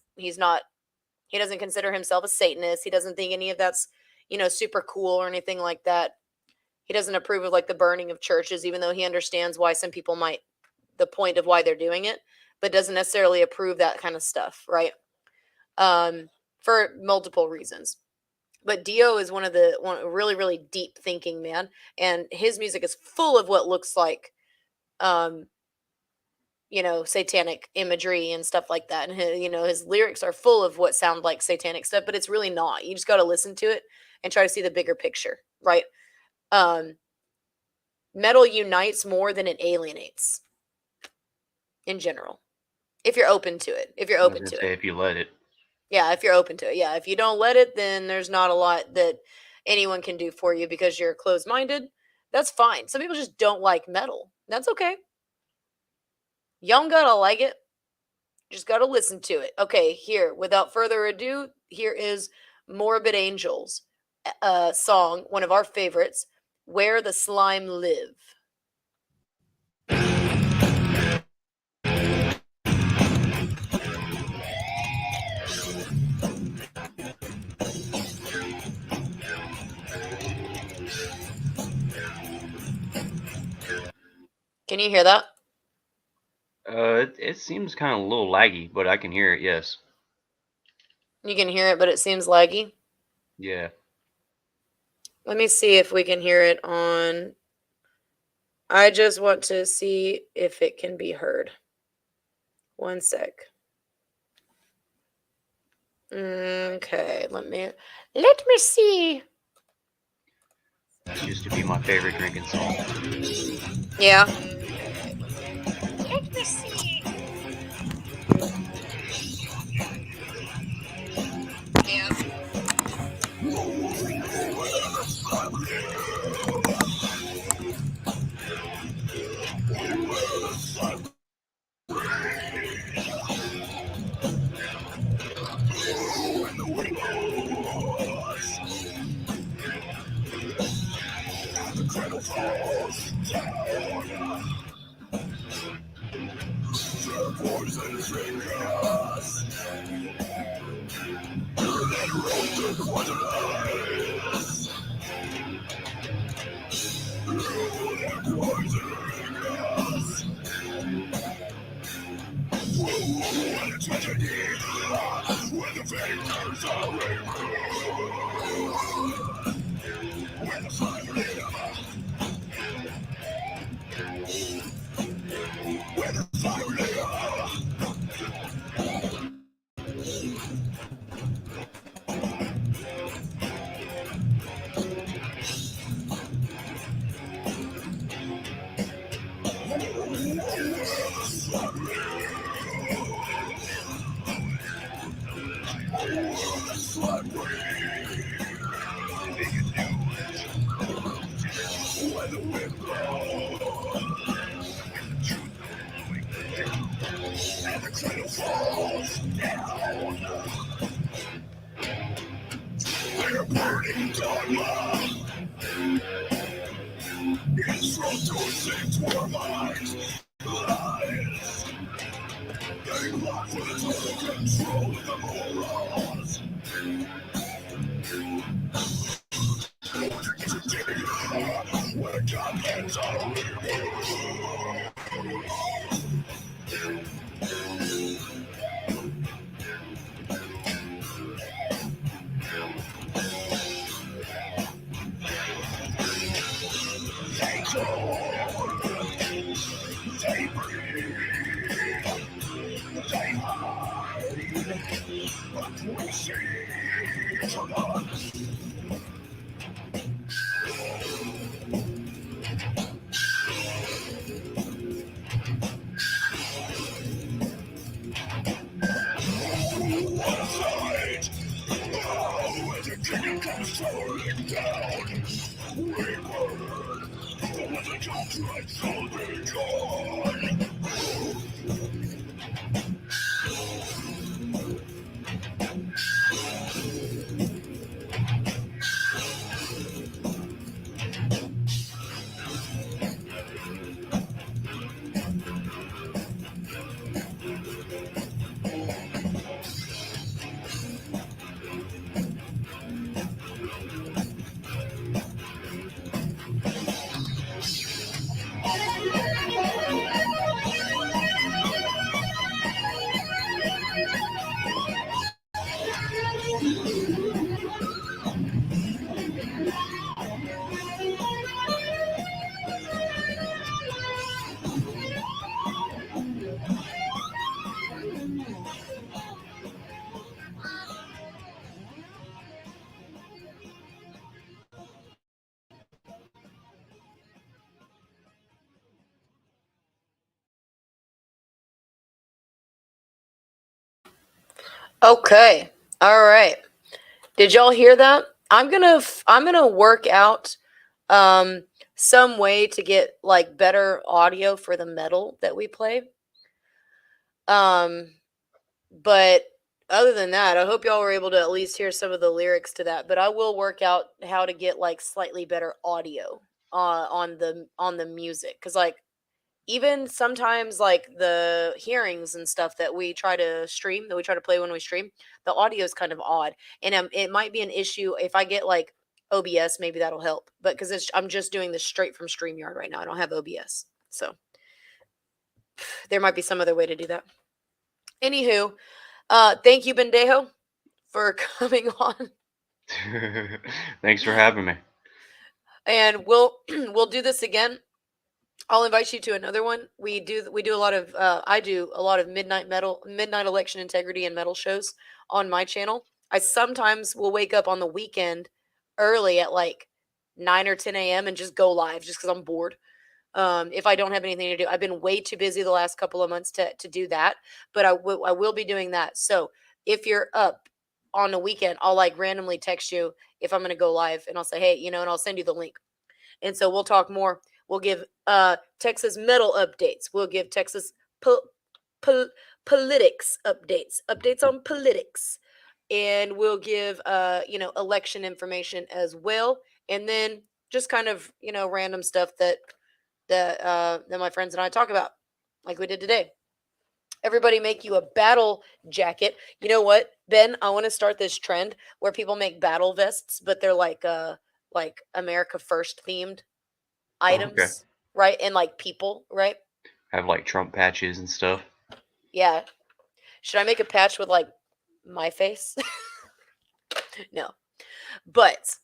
consider himself a Satanist. He doesn't think any of that's, super cool or anything like that. He doesn't approve of like the burning of churches, even though he understands why some people the point of why they're doing it, but doesn't necessarily approve that kind of stuff, right? For multiple reasons. But Dio is one really, really deep thinking man, and his music is full of what looks like, satanic imagery and stuff like that. And his lyrics are full of what sound like satanic stuff, but it's really not. You just got to listen to it and try to see the bigger picture, right? Metal unites more than it alienates in general. If you're open to it. If you let it. Yeah, if you're open to it. Yeah, if you don't let it, then there's not a lot that anyone can do for you because you're closed-minded. That's fine. Some people just don't like metal. That's okay. You don't gotta like it. Just gotta listen to it. Okay, here, without further ado, here is Morbid Angels song, one of our favorites, Where the Slime Live. Can you hear that? It seems kind of a little laggy, but I can hear it, yes. You can hear it, but it seems laggy? Yeah. Let me see if we can hear it on... I just want to see if it can be heard. One sec. Okay, let me see. That used to be my favorite drinking song. Yeah. Let me see. Yeah. Okay. All right. Did y'all hear that? I'm gonna work out some way to get like better audio for the metal that we play. Um but other than that, I hope y'all were able to at least hear some of the lyrics to that. But I will work out how to get like slightly better audio on the music, cuz like even sometimes like the hearings and stuff that we try to stream, that we try to play when we stream, the audio is kind of odd, and it might be an issue if I get like OBS. Maybe that'll help, but because I'm just doing this straight from StreamYard right now, I don't have OBS, so there might be some other way to do that. Anywho, thank you, Bendejo, for coming on, Thanks for having me. and we'll do this again. I'll invite you to another one. We do a lot of I do a lot of midnight election integrity and metal shows on my channel. I sometimes will wake up on the weekend early at like 9 or 10 a.m. and just go live just because I'm bored. If I don't have anything to do, I've been way too busy the last couple of months to do that, but I will be doing that. So if you're up on the weekend, I'll like randomly text you if I'm going to go live, and I'll say, hey, and I'll send you the link. And so we'll talk more. We'll give Texas metal updates. We'll give Texas politics updates on politics, and we'll give election information as well. And then just kind of, random stuff that my friends and I talk about, like we did today. Everybody make you a battle jacket. You know what, Ben? I want to start this trend where people make battle vests, but they're like America First themed Oh, okay. items, right? And like people, right? Have like Trump patches and stuff. Yeah. Should I make a patch with like my face? No. But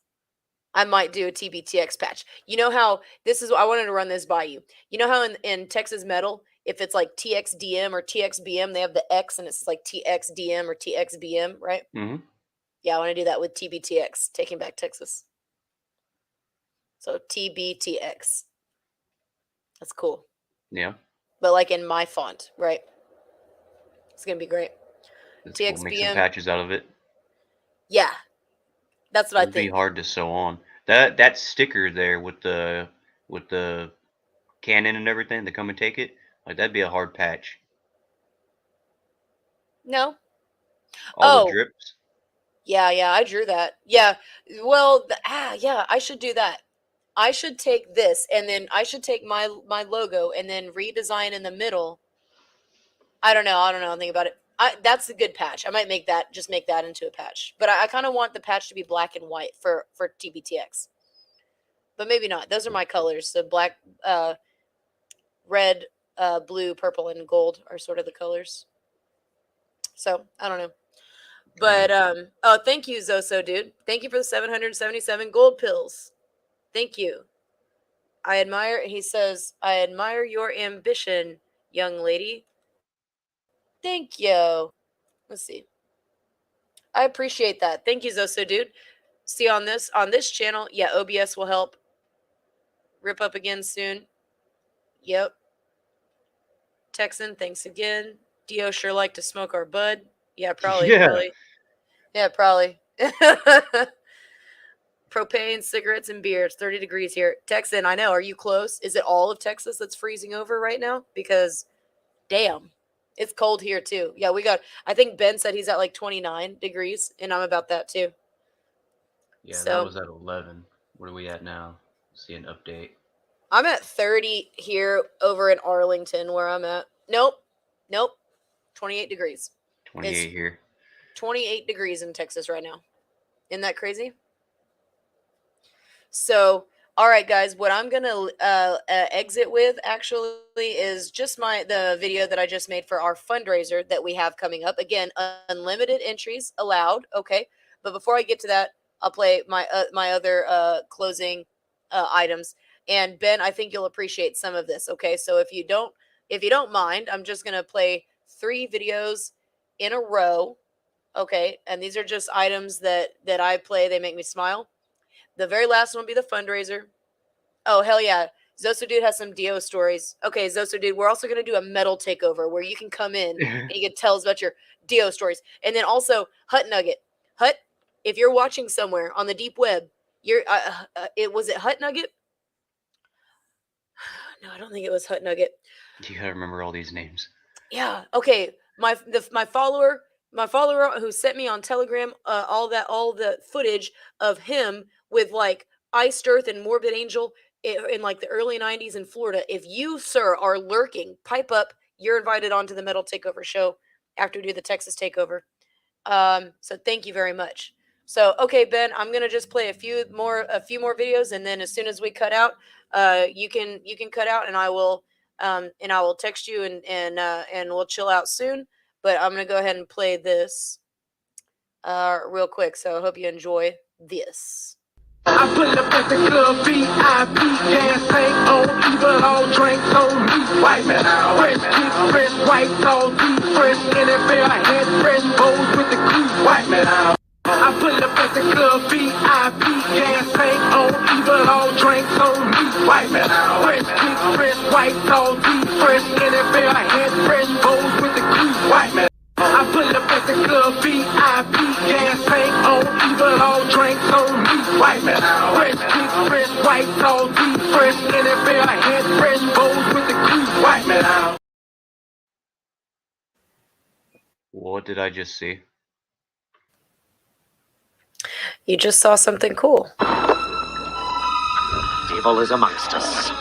I might do a TBTX patch. You know how I wanted to run this by you. You know how in Texas Metal, if it's like TXDM or TXBM, they have the X and it's like TXDM or TXBM, right? Mm-hmm. Yeah, I want to do that with TBTX, Taking Back Texas. So TBTX. That's cool. Yeah. But like in my font, right? It's going to be great. That's cool. Make some TXBM. patches out of it. Yeah. That's what I It'd be think. hard to sew on. That sticker there with the cannon and everything, the come and take it, like that'd be a hard patch. No. All the Oh, drips. yeah, I drew that. Yeah. Well, yeah, I should do that. I should take this and then I should take my logo and then redesign in the middle. I don't know. Think about it. That's a good patch. I might make that into a patch. But I kind of want the patch to be black and white for TBTX. But maybe not. Those are my colors. So black, red, blue, purple, and gold are sort of the colors. So I don't know. But oh, thank you, Zoso, dude. Thank you for the 777 gold pills. Thank you. He says, I admire your ambition, young lady. Thank you. Let's see. I appreciate that. Thank you, Zoso, dude. See on this channel, yeah, OBS will help. Rip up again soon. Yep. Texan, thanks again. Dio sure like to smoke our bud. Yeah, probably. Yeah. Probably. Yeah, probably. Propane, cigarettes, and beer. It's 30 degrees here. Texan, I know. Are you close? Is it all of Texas that's freezing over right now? Because, damn, it's cold here too. Yeah, I think Ben said he's at like 29 degrees, and I'm about that too. Yeah, So, that was at 11. What are we at now? See an update. I'm at 30 here over in Arlington where I'm at. Nope. 28 degrees. 28 here. 28 degrees in Texas right now. Isn't that crazy? So, all right, guys, what I'm going to exit with actually is just the video that I just made for our fundraiser that we have coming up. Again, unlimited entries allowed, okay? But before I get to that, I'll play my other closing items. And Ben, I think you'll appreciate some of this, okay? So if you don't mind, I'm just going to play 3 videos in a row, okay? And these are just items that I play. They make me smile. The very last one will be the fundraiser. Oh, hell yeah. Zoso Dude has some Dio stories. Okay, Zoso Dude, we're also going to do a metal takeover where you can come in and you can tell us about your Dio stories. And then also Hut Nugget. Hut, if you're watching somewhere on the deep web, was it Hut Nugget? No, I don't think it was Hut Nugget. You gotta remember all these names. Yeah. Okay. My follower who sent me on Telegram all the footage of him with like Iced Earth and Morbid Angel in like the early 90s in Florida. If you, sir, are lurking, pipe up. You're invited onto the Metal Takeover show after we do the Texas Takeover. So thank you very much. So okay, Ben, I'm gonna just play a few more videos, and then as soon as we cut out, you can cut out, and I will text you and we'll chill out soon. But I'm gonna go ahead and play this real quick. So I hope you enjoy this. I pull up at the club, VIP, gas tank on E, but all drinks on me. White man, fresh kick, fresh white all deep, fresh NFL head, fresh bowls with the crew. White man, I pull up at the club, VIP, gas tank on E, but all drinks on me. White man, fresh kick, fresh white all deep, fresh NFL head, fresh bowls with the crew. White man. I pull up at the club, VIP, gas tank on E, but all drinks on me. White man, fresh kick, fresh white, all deep, fresh NFL head, fresh bowls with the crew. White man. What did I just see? You just saw something cool. evil is amongst us.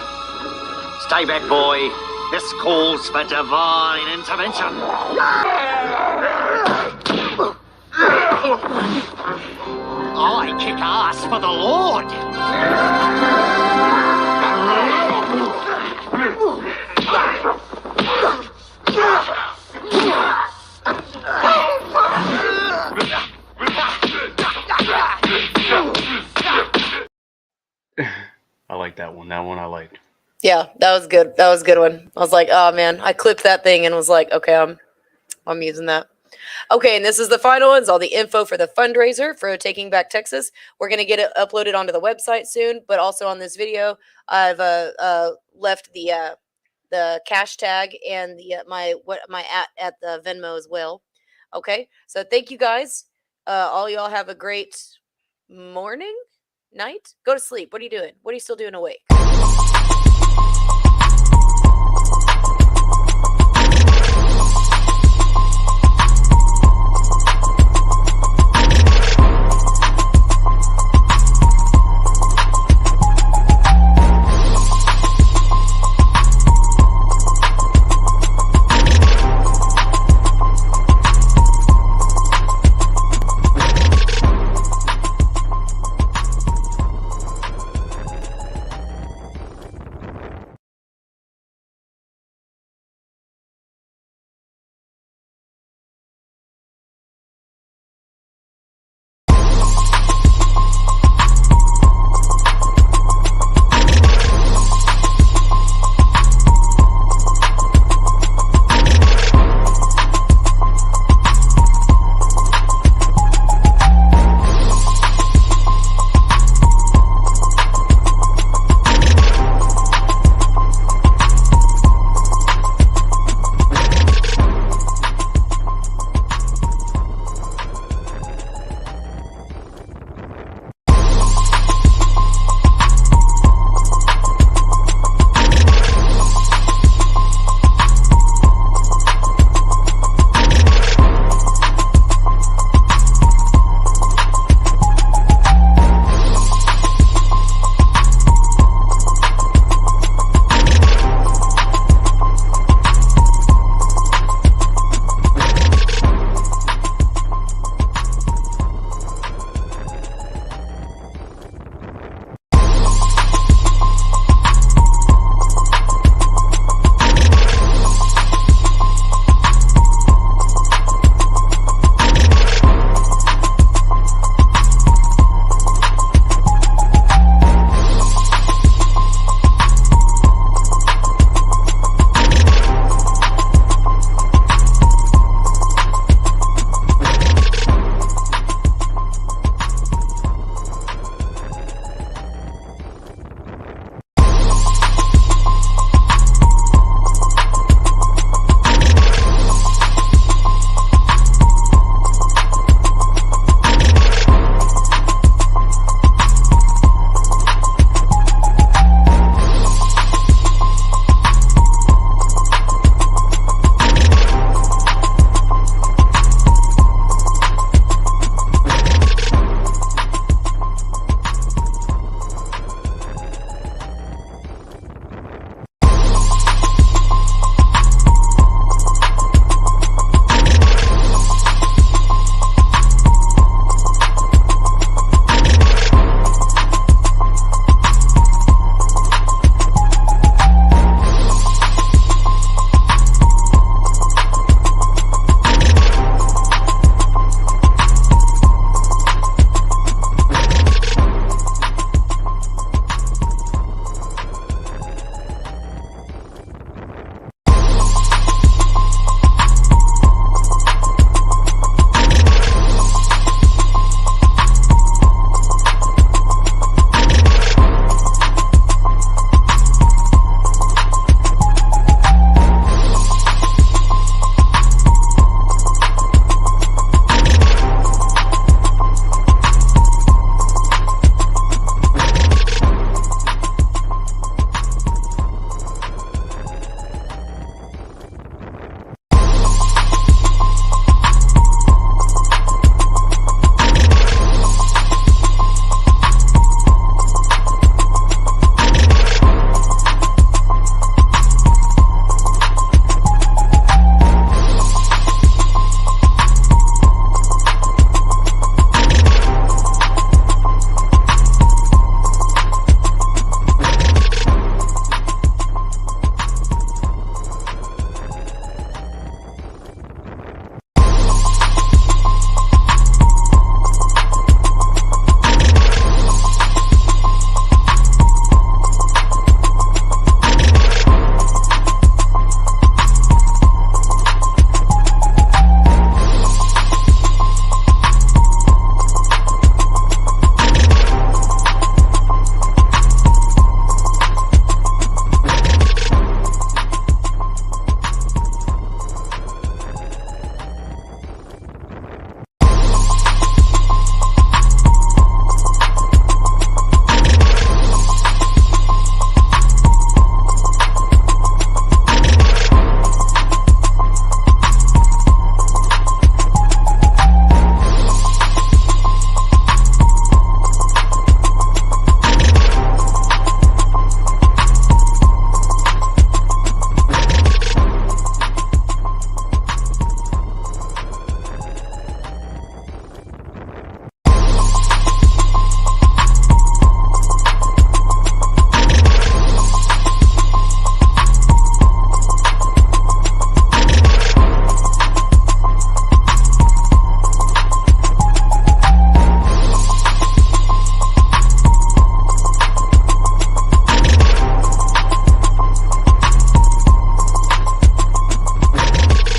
Stay back, boy. This calls for divine intervention. I kick ass for the Lord. I like that one. That one I liked. Yeah, that was good. That was a good one. I was like, oh man, I clipped that thing and was like, okay, I'm using that. Okay, and this is the final one. It's all the info for the fundraiser for Taking Back Texas. We're gonna get it uploaded onto the website soon, but also on this video, I've left the cash tag and the my at the Venmo as well. Okay, so thank you guys. All y'all have a great morning, night. Go to sleep. What are you doing? What are you still doing awake?